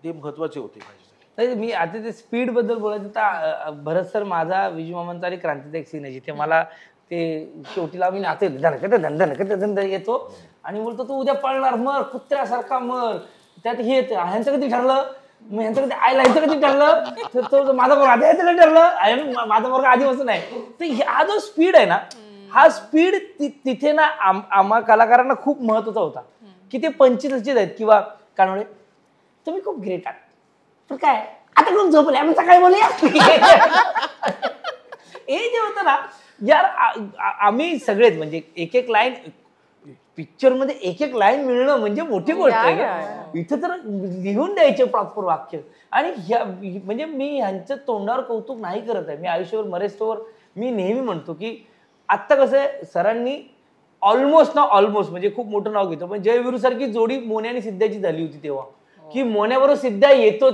ते महत्वाचे होते माझ्यासाठी. मी आता ते स्पीड बद्दल बोलायचं तर भरत सर माझा विजू मामांचा आणि क्रांतीचा एक सीन आहे जिथे मला ते शेवटीला मी नाचेल धन येतो आणि बोलतो तू उद्या पळणार, मर कुत्र्यासारखा मर. त्यात हे येतं ह्यांचं कधी ठरलं, मग ह्यांचं कधी आईला ह्यांचं कधी ठरलं, तर माझा पोरगा आधी ह्याचं कधी ठरलं, माझा पोरगा आधीपासून आहे. तर हा जो स्पीड आहे ना, हा स्पीड तिथे ना आम्हा कलाकारांना खूप महत्वाचा होता की ते 25 आहेत किंवा कानोळे तुम्ही खूप ग्रेट आहात, पण काय आता खूप झोपले आम्ही सकाळी बोलूया. हे जे होतं ना यार, आम्ही सगळेच म्हणजे एक लाईन पिक्चर मध्ये एक लाईन मिळणं म्हणजे मोठी गोष्ट आहे. इथं तर लिहून द्यायचे प्रॉपर वाक्य. आणि म्हणजे मी ह्यांचं तोंडावर कौतुक नाही करत आहे. मी आयुष्यावर मरेस्तोवर मी नेहमी म्हणतो की आत्ता कसं आहे, सरांनी ऑलमोस्ट म्हणजे खूप मोठं नाव घेतो, पण जयवीरू सारखी जोडी मोन्या आणि सिद्धाची झाली होती तेव्हा, की मोन्याबरोबर सिद्धा येतो.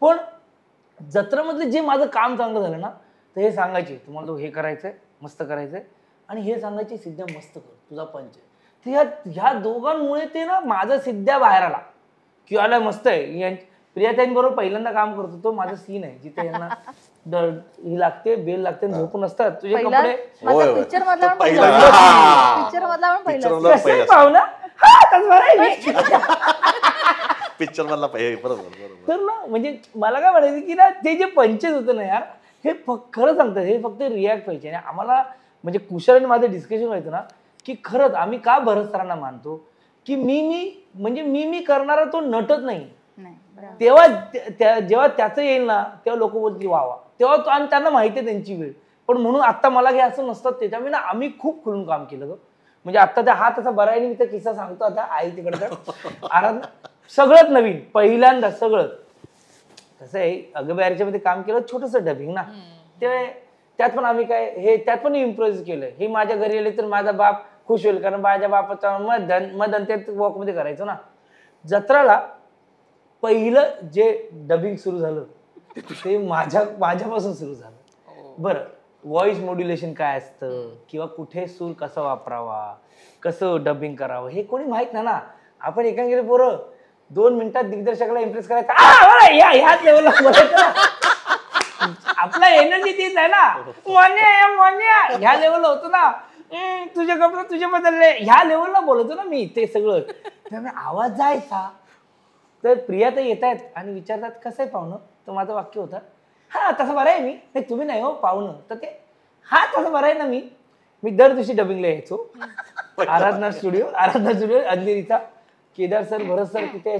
पण जत्रेमधलं जे माझं काम चांगलं झालं ना, तर हे सांगायचे तुम्हाला तो हे करायचंय, मस्त करायचंय, आणि हे सांगायचे सिद्धा मस्त कर, तुझा पंच आहे. तर ह्या दोघांमुळे ते ना माझा सिद्धा बाहेर आला की आला मस्त आहे. प्रियाताईंबरोबर पहिल्यांदा काम करतो तो माझा सीन आहे जिथे यांना ही लागते, बेल लागते, झोपून असतात तुझे कपडे. पिक्चर मधला पाहुणा पिक्चर मधला बरोबर. तर ना म्हणजे मला काय म्हणायचं की ना ते जे पंचेस होतं ना यार, हे खरं सांगतात, हे फक्त रिॲक्ट व्हायचे. आणि आम्हाला म्हणजे कुशल आणि माझं डिस्कशन व्हायचं ना की खरंच आम्ही का भरत सरांना मानतो की मी करणारा तो नटत नाही. तेव्हा जेव्हा त्याचं येईल ना तेव्हा लोक बोलतील वा तेव्हा, आणि त्यांना माहिती आहे त्यांची वेळ. पण म्हणून आता मला हे असं नसतं त्याच्यामुळे ना आम्ही खूप खुलून काम केलं ग. म्हणजे आता त्या हात असा बरा आहे, मी तर किस्सा सांगतो आता आई तिकडचं आराधना सगळंच नवीन पहिल्यांदा सगळं. कसं आहे अगब्यारच्या मध्ये काम केलं छोटंसं डबिंग ना, ते त्यात पण आम्ही काय हे त्यात पण इम्प्रोव्हाइज केलं. हे माझ्या घरी आले तर माझा बाप खुश होईल, कारण माझ्या बापाचा मदन ते वॉकमध्ये करायचो ना. जत्राला पहिलं जे डबिंग सुरू झालं ते माझ्यापासून सुरू झालं. बरं, व्हॉइस मॉड्युलेशन काय असतं किंवा कुठे सूर कसा वापरावा, कसं डबिंग करावं हे कोणी माहित नाही ना. आपण एकांगिरी पोरं 2 मिनिटात दिग्दर्शकाला इम्प्रेस करायचं, ह्याच लेवलला बोलायचं. आपला एनर्जी तीच आहे ना, मोन्या ह्या लेवलला होतो ना. तुझे कपडे तुझे बदलले ह्या लेवलला बोलतो ना मी ते सगळं. त्यामुळे आवाज जायचा. तर प्रियाताई येत आहेत आणि विचारतात कसं आहे पाहुणं, तर माझं वाक्य होतं हा तसं बरं आहे मी, तुम्ही नाही हो पाहुणं. तर ते हा तसं बरं आहे ना मी दर दिवशी डबिंगला यायचो. आराधना स्टुडिओ अंधेरीचा. केदार सर, भरत सर तिथे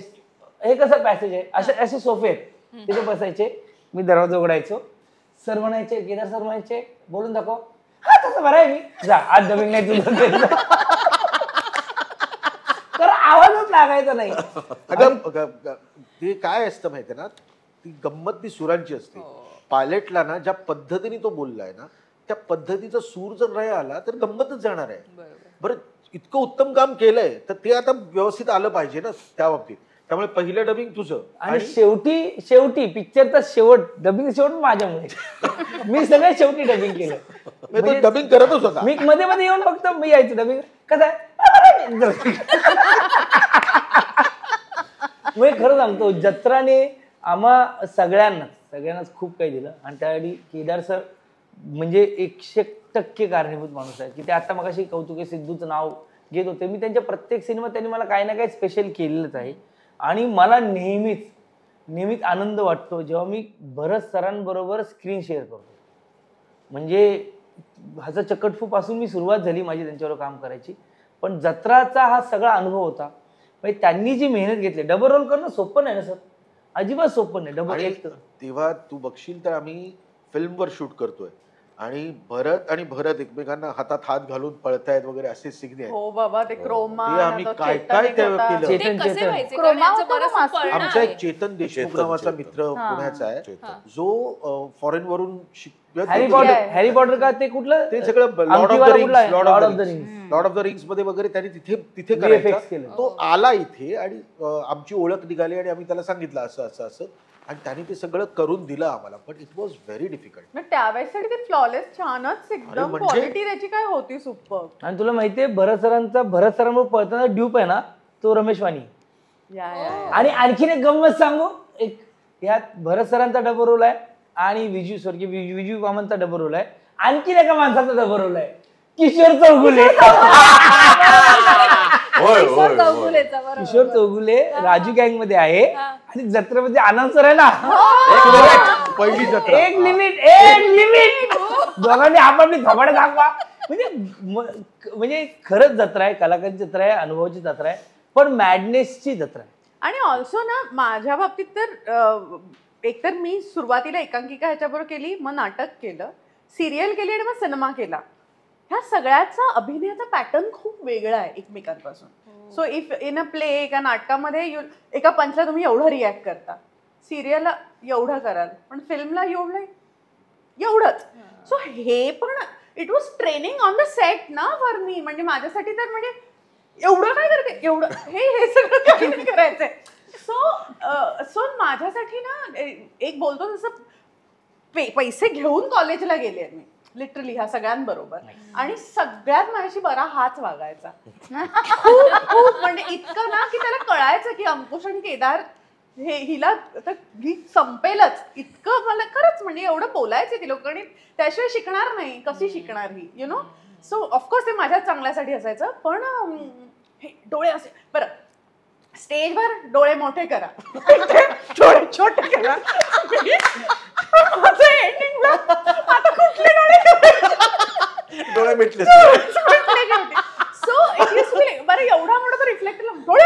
हे कसं पॅसेज आहे, असे सोफे आहेत तिथे बसायचे. मी दरवाजा उघडायचो, सर म्हणायचे, केदार सर म्हणायचे बोलून दाखव, हा तसं बरं आहे मी, जा आज डबिंग नाही तुझं. तर आवाजच लागायचा नाही. ते काय असतं माहितीये ना, ती गंमत ती सुरांची असते. पायलटला ना ज्या पद्धतीने तो बोललाय ना त्या पद्धतीचा सूर जर नाही आला तर गंमतच जाणार आहे. बरं, इतकं उत्तम काम केलंय तर ते आता व्यवस्थित आलं पाहिजे ना त्या बाबतीत. त्यामुळे पहिलं डबिंग तुझं आणि शेवटी पिक्चरचा शेवट डबिंग शेवट माझ्यामुळे. मी सगळ्यात शेवटी डबिंग केलं. डबिंग करतच होता मी मध्ये येऊन फक्त मी यायचं डबिंग कसं आहे. मी खरं सांगतो जत्राने आम्हा सगळ्यांनाच खूप काही दिलं आणि त्यासाठी केदार सर म्हणजे 100% कारणीभूत माणूस आहे की ते आता मगाशी कौतुके सिद्धूचं नाव घेत होते. मी त्यांच्या प्रत्येक सिनेमात त्यांनी मला काही ना काही स्पेशल केलेलंच आहे आणि मला नेहमीच आनंद वाटतो जेव्हा मी भरत सरांबरोबर स्क्रीन शेअर करतो. म्हणजे ह्याचा चकटफू पासून मी सुरुवात झाली माझी त्यांच्यावर काम करायची, पण जत्राचा हा सगळा अनुभव होता. म्हणजे त्यांनी जी मेहनत घेतली, डबल रोल करणं सोपं नाही ना सर, अजिबात सोपं नाही. डबल एक तेव्हा तू बघशील तर आम्ही फिल्मवर शूट करतोय आणि भरत एकमेकांना हातात हात घालून पळतायत वगैरे असे सिग्ने आहेत. हो बाबा ते क्रोमा ते आम्ही काय तेव्हा केलं. ते चेतन. कसे व्हायचे? क्रोमा कारण यांचं होतं ना बरंचसं मास्टर. पळणं आमचा आहे. एक चेतन देशमुख चेतन. नावाचा मित्र पुण्याचा आहे चेतन. जो फॉरेन वरून हॅरी पॉटर का ते कुठलं ते सगळं लॉर्ड ऑफ अंकिवाला द कुठला आहे? Rings Lord of the rings मध्ये वगैरे त्यांनी तिथे VFX करायचा. केलं. तो आला इथे आणि आमची ओळख निघाली आणि आम्ही त्याला सांगितलं असं आणि त्याने ते सगळं करून दिलं आम्हाला. पण इट वॉज व्हेरी डिफिकल्ट. त्यावेळेसाठी ते फ्लॉलेस छानच एकदम म्हणजे- क्वालिटी त्याची काय होती सुपर. आणि तुला माहितीये भरत सरांवर पळताना ड्यूप आहे ना तो रमेश वाणी. आणि आणखीन एक गंमत सांगू, एक यात भरत सरांचा डबल रोल आहे आणि विजू वामनचा डबल रोल आहे. आणखीन एका माणसाचा डबल रोल आहे, किशोर चौगुले. किशोर चौगुले राजू गँग मध्ये आहे आणि जत्रेमध्ये आनंद सर आहे ना. पहिली जत्रा. एक लिमिट दोघांनी आपापली थोबाडे दाखवा. म्हणजे खरंच जत्रा आहे, कलाकारांची जत्रा आहे, अनुभवाची जत्रा आहे, पण मॅडनेसची जत्रा आहे. आणि ऑल्सो ना माझ्या बाबतीत तर एकतर मी सुरुवातीला एकांकिका ह्याच्याबरोबर केली, मग नाटक केलं, सिरियल केली आणि मग सिनेमा केला. ह्या सगळ्याचा अभिनयाचा पॅटर्न खूप वेगळा आहे एकमेकांपासून. So if in a play एका नाटकामध्ये एका पंचला तुम्ही एवढं रिॲक्ट करता, सिरियलला एवढं कराल, पण फिल्मला एवढंच. सो हे पण it was training on the set ना फॉर मी. म्हणजे माझ्यासाठी तर म्हणजे एवढं काय करते, एवढं हे सगळं काही नाही करायचंय. सो माझ्यासाठी ना एक बोलतो तसं पैसे घेऊन कॉलेजला गेले मी लिटरली ह्या सगळ्यांबरोबर. आणि सगळ्यात माझ्याशी बरा हाच वागायचा. खूप म्हणजे इतकं ना की त्याला कळायचं की अंकुश आणि केदार हिला ही संपेलच. इतकं मला खरंच म्हणजे एवढं बोलायचं ती लोक आणि त्याशिवाय शिकणार नाही, कशी शिकणार ही, यु नो. सो ऑफकोर्स ते माझ्या चांगल्यासाठी असायचं. पण हे डोळे असे बरं स्टेजवर डोळे मोठे करा, डोळे छोटे करा. आता कुठले डोळे मिटले. सो इट इज बरं एवढा मोठा तो रिफ्लेक्टर डोळे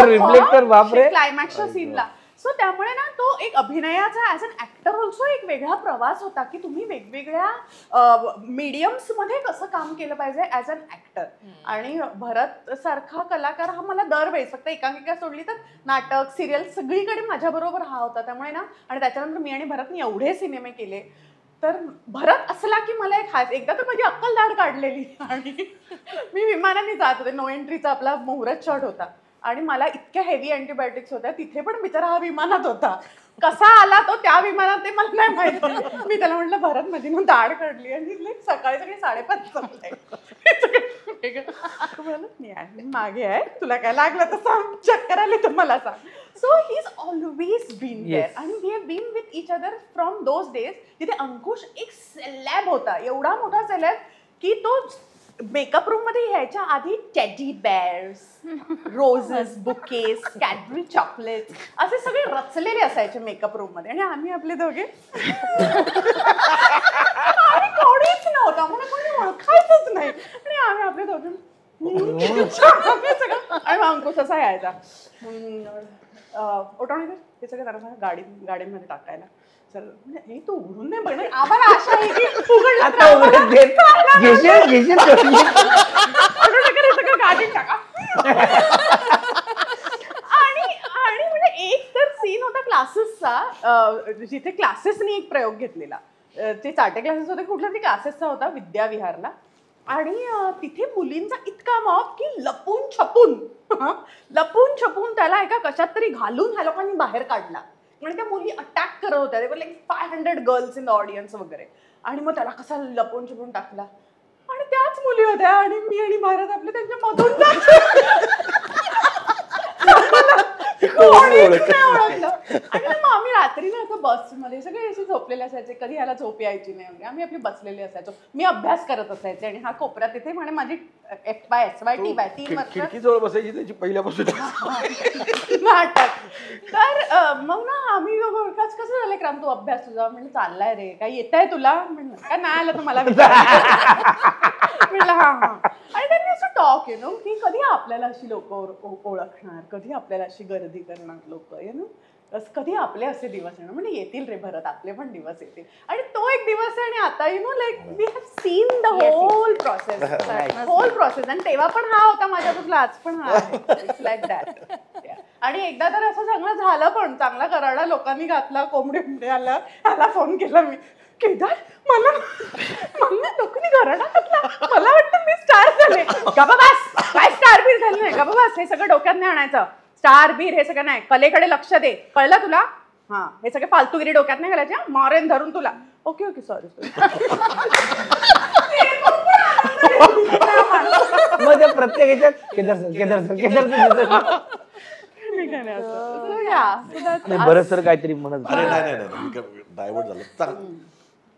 रिफ्लेक्टर बापरे क्लायमॅक्सच्या सीनला. सो त्यामुळे ना तो एक अभिनयाचा ऍज अन ऍक्टर ऑल्सो एक वेगळा प्रवास होता की तुम्ही वेगवेगळ्या मीडियम्स मध्ये कसं काम केलं पाहिजे ऍज अन ऍक्टर. आणि भरत सारखा कलाकार हा मला दरवेळेस फक्त एकांकिका सोडली तर नाटक सिरियल सगळीकडे माझ्या बरोबर हा होता. त्यामुळे ना आणि त्याच्यानंतर मी आणि भरतने एवढे सिनेमे केले. तर भरत असला की मला एकदा तर माझी अक्कल दाढ काढलेली आणि मी विमानाने जात होते. नो एंट्रीचा आपला मुहूर्त शॉट होता आणि मला इतक्या हेवी अँटीबायोटिक्स होत्या. तिथे पण बिचारा हा विमानात होता. कसा आला तो त्या विमानात ते मला नाही माहिती. मी त्याला म्हटलं भरत मध्ये मग दाढ काढली आणि सकाळी 5:30 संपलंय. मागे आहे तुला काय लागलं तर सांग, चक्कर आली तर मला सांग. So he is always been there आणि we have been with each other from those days. जिथे अंकुश एक सेलेब होता, एवढा मोठा सेलेब की तो मेकअप रूम मध्ये यायच्या आधी teddy bears, roses, bouquets, Cadbury chocolate असे सगळे रचलेले असायचे मेकअप रूम मध्ये. आणि आम्ही आपले दोघे आणि कोणीच नव्हता, मला कोणी ओळखायचंच नाही. आणि आम्ही आपले दोघे आणि अंकुश असा यायचा ऑटोमॅटिक हे सगळं त्याला सांगा गाडीमध्ये टाकायला. चल हे तू उघडून नाही बघणार, आम्हाला आशा आहे की गाडीत टाका. आणि म्हणजे एक तर सीन होता क्लासेसचा, जिथे क्लासेसनी एक प्रयोग घेतलेला. ते चाटे क्लासेस होते, कुठला तरी क्लासेसचा होता विद्याविहारला. आणि तिथे मुलींचा इतका मॉब की लपून छपून त्याला एका कशात तरी घालून ह्या लोकांनी बाहेर काढला. आणि त्या मुली अटॅक करत होत्या. ते like 500 girls in the audience वगैरे. आणि मग त्याला कसा लपून छपून टाकला. आणि त्याच मुली होत्या आणि मी आणि भारत आपले त्यांच्या मधून कोणीच नाही ओळखलं. आणि मग आम्ही रात्री ना असं बसमध्ये सगळे असे झोपलेले असायचे, कधी ह्याला झोप यायची नाही म्हणजे आम्ही आपली बसलेले असायचो. मी अभ्यास करत असायचे आणि हा कोपऱ्यात तिथे म्हणे माझी SYT बाय 3 वर्ष खिडकीजवळ बसायची त्याची पहिल्यापासून नाटक. तर मग ना आम्ही कसं झालं क्रांत, तू अभ्यास तुझा म्हणजे चाललाय रे, काही येत आहे तुला म्हणलं, काय नाही आलं तुम्हाला म्हणलं हा. आणि त्यांनी असं टॉक नो की कधी आपल्याला अशी लोक ओळखणार, कधी आपल्याला अशी गर्दी करणार लोक कधी आपले असे दिवस येणार. म्हणजे येतील रे भरत, आपले पण दिवस येतील. आणि तो एक दिवस आहे. आणि आता like we have seen the whole process आणि तेव्हा पण हा होता माझ्यापासून, आज पण हा आहे. Like that. आणि एकदा तर असं चांगलं झालं पण, चांगला कराडा लोकांनी घातला, कोंबडी आला, ह्याला फोन केला मी, केदार मला लोकांनी घराडा घातला, मला वाटतं मी स्टार झाले. गप्पा बस, काय स्टार बीर झालं नाही, गप्पा बस, हे सगळं डोक्यात नाही आणायचं. स्टार बीर हे सगळं नाही, कलेकडे लक्ष दे, कळलं तुला? हा, हे सगळे फालतूगिरी डोक्यात नाही घालायच्या, मारेन धरून तुला. ओके ओके सॉरी मग त्या प्रत्येक ह्याच्यात केदार बरं सर काहीतरी म्हणत अरे नाही डायव्हर्ट झालं. चांगलं.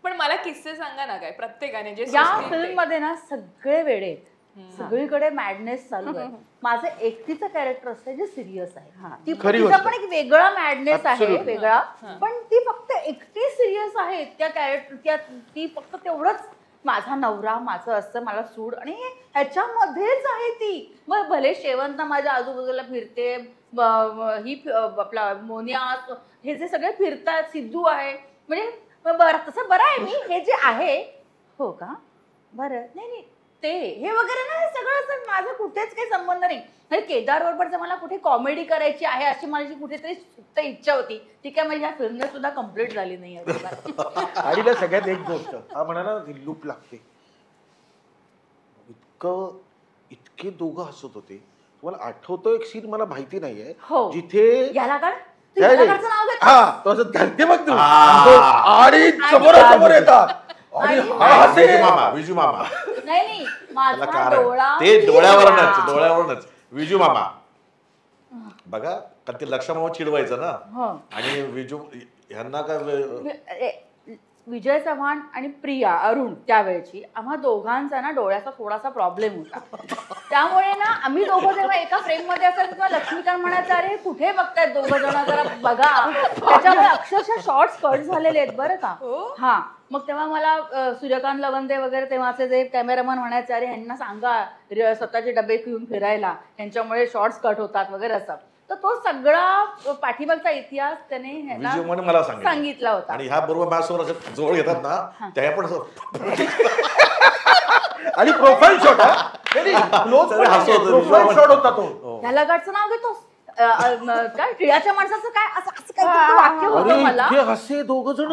पण मला किस्से सांगा ना, काय प्रत्येकाने जे या सुचतील ते. फिल्म मध्ये ना सगळे वेडे आहेत. सगळीकडे मॅडनेस चालू आहे. माझं एकटीचं कॅरेक्टर असतं जे सिरियस आहे. तिचा पण एक वेगळा मॅडनेस आहे, वेगळा, पण ती फक्त एकटी सिरियस आहे. त्या कॅरेक्टर ती फक्त तेवढंच, माझा नवरा, माझं असतं, मला सूड, आणि ह्याच्यामध्येच आहे ती. मग भले शेवंत माझ्या आजूबाजूला फिरते, ही आपला मोनिया, हे जे सगळे फिरतात, सिद्धू आहे, म्हणजे बरं तसं बरं आहे मी, हे जे आहे. हो का, बरं, नाही ते हे वगैरे नाही, सगळं माझं कुठेच काही संबंध नाही. केदार बरोबरच मला कुठे कॉमेडी करायची आहे अशी माझी कुठेतरी सुप्त इच्छा होती, ती काय माझ्या फिल्मने सुद्धा कम्प्लीट झाली नाही. आणि ना सगळ्यात एक गोष्ट, हा म्हणाला लूप लागते, इतके दोघं हसत होते. तुम्हाला आठवतो एक सीन, मला माहिती नाहीये, जिथे याला काढ हा तो असं धरते बघ तू, आणि समोर येतात विजू मामा नाही माझा डोळा, ते डोळ्यावरूनच विजू मामा बघा, कारण ते लक्ष मामा चिडवायचं ना. आणि विजू ह्यांना काय, विजय चव्हाण आणि प्रिया अरुण त्यावेळची, आम्हा दोघांचा ना डोळ्याचा थोडासा प्रॉब्लेम होता. त्यामुळे ना आम्ही दोघं जेव्हा एका फ्रेम मध्ये असायचं तेव्हा लक्ष्मीकांत म्हणायचं, अरे कुठे बघतायत दोघं जण, जरा बघा. त्याच्यामुळे अक्षरशः शॉर्ट्स कट झालेले आहेत बरं का. हा, मग तेव्हा मला सूर्यकांत लवंदे वगैरे तेव्हाचे जे कॅमेरामन म्हणायचे, अरे ह्यांना सांगा स्वतःचे डबे घेऊन फिरायला, ह्यांच्यामुळे शॉर्ट्स कट होतात वगैरे असं. तर तो सगळा पाठीमागचा इतिहास त्याने मला सांगितला होता. आणि ह्या बरोबर माझ्यासोबत जवळ घेतात ना, त्या पण आणि प्रोफाईल शॉट होता तो. ह्याला गाडचं नाव घेतोस काय, टिळाच्या माणसाचं काय, असं काय वाक्य होतं मला. हसे दोघ जण,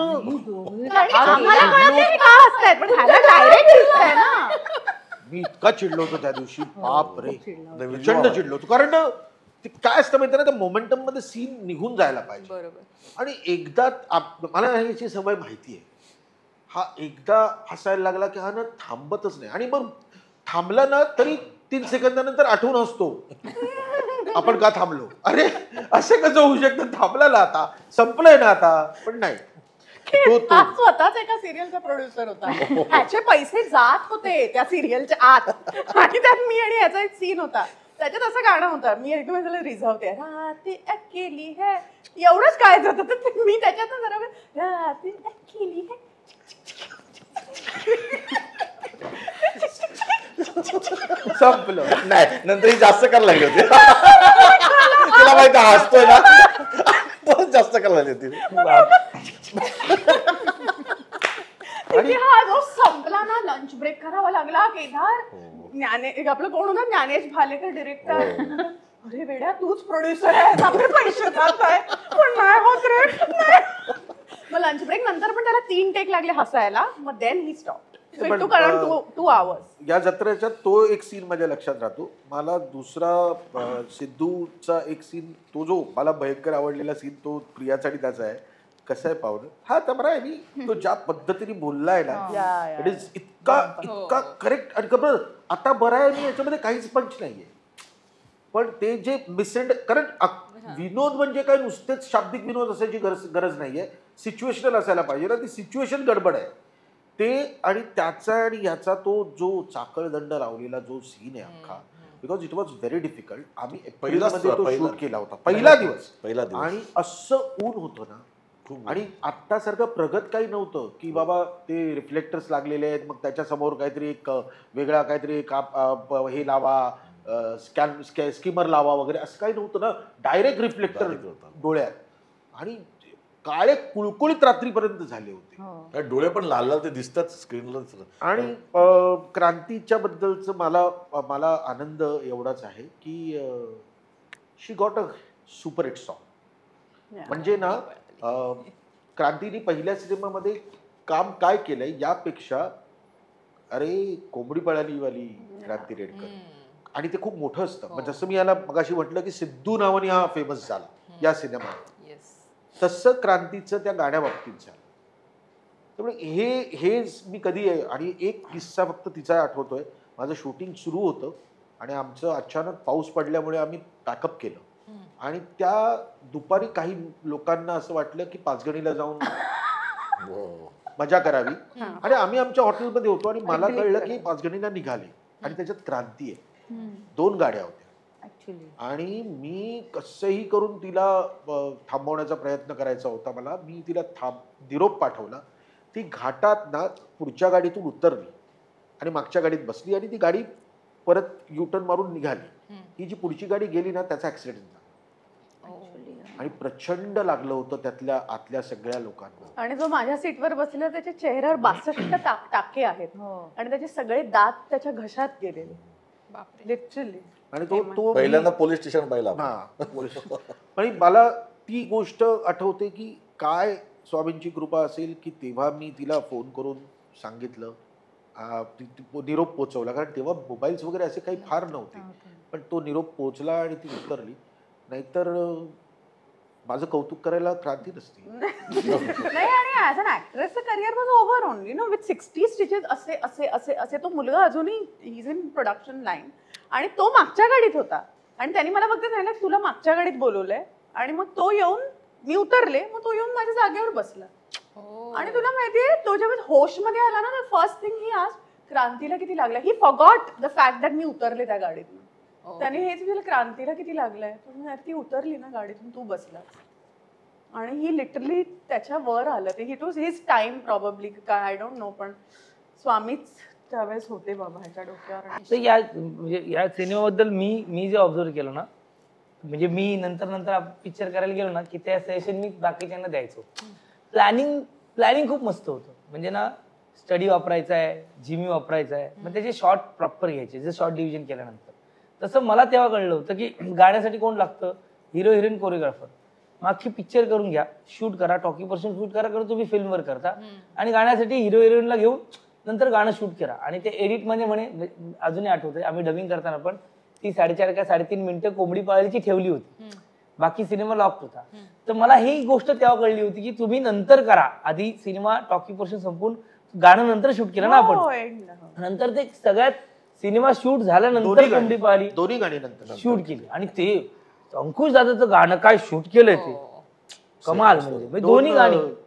मी इतका चिडलो होतो त्या दिवशी, बाप रे, प्रचंड चिडलो होतो. कारण ते काय असतं माहिती ना, त्या मोमेंटम मध्ये सीन निघून जायला पाहिजे. बरोबर. आणि एकदा मला याची सवय माहिती आहे, हा एकदा हसायला लागला की हा ना थांबतच नाही. आणि मग थांबला ना तरी 3 सेकंदानंतर आठवून हसतो, आपण का थांबलो, अरे असं कसं होऊ शकतं, थांबला ना आता, संपलंय ना आता. पण नाही, स्वतःच एका सिरियलचा प्रोड्युसर होता, ह्याचे पैसे जात होते त्या सिरियलच्या आत, आणि त्यात मी आणि ह्याचा एक सीन होता, त्याच्यात असं गाणं होतं, मी एकदम त्याला रिझवते, राती अकेली है, एवढंच काय होतं, तर मी त्याच्यात जरा राती अकेली है, संपलं. नाही, नंतर जास्त करायला लागली होती, तिला माहिती हसतोय ना, जास्त करायला लागली होती. आणि हा जो संपला ना, लंच ब्रेक करावा लागला. केदार आपलं कोण होतं, ज्ञानेश भालेकर डिरेक्टर, अरे वेड्या तूच प्रोड्युसर आहे, आपले पैसे जात आहे, पण नाही होत रे. मग लंच ब्रेक नंतर पण त्याला 3 टेक लागले हसायला, मग देन ही स्टॉप. कारण 2 hours. या जत्रेच्या तो एक सीन माझ्या लक्षात राहतो. मला दुसरा सिद्धूचा एक सीन, तो जो मला भयंकर आवडलेला सीन, तो प्रियासाठी त्याचा आहे. कसं आहे पाहुणं, हा तर बरं आहे, मी तो ज्या पद्धतीने बोललाय ना, इट इज इतका करेक्ट. आणि खबर आता बरं आहे मी, याच्यामध्ये काहीच पंच नाहीये, पण ते जे कारण विनोद म्हणजे काय नुसतेच शाब्दिक विनोद असायची गरज नाहीये, सिच्युएशनल असायला पाहिजे ना. ती सिच्युएशन गडबड आहे ते. आणि त्याचा आणि ह्याचा तो जो चाकळदंड लावलेला जो सीन आहे अख्खा, because it was very difficult. आम्ही एप्रिलमध्ये तो शूट केला होता, पहिला दिवस. आणि असं ऊन होतं ना, आणि आत्तासारखं प्रगत काही नव्हतं की बाबा ते रिफ्लेक्टर्स लागलेले आहेत, मग त्याच्या समोर काहीतरी एक वेगळा काहीतरी हे लावा, स्किमर लावा वगैरे, असं काही नव्हतं ना. डायरेक्ट रिफ्लेक्टर डोळ्यात, आणि काळे कुळकुळीत रात्रीपर्यंत झाले होते. डोळे पण लाल लाल ते दिसतात स्क्रीनला. आणि क्रांतीच्या बद्दलचं मला आनंद एवढाच आहे की she got a super hit song. म्हणजे ना, क्रांतीने पहिल्या सिनेमामध्ये काम काय केलंय यापेक्षा, अरे कोंबडी पळालीवाली क्रांती रेडकर, आणि ते खूप मोठं असतं. जसं मी याला मगाशी म्हटलं की सिद्धू नावाने हा फेमस झाला या सिनेमात, तसं क्रांतीचं त्या गाण्याबाबतीत झालं. त्यामुळे हे मी कधी आहे. आणि एक किस्सा फक्त तिचा आठवतोय. माझं शूटिंग सुरू होतं आणि आमचं अचानक पाऊस पडल्यामुळे आम्ही पॅकअप केलं, आणि त्या दुपारी काही लोकांना असं वाटलं की पाचगणीला जाऊन मजा करावी, आणि आम्ही आमच्या हॉटेलमध्ये होतो. आणि मला कळलं की पाचगणीला निघाले, आणि त्याच्यात क्रांती आहे, 2 गाड्या होत्या. आणि मी कसंही करून तिला थांबवण्याचा प्रयत्न करायचा होता मला. मी तिला निरोप पाठवला. ती घाटात ना पुढच्या गाडीतून उतरली आणि मागच्या गाडीत बसली, आणि ती गाडी परत युटर्न मारून निघाली. ही जी पुढची गाडी गेली ना, त्याचा ऍक्सिडेंट झाला, आणि प्रचंड लागलं होतं त्यातल्या आतल्या सगळ्या लोकांना. आणि जो माझ्या सीटवर बसलेला त्याच्या चेहऱ्यावर 62 टाके आहेत, आणि त्याचे सगळे दात त्याच्या घशात गेलेले, लिटरली. आणि तो पहिल्यांदा पोलीस स्टेशन पाहिला. आणि मला ती गोष्ट आठवते की काय स्वामींची कृपा असेल की तेव्हा मी तिला फोन करून सांगितलं, निरोप पोचवला. कारण तेव्हा मोबाईल्स वगैरे असे काही फार नव्हते, पण तो निरोप पोचला आणि ती उतरली. नाहीतर माझं कौतुक करायला क्रांती नसती. नाही, आणि ऍज अन ऍक्ट्रेसचं career was over only no with 60 stitches. असे असे असे असे तो मुलगा अजूनही इज इन प्रोडक्शन लाईन, आणि तो मागच्या गाडीत होता. आणि त्यांनी मला फक्त सांगितलं तुला मागच्या गाडीत बोलवलंय, आणि मग तो येऊन, मी उतरले, मग तो येऊन माझ्या जागेवर बसला. आणि तुला माहितीये, तो जेव्हा होश मध्ये आला ना, फर्स्ट थिंग ही आज क्रांतीला किती लागलाय. ही फॉगॉट द फॅक्ट दॅट मी उतरले त्या गाडीतून. त्याने हेच विचारलं क्रांतीला किती लागलाय. ती उतरली ना गाडीतून, तू बसला. आणि ही लिटरली त्याच्या वर आलं ते. It was his time probably, काय आय डोंट नो, पण स्वामीच त्यावेळेस होते बाबा ह्याच्या डोक्यावर. तर म्हणजे या सिनेमाबद्दल मी जे ऑब्झर्व केलं ना, म्हणजे मी नंतर पिक्चर करायला गेलो ना, की त्या सेशन मी बाकीच्यांना द्यायचो. प्लॅनिंग खूप मस्त होतं. म्हणजे ना, स्टडी वापरायचा आहे, जिमी वापरायचा आहे, मग त्याचे शॉर्ट प्रॉपर घ्यायचे, जे शॉर्ट डिव्हिजन केल्यानंतर. तसं मला तेव्हा कळलं होतं की गाण्यासाठी कोण लागतं, हिरो हिरोईन कोरिओग्राफर. मागची पिक्चर करून घ्या, शूट करा, टॉकीपासून शूट करा, तुम्ही फिल्मवर करता, आणि गाण्यासाठी हिरो हिरोईनला घेऊन नंतर गाणं शूट करा. आणि ते एडिट मध्ये म्हणे, अजूनही आठवतंय, आम्ही डबिंग करताना पण ती 4.5 का 3.5 मिनिटं कोंबडी पाळायची ठेवली होती, बाकी सिनेमा लॉक होता. तर मला ही गोष्ट तेव्हा कळली होती की तुम्ही नंतर करा, आधी सिनेमा टॉकी पोर्शन संपून गाणं नंतर शूट केलं ना आपण, नंतर ते सगळ्यात सिनेमा शूट झाल्यानंतर कोंबडी पाळली, दोन्ही गाणी नंतर शूट केली. आणि ते अंकुश दादाचं गाणं काय शूट केलंय ते कमाल. म्हणजे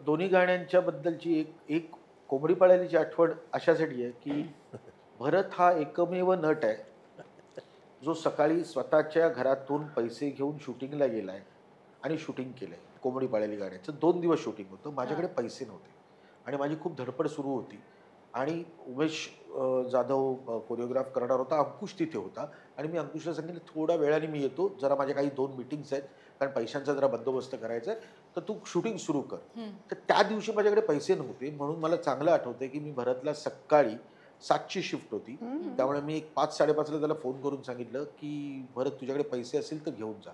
दोन्ही गाण्यांच्या बद्दलची एक कोंबडी पाळायची आठवण अशासाठी आहे की भरत हा एकमेव नट आहे जो सकाळी स्वतःच्या घरातून पैसे घेऊन शूटिंगला गेलाय आणि शूटिंग केलंय. कोंबडी पाळायली गाण्याचं 2 दिवस शूटिंग होतं. माझ्याकडे पैसे नव्हते आणि माझी खूप धडपड सुरू होती. आणि उमेश जाधव कोरिओग्राफ करणार होता, अंकुश तिथे होता, आणि मी अंकुशला सांगितलं थोड्या वेळाने मी येतो, जरा माझ्या काही 2 मीटिंग्स आहेत, कारण पैशांचा जरा बंदोबस्त करायचा आहे, तर तू शूटिंग सुरू कर. तर त्या दिवशी माझ्याकडे पैसे नव्हते, म्हणून मला चांगलं आठवतंय की मी भरतला सकाळी 7ची शिफ्ट होती, त्यामुळे मी 5-5:30ला त्याला फोन करून सांगितलं की भरत तुझ्याकडे पैसे असेल तर घेऊन जा.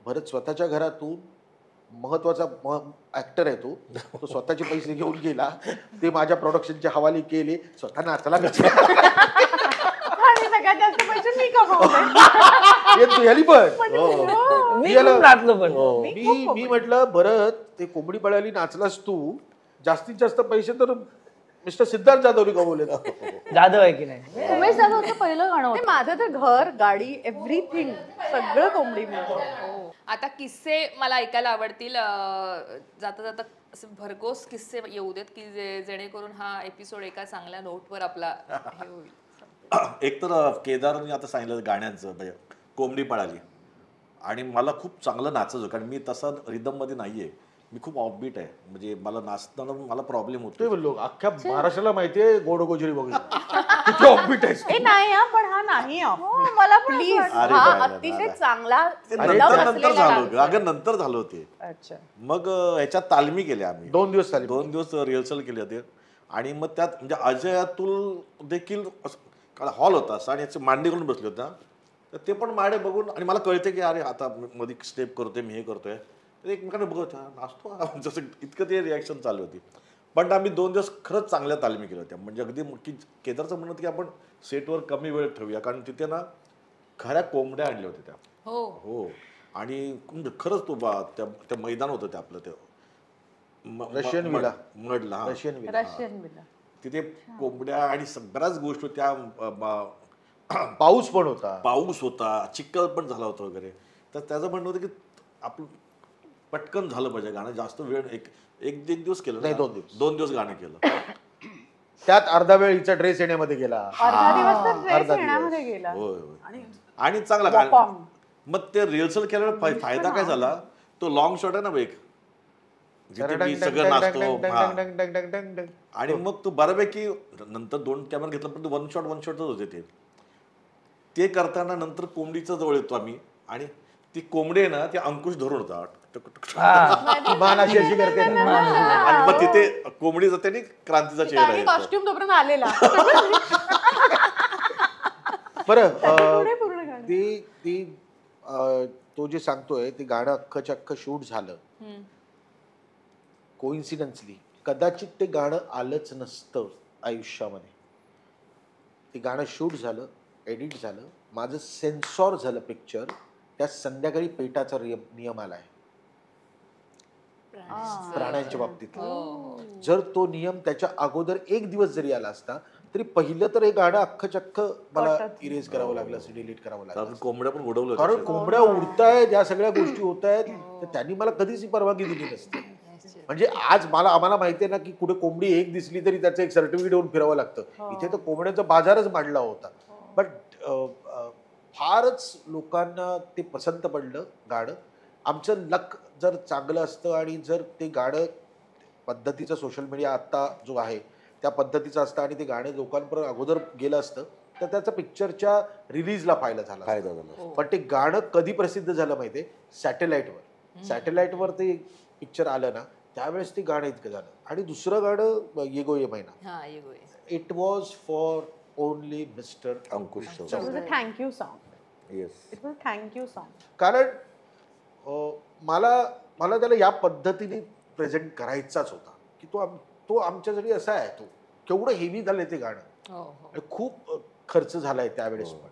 भरत स्वतःच्या घरातून, महत्वाचा ऍक्टर आहे तो स्वतःचे पैसे घेऊन गेला, ते माझ्या प्रोडक्शनचे हवाले केले, स्वतः नाचला. सगळ्यात जास्त पैसे मी कमावले पण मी म्हटलं भरत ते कोंबडी पळाली नाचलास तू, जास्तीत जास्त पैसे तर मिस्टर सिद्धार्थ जाधवने कमवले. जाधव आहे की नाही, उमेश जाधवचं पहिलं गाणं होतं. माझं तर घर, गाडी, एव्हरीथिंग सगळं कोंबडी मिळतं. आता किस्से मला ऐकायला आवडतील. जाता जाता असे भरघोस किस्से येऊ देत की जेणेकरून हा एपिसोड एका चांगल्या नोटवर आपला हे होईल. एक तर केदारने आता सांगितलं गाण्यांचं म्हणजे कोंबडी पळाली आणि मला खूप चांगलं नाचायचं कारण मी तसा रिदममध्ये नाही आहे. मी खूप ऑफबीट आहे म्हणजे मला नाचताना मला प्रॉब्लेम ते होतो. बोललो अख्ख्या महाराष्ट्राला माहितीये गोड गोजरी बघितलं किती ऑफबीट आहेस तू. ए नाही हा, पण हा नाही हो, मला पण प्लीज असं अरे हा बाय, अतिशय बाय. चांगला ते अरे, नंतर दम नंतर असलेला झालं dancer. अगं नंतर झालं होते. अच्छा मग ह्याच्यात तालमी केल्या आम्ही 2 दिवस झाले 2 दिवस रिहर्सल केले होते आणि मग त्यात म्हणजे अजय अतुल देखील हॉल होता आणि याचे मांडी करून बसले होता तर ते पण माडे बघून आणि मला कळते की अरे आता मध्ये स्टेप करतोय मी हे करतोय तर एकमेकांना बघत नाचतो जसं इतकं ते रिॲक्शन चालू होती. पण आम्ही 2 दिवस खरंच चांगल्या तालमी केल्या होत्या म्हणजे अगदी की केदारचं म्हणत की आपण सेटवर कमी वेळ ठेवूया कारण तिथे ना खऱ्या कोंबड्या आणल्या होत्या त्या. हो हो आणि म्हणजे खरंच तो त्या मैदान होतं ते आपलं ते रशियन विला. मडला हा. Russian villa. Russian villa. तिथे कोंबड्या आणि बऱ्याच गोष्टी त्या पाऊस पण होता. पाऊस होता चिखल पण झाला होता वगैरे तर त्याचं म्हणणं होतं की आपण पटकन झालं पाहिजे गाणं जास्त वेळ एक दिवस केलं नाही, ना. 2 दिवस. 2 दिवस गाणं केलं. त्यात अर्धा वेळ हिचा ड्रेस येण्यामध्ये गेला. अर्धा दिवस तर अर्धा ड्रेस दिवस. येण्यामध्ये गेला होय होय आणि चांगला गाणं Walk-on. मग ते रिहर्सल केल्यावर फायदा काय झाला तो लॉंग शॉट आहे ना एक जिथे मी सगळं नाचतो हा. आणि मग तू बऱ्यापैकी नंतर 2 कॅमेरा घेतला पण वन शॉटच होते ते करताना नंतर कोंबडीच्या जवळ येतो आम्ही आणि ती कोंबडी आहे ना ती अंकुश धरून होता ती मान अशी अशी करते ना. आणि मग तिथे कोंबडी जाते आणि क्रांतीचा चेहरा आणि येतो. कॉस्ट्युम तोपर्यंत आलेला बरं पुढे पूर्ण गाणं. ती तो जे सांगतोय ते गाणं अख्खच्या अख्खं शूट झालं. कोइन्सिडन्सली कदाचित ते गाणं आलंच नसतं आयुष्यामध्ये. ते गाणं शूट झालं एडिट झालं माझं सेन्सॉर झालं पिक्चर त्या संध्याकाळी पेटाचा नियम आलाय प्राण्यांच्या बाबतीत. जर तो नियम त्याच्या अगोदर 1 दिवस जरी आला असता तरी पहिलं तर हे गाणं अख्खं चक्क मला इरेज करावं लागलं असं डिलीट करावं लागलं कारण कोंबड्या पण उडवलं कारण होतं. कोंबड्या उडतायत या सगळ्या गोष्टी होत आहेत तर त्यांनी मला कधीच ही परवानगी दिली नसते. म्हणजे आज आम्हाला माहिती आहे ना की कुठे कोंबडी एक दिसली तरी त्याचं एक सर्टिफिकेट देऊन फिरावं लागतं. इथे तर कोंबड्याचा बाजारच मांडला होता. बट फारच लोकांना ते पसंत पडलं गाणं. आमचं लक जर चांगलं असतं आणि जर ते गाणं पद्धतीचं सोशल मीडिया आत्ता जो आहे त्या पद्धतीचं असतं आणि ते गाणं लोकांपर्यंत अगोदर गेलं असतं तर त्याचा पिक्चरच्या रिलीजला फायदा झाला. पण ते गाणं कधी प्रसिद्ध झालं माहितीये सॅटेलाइटवर. सॅटेलाइटवर ते पिक्चर आलं ना त्यावेळेस ते गाणं इतकं झालं. आणि दुसरं गाणं ये गो ये महिना it was for only mister Ankush thank you song. Yes it was thank you song. कारण मला त्याला या पद्धतीने प्रेझेंट करायचाच होता की तो आमच्यासाठी असा आहे. तो केवढं हेवी झालंय ते गाणं आणि खूप खर्च झालाय त्यावेळेस पण.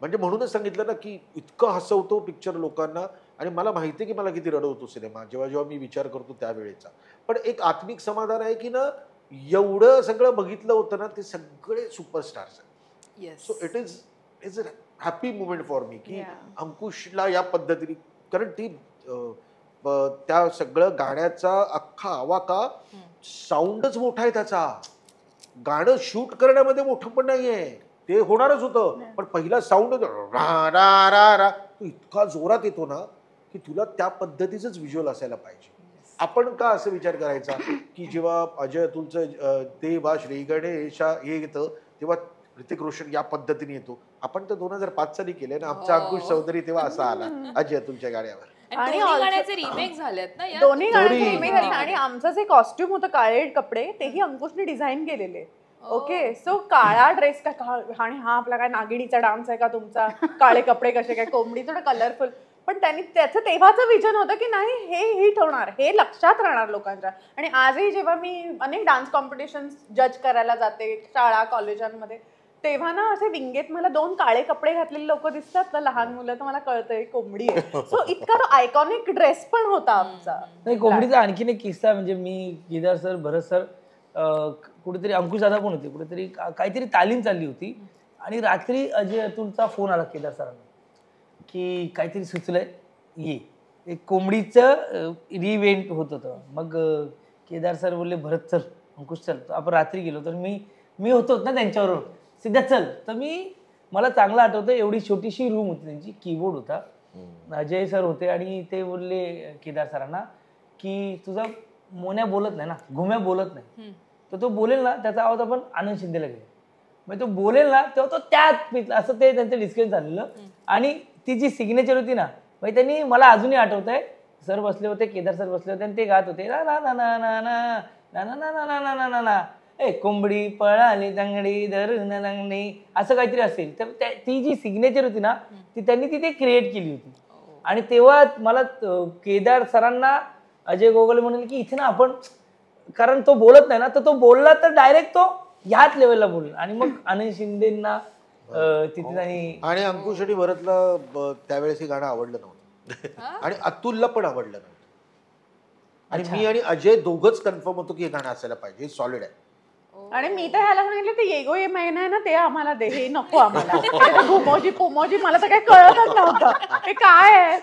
म्हणजे म्हणूनच सांगितलं ना की इतकं हसवतो पिक्चर लोकांना आणि मला माहिती आहे की मला किती रडवतो सिनेमा जेव्हा मी विचार करतो त्यावेळेचा. पण एक आत्मिक समाधान आहे की ना एवढं सगळं बघितलं होतं ना ते सगळे सुपरस्टार्स आहेत. So it is a happy moment for me की अंकुशला या पद्धतीने कारण ती त्या सगळं गाण्याचा अख्खा आवाका साऊंडच मोठा आहे त्याचा. गाणं शूट करण्यामध्ये मोठं पण नाहीये ते होणारच होतं पण पहिला साऊंड रा रा रा रा तो इतका जोरात येतो ना की तुला त्या पद्धतीचंच व्हिज्युअल असायला पाहिजे. आपण का असं विचार करायचा की जेव्हा अजय अतुलचं देवा श्री गणेशा हे येतं तेव्हा ऋतिक रोशन या पद्धतीने येतो. आपण तर 2005 साली केले ना आमचा अंकुश चौधरी तेव्हा असा आला अजय अतुलच्या गाण्यावर. आणि गाण्याचे रिमेक झालेत ना या दोन्ही गाण्याचे रिमेक आहेत आणि आमचं जे कॉस्ट्युम होतं काळे कपडे तेही अंकुशने डिझाईन केलेले. ओके सो काळा ड्रेस का आणि हा आपला काय नागिणीचा डान्स आहे का तुमचा काळे कपडे कसे काय कोंबडी थोडं कलरफुल. पण त्यांनी त्याचं तेव्हाचं विजन होतं की नाही हे हिट होणार हे लक्षात राहणार लोकांच्या. आणि आजही जेव्हा मी अनेक डान्स कॉम्पिटिशन जज करायला जाते शाळा कॉलेजांमध्ये तेव्हा ना असे विंगेत मला 2 काळे कपडे घातलेले लोक दिसतात ना लहान मुलं तर मला कळतंय कोंबडी आहे. सो इतका तो आयकॉनिक ड्रेस पण होता आमचा. नाही कोंबडीचा आणखीन एक किस्सा म्हणजे मी केदार सर भरत सर कुठेतरी अंकुश दादा पण होते कुठेतरी काहीतरी तालीम चालली होती आणि रात्री अजय अतुलचा फोन आला केदार सरांना की काहीतरी सुचलंय ये. एक कोंबडीचं रिइव्हेंट होत होतं. मग केदार सर बोलले भरत चल अंकुश चल. आपण रात्री गेलो तर मी होतो ना त्यांच्याबरोबर. सिद्धार्थ चल. तर मला चांगलं आठवतं एवढी छोटीशी रूम होती त्यांची, कीबोर्ड होता. अजय सर होते आणि ते बोलले केदार सरांना की तुझा मोन्या बोलत नाही ना, घुम्या बोलत नाही, तर तो बोलेल ना त्याचा आवाज आपण आनंद शिंदेला घेऊ. मग तो बोलेल ना तेव्हा तो त्यात असं ते त्यांचं डिस्कशन झालेलं. आणि ती जी सिग्नेचर होती ना, मग त्यांनी मला अजूनही आठवत आहे, सर बसले होते, केदार सर बसले होते आणि ते गात होते ना ना ना ना ना ना ना ना ना ना ना ना ना ना ए कोंबडी पळाली दंगडी धरून लंगडी, असं काहीतरी असेल. तर ती जी सिग्नेचर होती ना ती त्यांनी तिथे क्रिएट केली होती. आणि तेव्हा मला केदार सरांना अजय गोगले म्हणाले की इथे ना आपण, कारण तो बोलत नाही ना, तर तो बोलला तर डायरेक्ट तो ह्याच लेवलला बोलला. आणि मग आनंद शिंदेंना तिथे आणि अंकुश आणि भरतला त्यावेळेस हे गाणं आवडलं नव्हतं आणि अतुलला पण आवडलं नव्हतं. आणि मी आणि अजय दोघंच कन्फर्म होतो की हे गाणं असायला पाहिजे, सॉलिड आहे. आणि मी तर ह्याला सांगितलं ते येगो ये महिना आहे ना ते आम्हाला दे, हे नको आम्हाला. ते घुमोजी पोमोजी मला तर काही कळतच नव्हतं हे काय आहे.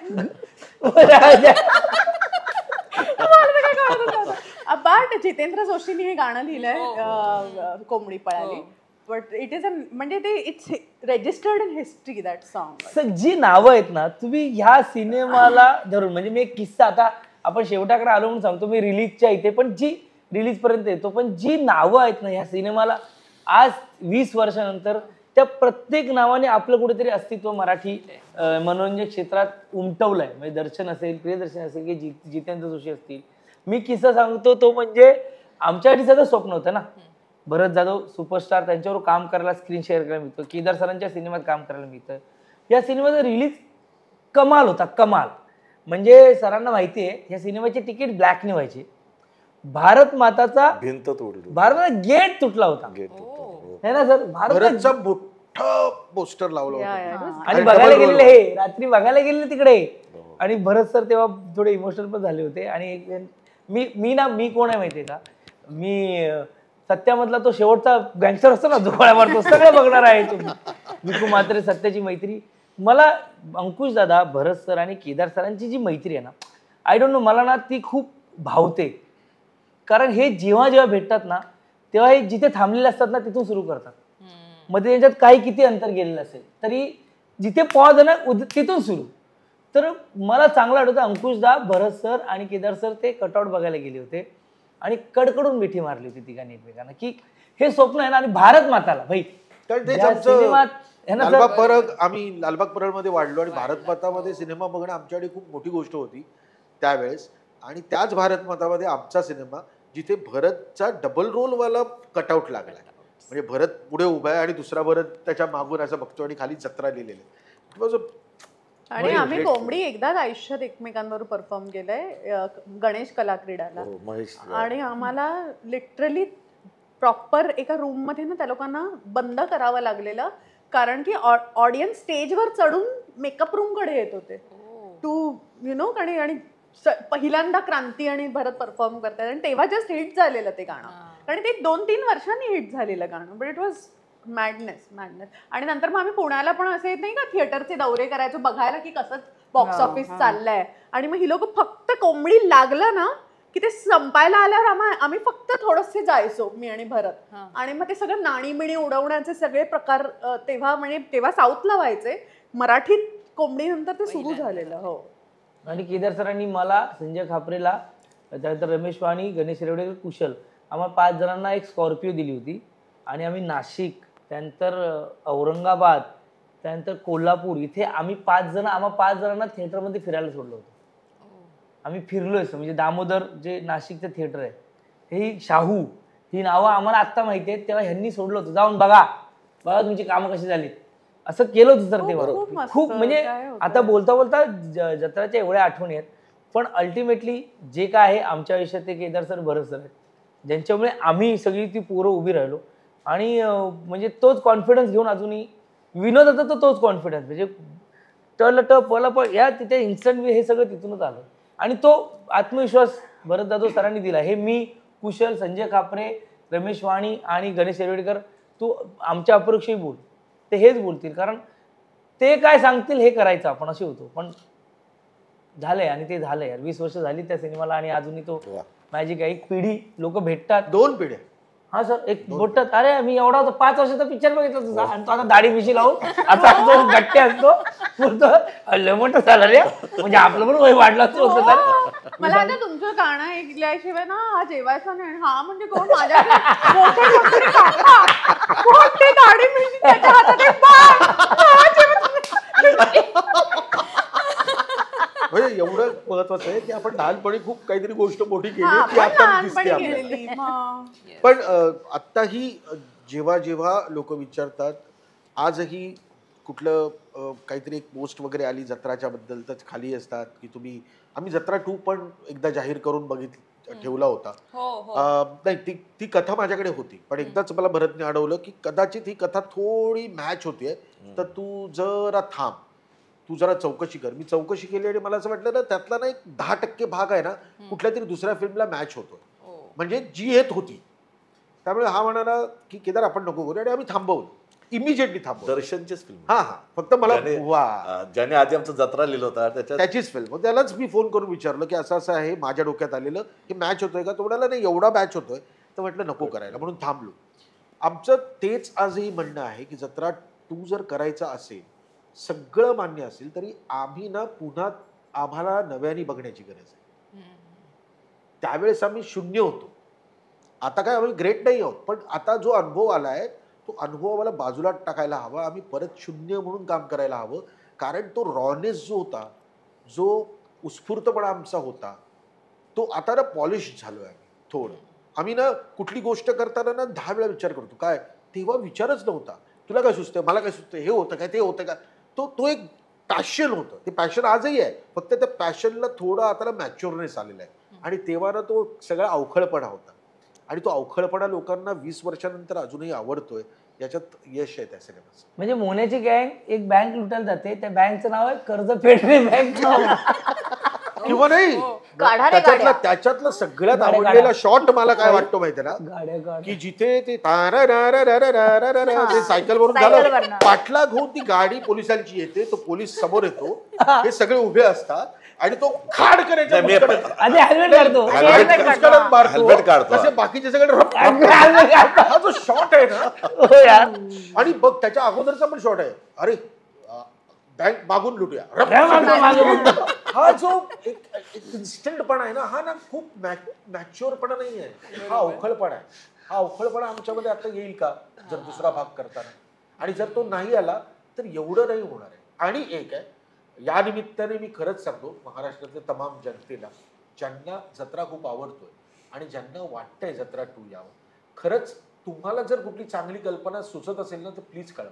बट जितेंद्र जोशींनी हे गाणं लिहिलंय कोंबडी पळाली. बट इट इज म्हणजे ते it's registered in history that song. जी नावं आहेत ना तुम्ही ह्या सिनेमाला धरून, म्हणजे मी एक किस्सा, आता आपण शेवटाकडे आलो म्हणून सांगतो, मी रिलीजच्या इथे पण जी रिलीज पर्यंत येतो, पण जी नावं आहेत ना ह्या सिनेमाला आज 20 वर्षानंतर, त्या प्रत्येक नावाने आपलं कुठेतरी अस्तित्व मराठी मनोरंजन क्षेत्रात उमटवलंय. म्हणजे दर्शन असेल, प्रियदर्शन असेल, की जितेंद्र जोशी असतील. मी किस्सा सांगतो तो म्हणजे आमच्यासाठी सगळं स्वप्न होतं ना, भरत जाधव सुपरस्टार, त्यांच्यावर काम करायला, स्क्रीन शेअर करायला मिळतं, केदार सरांच्या सिनेमात काम करायला मिळतं. या सिनेमाचा रिलीज कमाल होता, कमाल. म्हणजे सरांना माहिती आहे ह्या सिनेमाचे तिकीट ब्लॅकने व्हायचे. भारत माताचा भिंत तोडली, भारताचा गेट तुटला होता, है ना सर. भरतचा मोठा पोस्टर लावला होता आणि बघायला गेलेले, हे रात्री बघायला गेलेले तिकडे. आणि भरत सर तेव्हा थोडे इमोशनल पण झाले होते. आणि मी कोण आहे माहितीये का, मी सत्यामधला तो शेवटचा गँगस्टर असतो ना जो गोळ्या मारतो, सगळं बघणार आहे तुम्ही. विकू मात्रे, सत्याची मैत्री. मला अंकुश दादा, भरत सर आणि केदार सरांची जी मैत्री आहे ना, आय डोंट नो, मला ना ती खूप भावते. कारण हे जेव्हा जेव्हा भेटतात ना तेव्हा हे जिथे थांबलेले असतात ना तिथून सुरू करतात. मध्ये त्यांच्यात काही किती अंतर गेलेलं असेल तरी जिथे पॉज आहे ना तिथून सुरू. तर मला चांगलं आठवतं अंकुशदा, भरत सर आणि केदार सर ते कटआउट बघायला गेले होते आणि कडकडून मिठी मारली होती तिघांनी एकमेकांना की हे स्वप्न आहे ना. आणि भारत माताला भाई, लालबाग परळ, आम्ही लालबाग परळ मध्ये वाढलो आणि भारत मातामध्ये सिनेमा बघणं आमच्याकडे खूप मोठी गोष्ट होती त्यावेळेस. आणि त्याच भारत मातामध्ये आमचा सिनेमा जिथे भरतचा डबल रोल वाला कटआउट लागला, म्हणजे भरत पुढे उभा आहे आणि दुसरा भरत त्याच्या मागून असं बघतो आणि खाली जत्रा लिहिलेलं. आणि आम्ही कोंबडी एकदाच आयुष्यात एकमेकांवर परफॉर्म केलंय गणेश कला क्रीडाला. आणि आम्हाला लिटरली प्रॉपर एका रूम मध्ये ना त्या लोकांना बंद करावं लागलेलं, कारण की ऑडियन्स स्टेजवर चढून मेकअप रूम कडे येत होते टू यु नो. आणि पहिल्यांदा क्रांती आणि भरत परफॉर्म करतात आणि तेव्हा जस्ट हिट झालेलं ते गाणं. आणि ते 2-3 वर्षांनी हिट झालेलं गाणं. But it was madness. आणि नंतर मग आम्ही पुण्याला पण असे नाही का थिएटरचे दौरे करायचो बघायला की कसं बॉक्स ऑफिस चाललंय. आणि मग ही लोक फक्त कोंबडी लागलं ना की ते संपायला आल्यावर आम्ही फक्त थोडंसे जायचो, मी आणि भरत. आणि मग ते सगळं नाणीबिणी उडवण्याचे सगळे प्रकार तेव्हा साऊथला व्हायचे, मराठीत कोंबडी नंतर ते सुरू झालेलं. हो. आणि केदार सरांनी मला, संजय खापरेला, त्यानंतर रमेश वाणी, गणेश रेवडेकर, कुशल, आम्हाला 5 जणांना एक स्कॉर्पिओ दिली होती. आणि आम्ही नाशिक, त्यानंतर औरंगाबाद, त्यानंतर कोल्हापूर, इथे आम्ही 5 जणांना थिएटरमध्ये फिरायला सोडलं होतं. आम्ही फिरलोय. म्हणजे दामोदर जे नाशिकचं थिएटर आहे, हे शाहू, ही नावं आम्हाला आत्ता माहिती आहेत, तेव्हा ह्यांनी सोडलं होतं, जाऊन बघा तुमची कामं कशी झालीत, असं केलं होतं सर तेव्हा. खूप म्हणजे आता बोलता बोलता जत्राच्या एवढ्या आठवणी आहेत. पण अल्टिमेटली जे काय आहे आमच्या आयुष्यात ते केदार सर, भरत सर आहेत, ज्यांच्यामुळे आम्ही सगळी ती पोरं उभी राहिलो. आणि म्हणजे तोच कॉन्फिडन्स घेऊन अजूनही विनोदाचा तर तोच कॉन्फिडन्स, म्हणजे पल या तिथे इन्स्टंट हे सगळं तिथूनच आलं. आणि तो आत्मविश्वास भरत जाधव सरांनी दिला. हे मी, कुशल, संजय खापरे, रमेश वाणी आणि गणेश रेवडेकर, तू आमच्या अपरोक्षही बोल, ते हेच बोलतील, कारण ते काय सांगतील हे करायचं आपण, असे होतो. पण झालंय आणि ते झालंय यार. 20 वर्ष झाली त्या सिनेमाला आणि अजूनही तो वा. मॅजिक आहे. एक पिढी लोक भेटतात. 2 पिढ्या. हा सर एक बोटत अरे मी एवढा होतो 5 वर्षाचा पिक्चर बघितला तुझा आणि तो आता दाढी बिशी लावून आता तो गट्टे असतो बोलतो लय मोठं झालं रे म्हणजे आपलं पण वय वाढलं असतं होतं तर. मला आता तुमचं गाणं ऐकल्याशिवाय ना हा जेवायचा नाही. हा म्हणजे कोण माझ्याकडे मोठे मोठे काका, मोठे दाढी मिशी, त्याच्या हातात एक बाण. हा जेवायचं नाही. म्हणजे एवढं महत्वाचं आहे की आपण लहानपणी खूप काहीतरी गोष्ट मोठी केली हा, की पण आता लहानपणी दिसते आपल्याला. केलेली. मग. पण आत्ताही जेव्हा जेव्हा लोक विचारतात, आजही कुठलं काहीतरी एक पोस्ट वगैरे आली जत्राच्या बद्दल तर खाली असतात की तुम्ही आम्ही जत्रा 2 पण एकदा जाहीर करून ठेवला होता. नाही ती कथा माझ्याकडे होती पण एकदाच मला भरतने अडवलं की कदाचित ही कथा थोडी मॅच होतीये तर तू जरा थांब, तू जरा चौकशी कर. मी चौकशी केली आणि मला असं वाटलं ना त्यातला ना एक 10% भाग आहे ना कुठल्या तरी दुसऱ्या फिल्मला मॅच होतो, म्हणजे जी येत होती. त्यामुळे हा म्हणाला की केदार आपण नको करू आणि आम्ही थांबवलं, इमिजिएटली थांबवलं. दर्शनचीच फिल्म. हा हा फक्त मला ज्याने आधी आमचा जत्रा लिहिलं होता त्याचीच फिल्म. त्यालाच मी फोन करून विचारलं की असं असं आहे माझ्या डोक्यात आलेलं की मॅच होतोय का. तो म्हणाला नाही एवढा मॅच होतोय. तर म्हटलं नको करायला म्हणून थांबलो. आमचं तेच आजही म्हणणं आहे की जत्रा 2 जर करायचा असेल, सगळं मान्य असेल तरी आम्ही ना पुन्हा आम्हाला नव्याने बघण्याची गरज आहे. त्यावेळेस आम्ही 0 होतो. आता काय आम्ही ग्रेट नाही आहोत पण आता जो अनुभव आलाय तो अनुभव आम्हाला बाजूला टाकायला हवा. आम्ही परत 0 म्हणून काम करायला हवं. कारण तो रॉनेस जो होता, जो उत्स्फूर्तपणा आमचा होता, तो आता ना पॉलिश झालोय आम्ही थोडं. आम्ही ना कुठली गोष्ट करताना ना 10 वेळा विचार करतो. काय तेव्हा विचारच नव्हता. तुला काय सुचतंय, मला काय सुचतंय, हे होतं काय, ते होतं का. तो एक पॅशन होतं. ते पॅशन आजही आहे, फक्त त्या पॅशनला थोडं आता मॅच्युअरनेस आलेला आहे. आणि तेव्हा ना तो सगळा अवखळपणा होता आणि तो अवखळपणा लोकांना 20 वर्षानंतर अजूनही आवडतोय. याच्यात यश आहे त्या सिनेमाचं. म्हणजे मोन्याची गँग एक बँक लुटायला जाते, त्या बँकचं नाव आहे कर्ज फेडणे बँक. किंवा नाही त्याच्यातलं सगळ्यात आवडलेला शॉट मला काय वाटतो माहितीये ना की जिथे ते सायकल वरून झालं पाठलाग होऊन ती गाडी पोलिसांची येते, तो पोलीस समोर येतो, हे सगळे उभे असतात आणि तो खाड करायचा असे बाकीचे सगळे हा जो शॉट आहे ना. आणि बघ त्याच्या अगोदरचा पण शॉट आहे. अरे बँक मागून लुटूया, हा जो एक इन्स्टंटपणा आहे ना, हा ना खूप मॅच्युअरपणा नाही आहे, हा अवखळपणा आहे. हा अवखळपणा आमच्यामध्ये आता येईल का जर दुसरा भाग करताना, आणि जर तो नाही आला तर एवढं नाही होणार आहे. आणि एक आहे या निमित्ताने मी खरंच सांगतो महाराष्ट्रातल्या तमाम जनतेला ज्यांना जत्रा खूप आवडतोय आणि ज्यांना वाटतंय जत्रा 2 यावं, खरंच तुम्हाला जर कुठली चांगली कल्पना सुचत असेल ना तर प्लीज कळवा.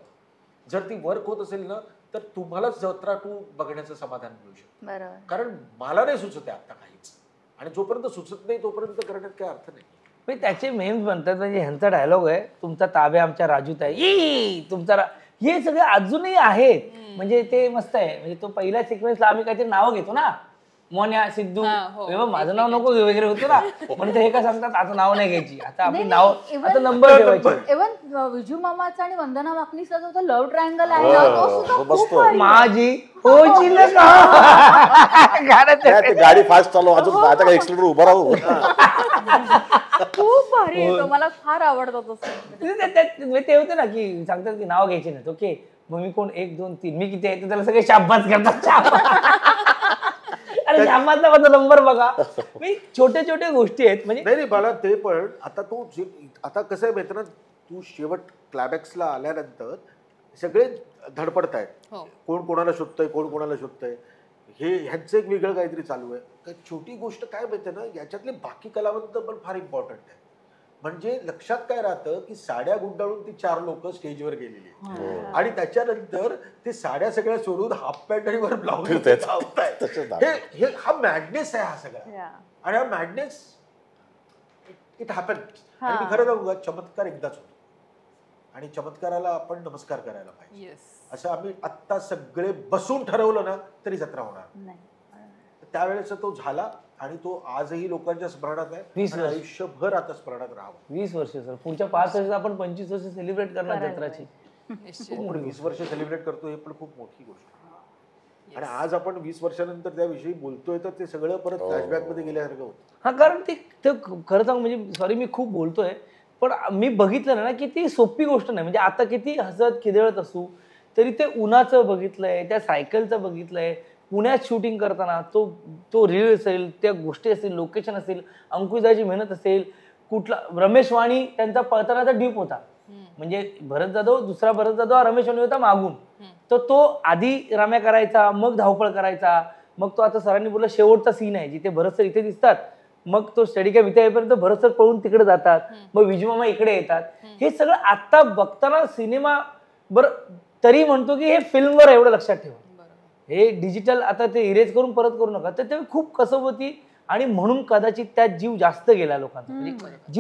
जर ती वर्क होत असेल ना तर तुम्हालाच जत्रा 2 बघण्याचं समाधान मिळू शकतं. कारण मला नाही सुचत आहे आता काहीच, आणि जोपर्यंत सुचत नाही तोपर्यंत करण्यात काही अर्थ नाही. त्याचे मेम्स बनतात. म्हणजे ह्यांचा डायलॉग आहे, तुमचा ताब्या आमच्या राजूत आहे, तुमचा हे सगळे अजूनही आहेत. म्हणजे ते मस्त आहे. म्हणजे तो पहिल्या सिक्वेन्सला आम्ही काहीतरी नाव घेतो ना, मोन्या, सिद्धू, माझं नाव नको घेऊ वगैरे होतो ना, म्हणून ते हे काय सांगतात आता नाव नाही घ्यायची, आता आपली नाव आता नंबर ठेवायची. इव्हन विजू मामाचा आणि वंदना वाकनीचा जो लव्ह ट्रायंगल आहे ना, तो सुद्धा खूप भारी आहे. माझी होची गाडी फास्ट चालू, अजून आता काय एक्सिलेटर उभा राहू. खूप भारी आहे तो, मला फार आवडतो तो. ते होते ना की सांगतात की नाव घ्यायचे नाही. ओके मग मी कोण 1 2 3 मी किती आहे त्याला सगळे शाबास करतात. अरे शाबासचा माझा नंबर बघा. मी छोट्या छोट्या गोष्टी आहेत. म्हणजे नाही मला ते पण आता तो आता कसं आहे माहिती ना, तू शेवट क्लायमॅक्सला आल्यानंतर सगळे धडपडतायत, कोण कोणाला शोधतंय, कोण कोणाला शोधतंय, हे ह्यांचं एक वेगळं काहीतरी चालू आहे. छोटी गोष्ट काय माहिती ना, याच्यातले बाकी कलावंत पण फार इम्पॉर्टंट आहे. म्हणजे लक्षात काय राहतं की साड्या गुंडाळून ती 4 लोक स्टेजवर गेलेली आणि त्याच्यानंतर ते साड्या सगळ्या सोडून हाफ पॅन्ट आणि वर ब्लाउज हे हा मॅडनेस आहे हा सगळा. आणि हा मॅडनेस इट हॅपन. आणि मी खरं सांगू का, चमत्कार एकदाच होतो आणि चमत्काराला आपण नमस्कार करायला पाहिजे. असं आम्ही आत्ता सगळे बसून ठरवलं ना तरी जत्रा होणार. त्यावेळेस तो झाला आणि तो आजही लोकांच्या स्मरणात आहे, आयुष्यभर आता स्मरणात राहावं. 20 वर्ष सर, पुढच्या 5 वर्षात आपण 25 वर्ष सेलिब्रेट करणार जत्राची. 20 वर्ष सेलिब्रेट करतो हे पण खूप मोठी गोष्ट आहे. आणि आज आपण 20 वर्षानंतर त्याविषयी बोलतोय तर ते सगळं परत फ्लॅशबॅक मध्ये गेल्यासारखं होतं. हा, कारण ते खरं सांग म्हणजे सॉरी मी खूप बोलतोय, पण मी बघितलं ना की ती सोपी गोष्ट नाही. म्हणजे आता किती हसत खिदळत असू तरी ते उन्हाचं बघितलंय, त्या सायकलचं बघितलंय, पुण्यात शूटिंग करताना तो रील असेल, त्या गोष्टी असतील, लोकेशन असेल, अंकुशदाची मेहनत असेल, कुठला रमेश वाणी त्यांचा पळतानाचा डीप होता. म्हणजे भरत जाधव, दुसरा भरत जाधव हा रमेश वाणी होता मागून. तर तो आधी रम्या करायचा, मग धावपळ करायचा, मग तो आता सरांनी बोलला शेवटचा सीन आहे जिथे भरत सर इथे दिसतात, मग तो स्टडी कॅम्प इथे येईपर्यंत भरत सर पळून तिकडे जातात, मग विजूमामा इकडे येतात. हे सगळं आता बघताना सिनेमा बरं तरी म्हणतो की हे फिल्मवर एवढं लक्षात ठेवा, हे डिजिटल आता ते इरेज करून परत करू नका. तर ते खूप कसोबती आणि म्हणून कदाचित त्यात जीव जास्त गेला लोकांचा. म्हणजे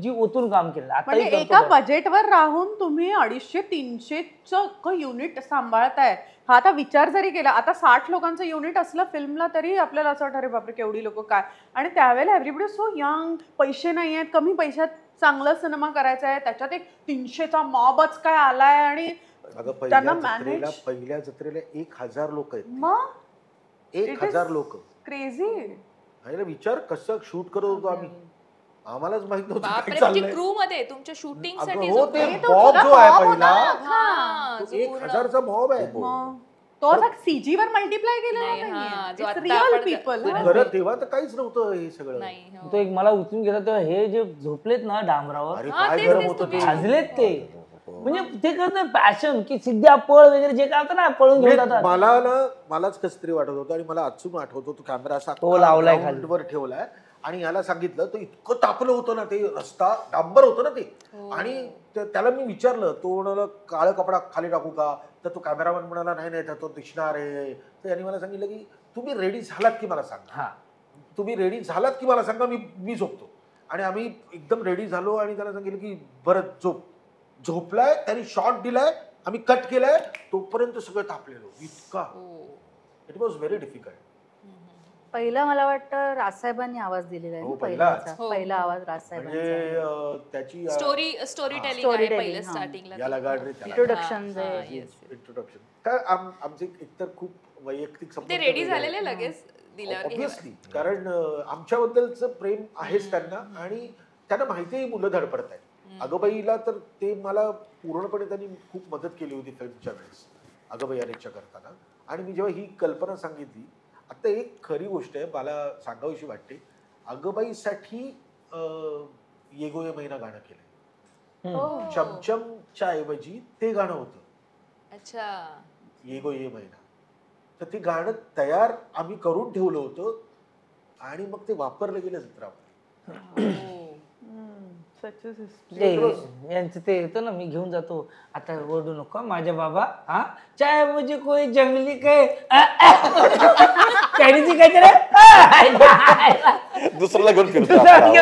जीव ओतून काम केलं. आता म्हणजे एका बजेटवर राहून तुम्ही 250-300चं युनिट सांभाळताय. हा आता विचार जरी केला, आता 60 लोकांचं युनिट असलं फिल्मला तरी आपल्याला असं वाटतं अरे बापरे केवढी लोक काय. आणि त्यावेळेला एव्हरीबडी सो यंग, पैसे नाही आहेत, कमी पैशात चांगला सिनेमा करायचा आहे, त्याच्यात एक 300चा मॉबच काय आलाय. आणि पहिल्या जत्रेला 1000 लोक आहेत. मग 1000 लोक क्रेझी. विचार कसं शूट करत होतो आम्ही, आम्हालाच माहित नव्हतं काय बापरे, चाललंय. म्हणजे क्रू मध्ये तुमच्या शूटिंग साठी हो, ते बॉब जो आहे पहिला, हा, तो 1000चा बॉब आहे. तो असा सीजी वर मल्टिप्लाय केलेला रिअल पीपल. खरं तेव्हा तर काहीच नव्हतं हे सगळं. तो एक मला उचलून घेतला तेव्हा हे जे झोपलेत ना डांबरावर, अरे काय गरम होतं ते. भाजलेत ते. म्हणजे ते करत पॅशन की सिद्ध्या पळ वगैरे जे काय होतं ना पळून घेऊन जातात. मलाच कसं तरी वाटत होतं आणि मला अजून आठवतो तो कॅमेरा असा तो लावलाय खालीवर ठेवलाय आणि याला सांगितलं तर इतकं तापलं होतं ना, ते रस्ता डांबर होतं ना ते. आणि त्याला मी विचारलं, तो म्हणाला काळं कपडा खाली टाकू का, तर तो कॅमेरामॅन म्हणाला नाही नाही तो दिसणार आहे. तर यांनी मला सांगितलं की तुम्ही रेडी झालात की मला सांगा, तुम्ही रेडी झालात की मला सांगा, मी झोपतो. आणि आम्ही एकदम रेडी झालो आणि त्याला सांगितलं की बरं झोपलाय, त्यांनी शॉट दिलाय, आम्ही कट केलाय, तोपर्यंत सगळं तापलेलो इतका. It was very difficult. पहिला मला वाटतं राजसाहेबांनी आवाज दिलेला आहे. पहिला आवाज राजसाहेबांचा. म्हणजे त्याची स्टोरी टेलिंग पहिलं स्टार्टिंगला याला गाड रे इंट्रोडक्शन. काय आमचे एकतर खूप वैयक्तिक संबंध रेडी झालेले लगेच दिल्यावर, ऑब्व्हियसली, कारण आमच्याबद्दलचं प्रेम आहेच त्यांना आणि त्यांना माहितीही मुलं धडपडत आहेत. अगबाईला तर ते मला पूर्णपणे त्यांनी खूप मदत केली होती फिल्मच्या वेळेस, अगबाई अरेकच्या करताना. आणि मी जेव्हा ही कल्पना सांगितली, आता एक खरी गोष्ट आहे मला सांगावीशी वाटते, अगबाईसाठी ये गो ये महिना गाणं केलंय. चमचमच्या ऐवजी ते गाणं होतं. अच्छा, ये गो ये महिना. तर ते गाणं तयार आम्ही करून ठेवलं होतं आणि मग ते वापरलं गेलं जत्रावर. यांचं ते येतं ना, मी घेऊन जातो आता ओरडू नको माझ्या बाबा, हा चाय मुझे कोई जंगली काय चायनीची काय दुसऱ्याला घेऊन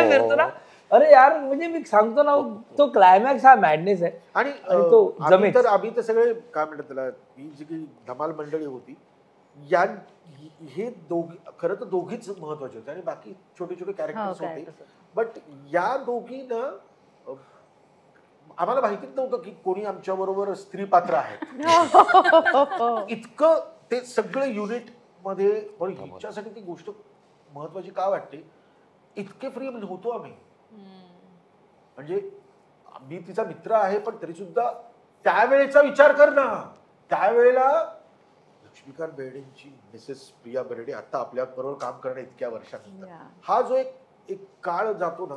फिरतो ना. अरे यार म्हणजे मी सांगतो ना, तो क्लायमॅक्स हा मॅडनेस आहे. आणि तो आम्ही तर सगळे काय म्हणतात त्याला, ही जी काही धमाल मंडळी होती हे खरं तर दोघीच महत्वाचे होते आणि बाकी छोटे छोटे कॅरेक्टर्स होते. बट या दोघीनं आम्हाला माहितीच नव्हतं की कोणी आमच्या बरोबर स्त्री पात्र आहेत. इतकं ते सगळं युनिट मध्ये. पण हिच्यासाठी ती गोष्ट महत्वाची का वाटते, इतके फ्री होतो आम्ही. म्हणजे मी तिचा मित्र आहे पण तरी सुद्धा त्यावेळेचा विचार कर ना, त्यावेळेला लक्ष्मीकांत बेर्डेंची मिसेस प्रिया बेर्डे आता आपल्या बरोबर काम करणं इतक्या वर्षानंतर, हा जो एक काळ जातो ना,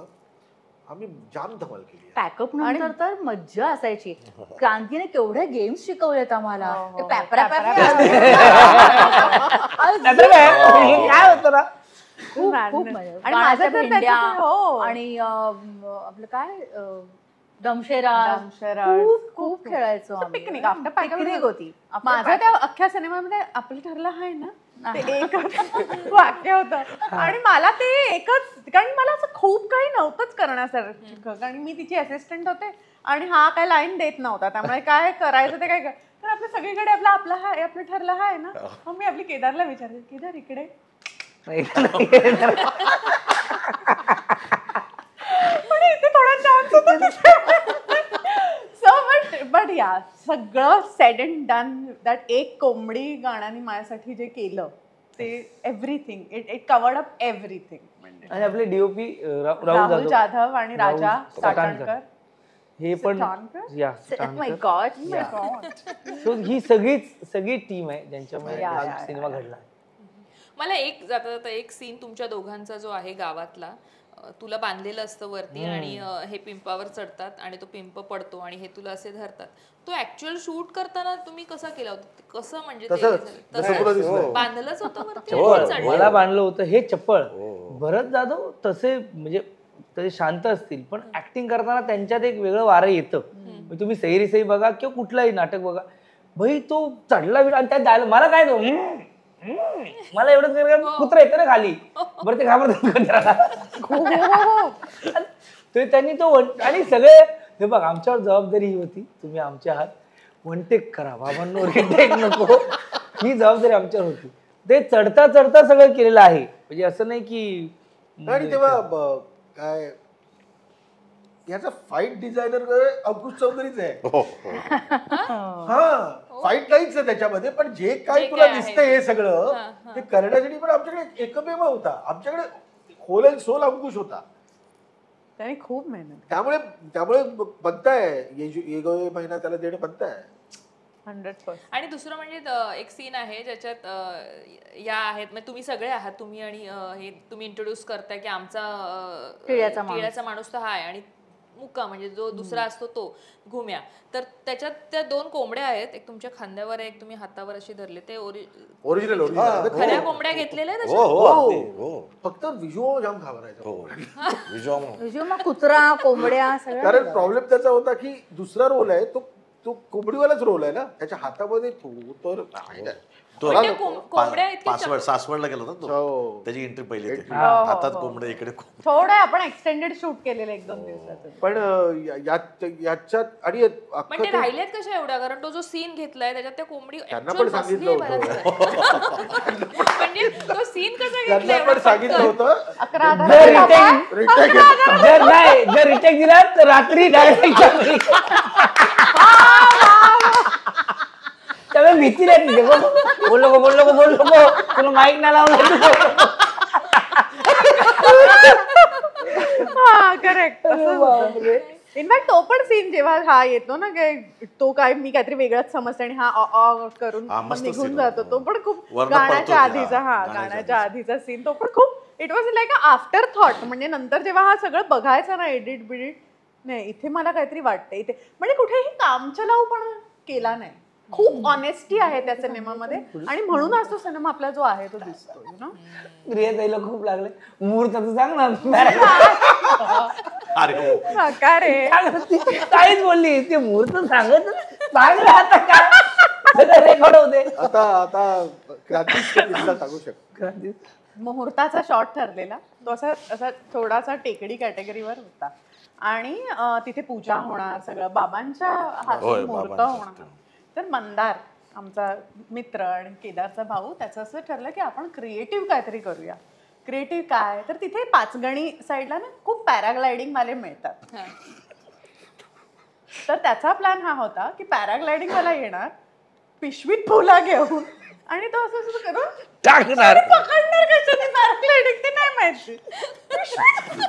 आम्ही जाम धमाल केली. पॅकअप नंतर तर मज्जा असायची. क्रांतीने केवढ्या गेम्स शिकवलेत आम्हाला. काय होतं ना, खूप मजा. आणि माझ्या भेंड्या आणि आपलं काय दमशेरा खूप खेळायचो आम्ही. पिकनिक आफ्टर पिकनिक होती. माझं त्या अख्ख्या सिनेमामध्ये आपलं ठरलं आहे ना, ते एकच वाक्य होतं. आणि मला ते एकच, कारण मला असं खूप काही नव्हतंच करण्यासारखं, कारण मी तिची असिस्टंट होते आणि हा काय लाईन देत नव्हता, त्यामुळे काय करायचं ते काय तर आपलं सगळीकडे आपलं ठरलं आहे ना. मग मी आपली केदारला विचारते, केदार इकडे इथे थोडा चान्स होता. बट या सगळं सेड अँड डन दॅट एक कोंबडी गाण्याने माझ्यासाठी जे केलं ते everything it covered up everything. म्हणजे आणि आपले डीओपी राहुल जाधव आणि राहुल राजा सातानकर. सातानकर. हे पण सातानकर? या माय गॉड. So ही सगळी टीम आहे ज्यांच्यामुळे या, हा या, सिनेमा घडला. मला एक जाता जाता एक सीन तुमच्या दोघांचा जो आहे गावातला, तुला बांधलेलं असतं वरती आणि हे पिंपावर चढतात आणि तो पिंप पडतो आणि हे तुला असे धरतात. तो ऍक्च्युअल शूट करताना तुम्ही कसा केला होता? कसं म्हणजे ते तसंच. तसं जसं तुला दिसलं. बांधलंच होतं वरती हो, आणि चढलं? मला बांधलं होतं हे चप्पळ. भरत जाधव तसे म्हणजे तसे शांत असतील पण ऍक्टिंग करताना त्यांच्यात एक वेगळं वारं येतं. म्हणजे तुम्ही सैरी सई बघा किंवा कुठलाही नाटक बघा, भाई तो चढला आणि त्यात जायला मला काय तो मला एवढंच कुत्रा येतं ना खाली, बरं ते घाबरत त्यांनी तो आणि सगळे हे बघ आमच्यावर जबाबदारी ही होती, तुम्ही आमच्या आहात, वन टेक करा बाबांनो, रिटेक नको, ही जबाबदारी आमच्यावर होती. ते चढता चढता सगळं केलेलं आहे. म्हणजे असं नाही की आणि तेव्हा काय याचा फाईट डिझायनर अंकुश चौधरीच आहे. हा फाईट नाहीच आहे त्याच्यामध्ये, पण जे काय तुला दिसतंय हे सगळं ते करण्यासाठी पण आमच्याकडे एकमेव होता. आमच्याकडे होल अँड सोल अंकुश होता. त्याने खूप मेहनत. त्यामुळे बनताय ये महिना त्याला देणं बनताय 100%. आणि दुसरं म्हणजे एक सीन आहे ज्याच्यात या आहेत म्हणजे तुम्ही सगळे आहात, तुम्ही आणि हे तुम्ही इंट्रोड्यूस करताय की आमचा टिळ्याचा माणूस तर हा आहे आणि मुक्का म्हणजे जो दुसरा असतो तो घुम्या. तर त्याच्यात त्या दोन कोंबड्या आहेत, एक तुमच्या खांद्यावर आहे, एक तुम्ही हातावर अशी धरले. ते ओरिजिनल खऱ्या कोंबड्या घेतलेल्या आहेत हो अशा? हो फक्त विजुअल जाम घाबरायचा. मग कुत्रा कोंबड्या सगळं. कारण प्रॉब्लेम त्याचा होता की दुसरा रोल आहे तो कोंबडीवालाच रोल आहे ना, त्याच्या हातामध्ये तर सासवडला गेला होता तो, त्याची एंट्री पहिली होती. हातात कोंबड्या इकडे थोडं आपण एक्सटेंडेड शूट केलेलं 1-2 दिवसाचं. पण याच्यात आणि पण ते राहिलेत कशा एवढ्या? कारण तो जो सीन घेतलाय त्याच्यात त्या कोंबडी त्यांना पण सांगितलं होतं म्हणजे तो सीन कसा त्यांना पण सांगितलं होतं 11 जर रिटेक दिला तर रात्री डायरेक्ट त्यामुळे भीती नाही. बोल नको तुला माईक नाही लावलं. करेक्ट. इनफॅक्ट तो पण सीन जेव्हा हा येतो ना काय तो काय मी काहीतरी वेगळंच समजते आणि हा करून निघून जातो, तो पण खूप गाण्याच्या आधीचा सीन, तो पण खूप it was like after thought. म्हणजे नंतर जेव्हा हा सगळं बघायचं ना एडिट बिडिट, नाही इथे मला काहीतरी वाटतं इथे म्हणजे कुठेही कामचलाऊ पण केला नाही. खूप ऑनेस्टी आहे त्या सिनेमामध्ये आणि म्हणूनच तो सिनेमा आपला जो आहे तो दिसतो. प्रिया ताईला खूप लागले मुहूर्ताचं सांग ना. काहीच बोलली ते मुहूर्त सांगत रेकॉर्ड होते. आता क्रांती सांगू शकतो. मुहूर्ताचा शॉट ठरलेला तो असा थोडासा टेकडी कॅटेगरीवर होता आणि तिथे पूजा होणार, सगळं बाबांच्या हातून मुहूर्त होणार. तर मंदार आमचा मित्र आणि केदारचा भाऊ त्याचं असं ठरलं की आपण क्रिएटिव्ह काहीतरी करूया. क्रिएटिव्ह काय तर तिथे पाचगणी साईडला ना खूप पॅराग्लायडिंग वाले मिळतात. तर त्याचा प्लॅन हा होता की पॅराग्लायडिंग वाला येणार पिशवीत फुला घेऊन आणि तो असं असं करून टाकणार. पकडणार कशाने पॅराग्लायडिंग ते नाही माहिती, कशी टाकणार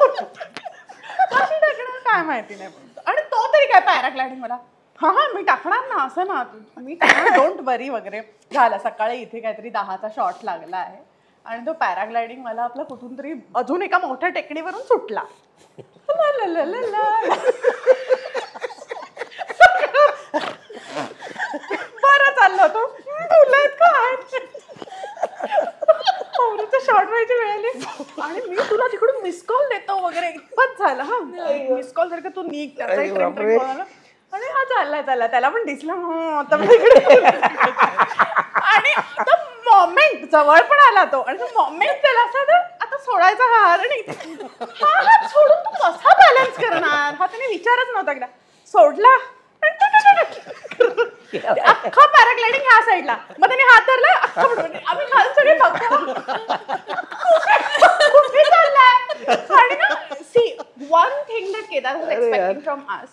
काय माहिती नाही. आणि तो तरी काय पॅराग्लायडिंग मला हा मी टाकणार ना असं ना मी डोंट वरी वगैरे झालं. सकाळी इथे काहीतरी 10चा शॉट लागला आहे आणि तो पॅराग्लायडिंग मला आपला कुठून तरी अजून एका मोठ्या टेकडीवरून सुटला. बरं चाललं होतं तुला काय शॉर्ट व्हायची वेळ आली आणि मी तुला तिकडून मिस कॉल देतो वगैरे इतपत झालं. हा मिस कॉल जर का तू निघ त्याचा आणि हा चालला त्याला पण दिसला आणि तो मोमेंट जवळ पण आला तो आणि तो मोमेंट त्याला असं आता सोडायचा हा हार आणि हा सोडून तू कसा बॅलन्स करणार हा त्याने विचारच नव्हता एकदा सोडला अख्खा पॅराग्लायडिंग ह्या साईडला मग त्याने हात धरला आम्ही खाली सगळे बघतो कुठे चाललाय. आणि ना see one thing that Kedar was expecting from us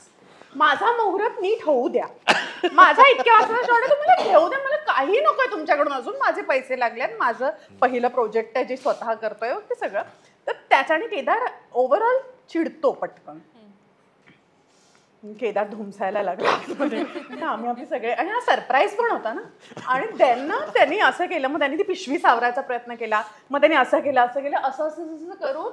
माझा मुहूर्त नीट होऊ द्या, माझा इतक्या वाजता शो आहे, तुम्हाला घेऊ द्या, मला काही नकोय तुमच्याकडून, अजून माझे पैसे लागलेत, माझं पहिलं प्रोजेक्ट आहे जे स्वतः करतोय ते सगळं. तर त्याच्याने केदार ओव्हरऑल चिडतो पटकन. केदार धुमसायला लागला आम्ही आपले सगळे, आणि हा सरप्राईज पण होता ना. आणि त्यांनी असं केलं, मग त्यांनी ती पिशवी सावरायचा प्रयत्न केला, मग त्यांनी असं केलं असं असं करून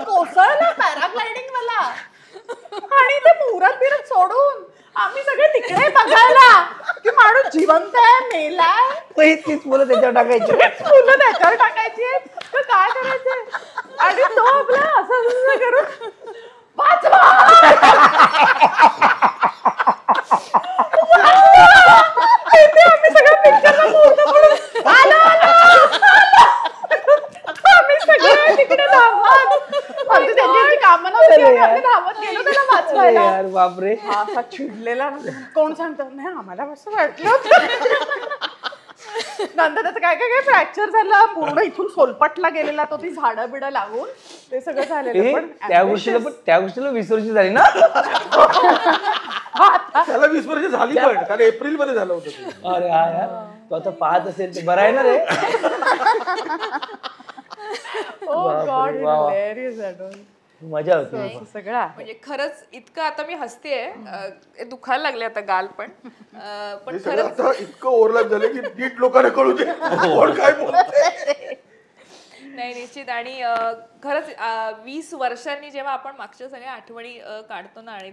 कोसळला पॅराग्लायडिंग मला. आणि ते मुहूर्त बिरत सोडून आम्ही सगळे तिकडे बघायला की माणूस जिवंत आहे, मेलाय. तीच मुलं त्याच्यावर टाकायची, मुलं त्याच्यावर टाकायची, तर काय करायचंय. आणि तो आपला असं करून वाचवा आम्ही सगळं पिक्चरला मुहूर्त आलो आम्ही सगळे तिकडे धावत, त्यांची कामं नव्हती, आम्ही धावत गेलो त्याला वाचवायला. यार बापरे. हा असा चिडलेला, कोण सांगतो नाही आम्हाला असं वाटलं होतं. नंतर त्याचं काय काय काय फ्रॅक्चर झालं, पूर्ण इथून सोलपटला गेलेला तो, ती झाडं बिडं लागून ते सगळं झालेलं. पण त्या गोष्टीला 20 वर्ष झाली ना. त्याला 20 वर्ष झाली पण, कारण एप्रिल मध्ये झालं होतं ते. अरे हा यार, तो आता पाहत असेल ते बरं आहे ना रे. मजा होती सगळं. म्हणजे खरंच इतकं आता मी हसतेय, दुखायला लागले आता गाल पण. पण खरंच आता इतकं ओव्हरलॅप झालं की नीट लोकांना कळू दे कोण काय बोलतंय. नाही निश्चित. आणि खरंच 20 वर्षांनी जेव्हा आपण मागच्या सगळ्या आठवणी काढतो ना, आणि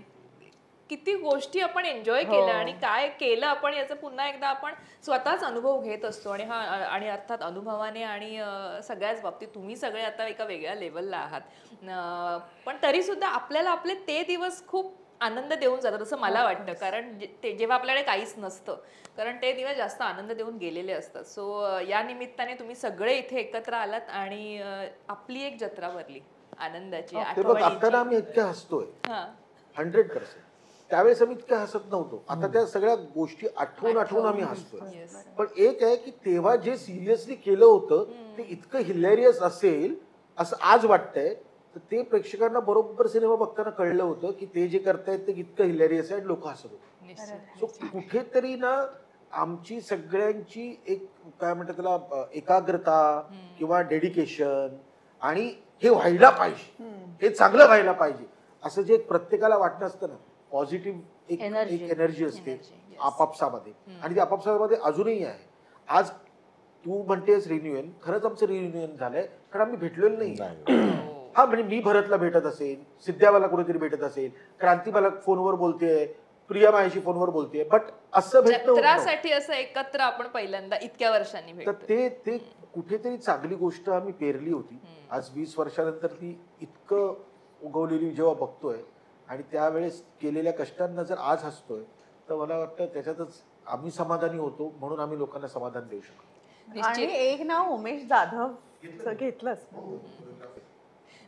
किती गोष्टी आपण एन्जॉय केल्या आणि काय केलं आपण याचा पुन्हा एकदा आपण स्वतःच अनुभव घेत असतो. आणि आणि अर्थात अनुभवाने आणि सगळ्याच बाबतीत तुम्ही सगळे आता एका वेगळ्या लेवलला आहात, पण तरी सुद्धा आपल्याला आपले ते दिवस खूप आनंद देऊन जातात असं मला वाटतं. कारण ते जेव्हा आपल्याकडे काहीच नसतं, कारण ते दिवस जास्त आनंद देऊन गेलेले असतात. सो या निमित्ताने तुम्ही सगळे इथे एकत्र आलात आणि आपली एक जत्रा भरली आनंदाची, आठवणीची. आम्ही इतके हसतोय 100%. त्यावेळेस आम्ही इतकं हसत नव्हतो, आता त्या सगळ्या गोष्टी आठवून आम्ही हसतोय. पण एक आहे की तेव्हा जे सिरियसली केलं होतं ते इतकं हिलेरियस असेल असं आज वाटतंय. तर ते प्रेक्षकांना बरोबर सिनेमा बघताना कळलं होतं की ते जे करतायत ते इतकं हिलेरियस आहे, लोक हसत होते. सो कुठेतरी ना आमची सगळ्यांची एक काय म्हणतात त्याला एकाग्रता किंवा डेडिकेशन, आणि हे व्हायला पाहिजे, हे चांगलं व्हायला पाहिजे असं जे प्रत्येकाला वाटणं असतं ना, पॉझिटिव्ह एक एनर्जी असते आपापसामध्ये. आणि ती आपापसामध्ये अजूनही आहे. आज तू म्हणतेस रिन्युएन, खरंच आमचं रिन्युएन झालंय, कारण आम्ही भेटलेलो नाही. हा म्हणजे मी भरतला भेटत असेल, सिद्ध्या मला कुठेतरी भेटत असेल, क्रांती मला फोनवर बोलतेय, प्रिया माझ्याशी फोनवर बोलतेय, बट असं जत्रासाठी असं एकत्र आपण पहिल्यांदा इतक्या वर्षांनी भेटतो. तर ते कुठेतरी चांगली गोष्ट आम्ही पेरली होती. आज 20 वर्षानंतर ती इतकं उगवलेली जेव्हा बघतोय आणि त्यावेळेस केलेल्या कष्टांना जर आज हसतोय, तर मला वाटतं त्याच्यातच आम्ही समाधानी होतो, म्हणून आम्ही लोकांना समाधान देऊ शकतो. आणि एक नाव उमेश जाधव घेतलंच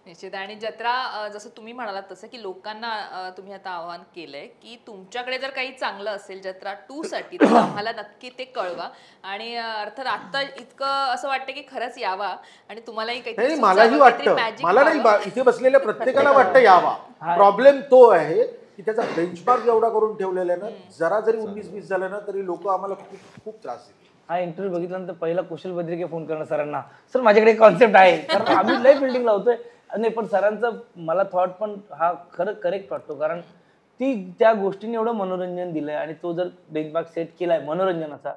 निश्चित. आणि जत्रा जसं तुम्ही म्हणालात तसं की लोकांना तुम्ही आता आवाहन केलंय की तुमच्याकडे जर काही चांगलं असेल जत्रा 2 साठी तर आम्हाला नक्की ते कळवा. आणि अर्थात आता इतकं असं वाटतं की खरंच यावा आणि तुम्हालाही काहीतरी मलाही वाटतं, मला नाही, इथे बसलेल्या प्रत्येकाला वाटतं यावा. प्रॉब्लेम तो आहे की त्याचा बेंचमार्क एवढा करून ठेवलेला आहे ना, जरा जरी 19-20 झालं ना तरी लोक आम्हाला खूप खूप त्रास देतात. हा इंटरव्ह्यू बघितल्यानंतर पहिला कुशल बद्रिके फोन करणं सरांना, सर माझ्याकडे कॉन्सेप्ट आहे, कारण आम्ही लय बिल्डिंग लावतोय. नाही पण सरांचं मला थॉट पण हा खरं करेक्ट वाटतो, कारण ती त्या गोष्टीने एवढं मनोरंजन दिलंय आणि तो जर बेंचमार्क सेट केलाय मनोरंजनाचा,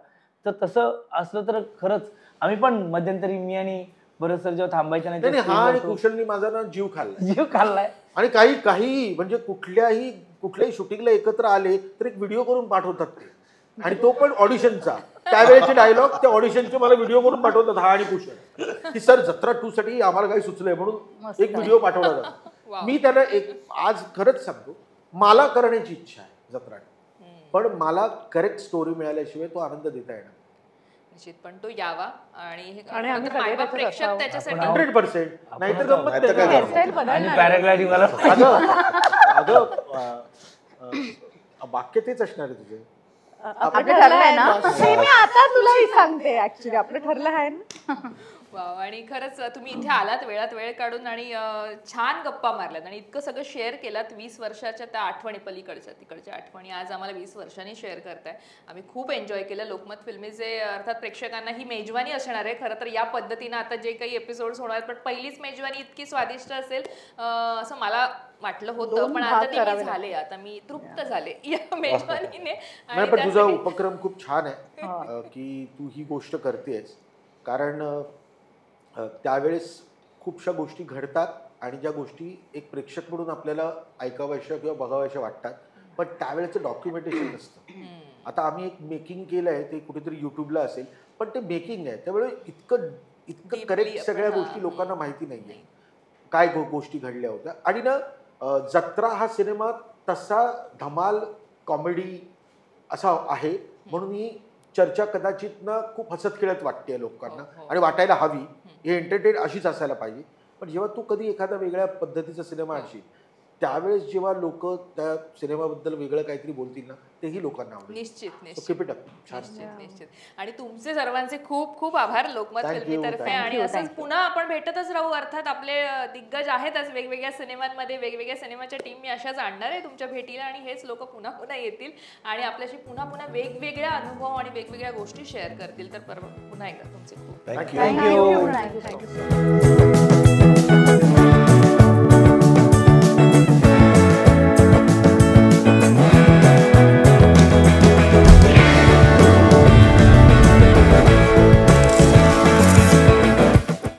तर तसं असलं तर खरंच आम्ही पण मध्यंतरी मी आणि भरत सर जेव्हा थांबायच्या नाही, हा आणि कुशलनी माझा ना जीव खाल्लाय. आणि काही म्हणजे कुठल्याही शूटिंगला एकत्र आले तर एक व्हिडिओ करून पाठवतात ते, आणि तो पण ऑडिशनचा. त्यावेळेचे डायलॉग त्या ऑडिशनचे मला व्हिडिओ करून पाठवतात हा आणि कुशल, की सर जत्रा 2 साठी आम्हाला काही सुचलंय म्हणून एक व्हिडिओ पाठवला जातो. मी त्याला आज खरंच सांगतो, मला करण्याची इच्छा आहे जत्रा, पण मला करेक्ट स्टोरी मिळाल्याशिवाय तो आनंद देता येणार निश्चित. पण तो यावा आणि प्रेक्षक त्याच्यासाठी 100%. नाहीतर गंमत आणि पॅराग्लायडिंग मला वाक्य तेच असणार आहे तुझे. आपलं ठरलंय ना, मी आता तुला सांगते ऍक्च्युली आपलं ठरलं आहे ना. वाव. आणि खरंच तुम्ही इथे आलात वेळात वेळ काढून आणि छान गप्पा मारल्यात आणि इतकं सगळं शेअर केलात 20 वर्षाच्या त्या आठवणी, पलीकडच्या तिकडच्या आठवणी आज आम्हाला 20 वर्षांनी शेअर करताय. आम्ही खूप एन्जॉय केलं. लोकमत फिल्मीचे अर्थात प्रेक्षकांना ही मेजवानी असणार आहे खरं तर या पद्धतीनं आता जे काही एपिसोड्स होणार आहेत, पण पहिलीच मेजवानी इतकी स्वादिष्ट असेल असं मला वाटलं होतं, 2 पण भाग आता ते करावे मी झाले, आता मी तृप्त झाले या मेजवानीने. नाही पण तुझा त्यासाठी- उपक्रम खूप छान आहे की तू ही गोष्ट करतेस, कारण त्यावेळेस खूपशा गोष्टी घडतात आणि ज्या गोष्टी एक प्रेक्षक म्हणून आपल्याला ऐकाव्याशा किंवा बघाव्याशा वाटतात, पण त्यावेळेचं डॉक्युमेंटेशन नसतं. आता आम्ही एक मेकिंग केलं आहे, ते कुठेतरी यूट्यूबला असेल, पण ते मेकिंग आहे, त्यामुळे इतकं Deeply करेक्ट आपण, सगळ्या हां. गोष्टी लोकांना माहिती नाही आहे काय गोष्टी घडल्या होत्या. आणि ना जत्रा हा सिनेमा तसा धमाल कॉमेडी असा आहे म्हणून ही चर्चा कदाचित ना खूप हसत खेळत वाटते लोकांना आणि वाटायला हवी, हे एंटरटेन अशीच असायला पाहिजे. पण जेव्हा तू कधी एखादा वेगळ्या पद्धतीचा सिनेमा आणशील त्यावेळेस जेव्हा लोक त्या सिनेमाबद्दल वेगळं काहीतरी बोलतील ना, तेही लोकांना आवडेल. निश्चित निश्चित Keep it up. छान. निश्चित निश्चित. आणि तुमचे सर्वांचे खूप खूप आभार लोकमत Thank you, फिल्मीतर्फे. thank आणि you, असंच thank you. पुन्हा आपण भेटतच राहू. अर्थात आपले दिग्गज आहेतच वेगवेगळ्या सिनेमांमध्ये, वेगवेगळ्या सिनेमाच्या टीम मी अशाच आणणार आहे तुमच्या भेटीला आणि हेच लोक पुन्हा पुन्हा येतील आणि आपल्याशी पुन्हा पुन्हा वेगवेगळ्या अनुभव आणि वेगवेगळ्या गोष्टी शेअर करतील. तर पुन्हा एकदा तुमचे खूप थँक्यू. थँक्यू.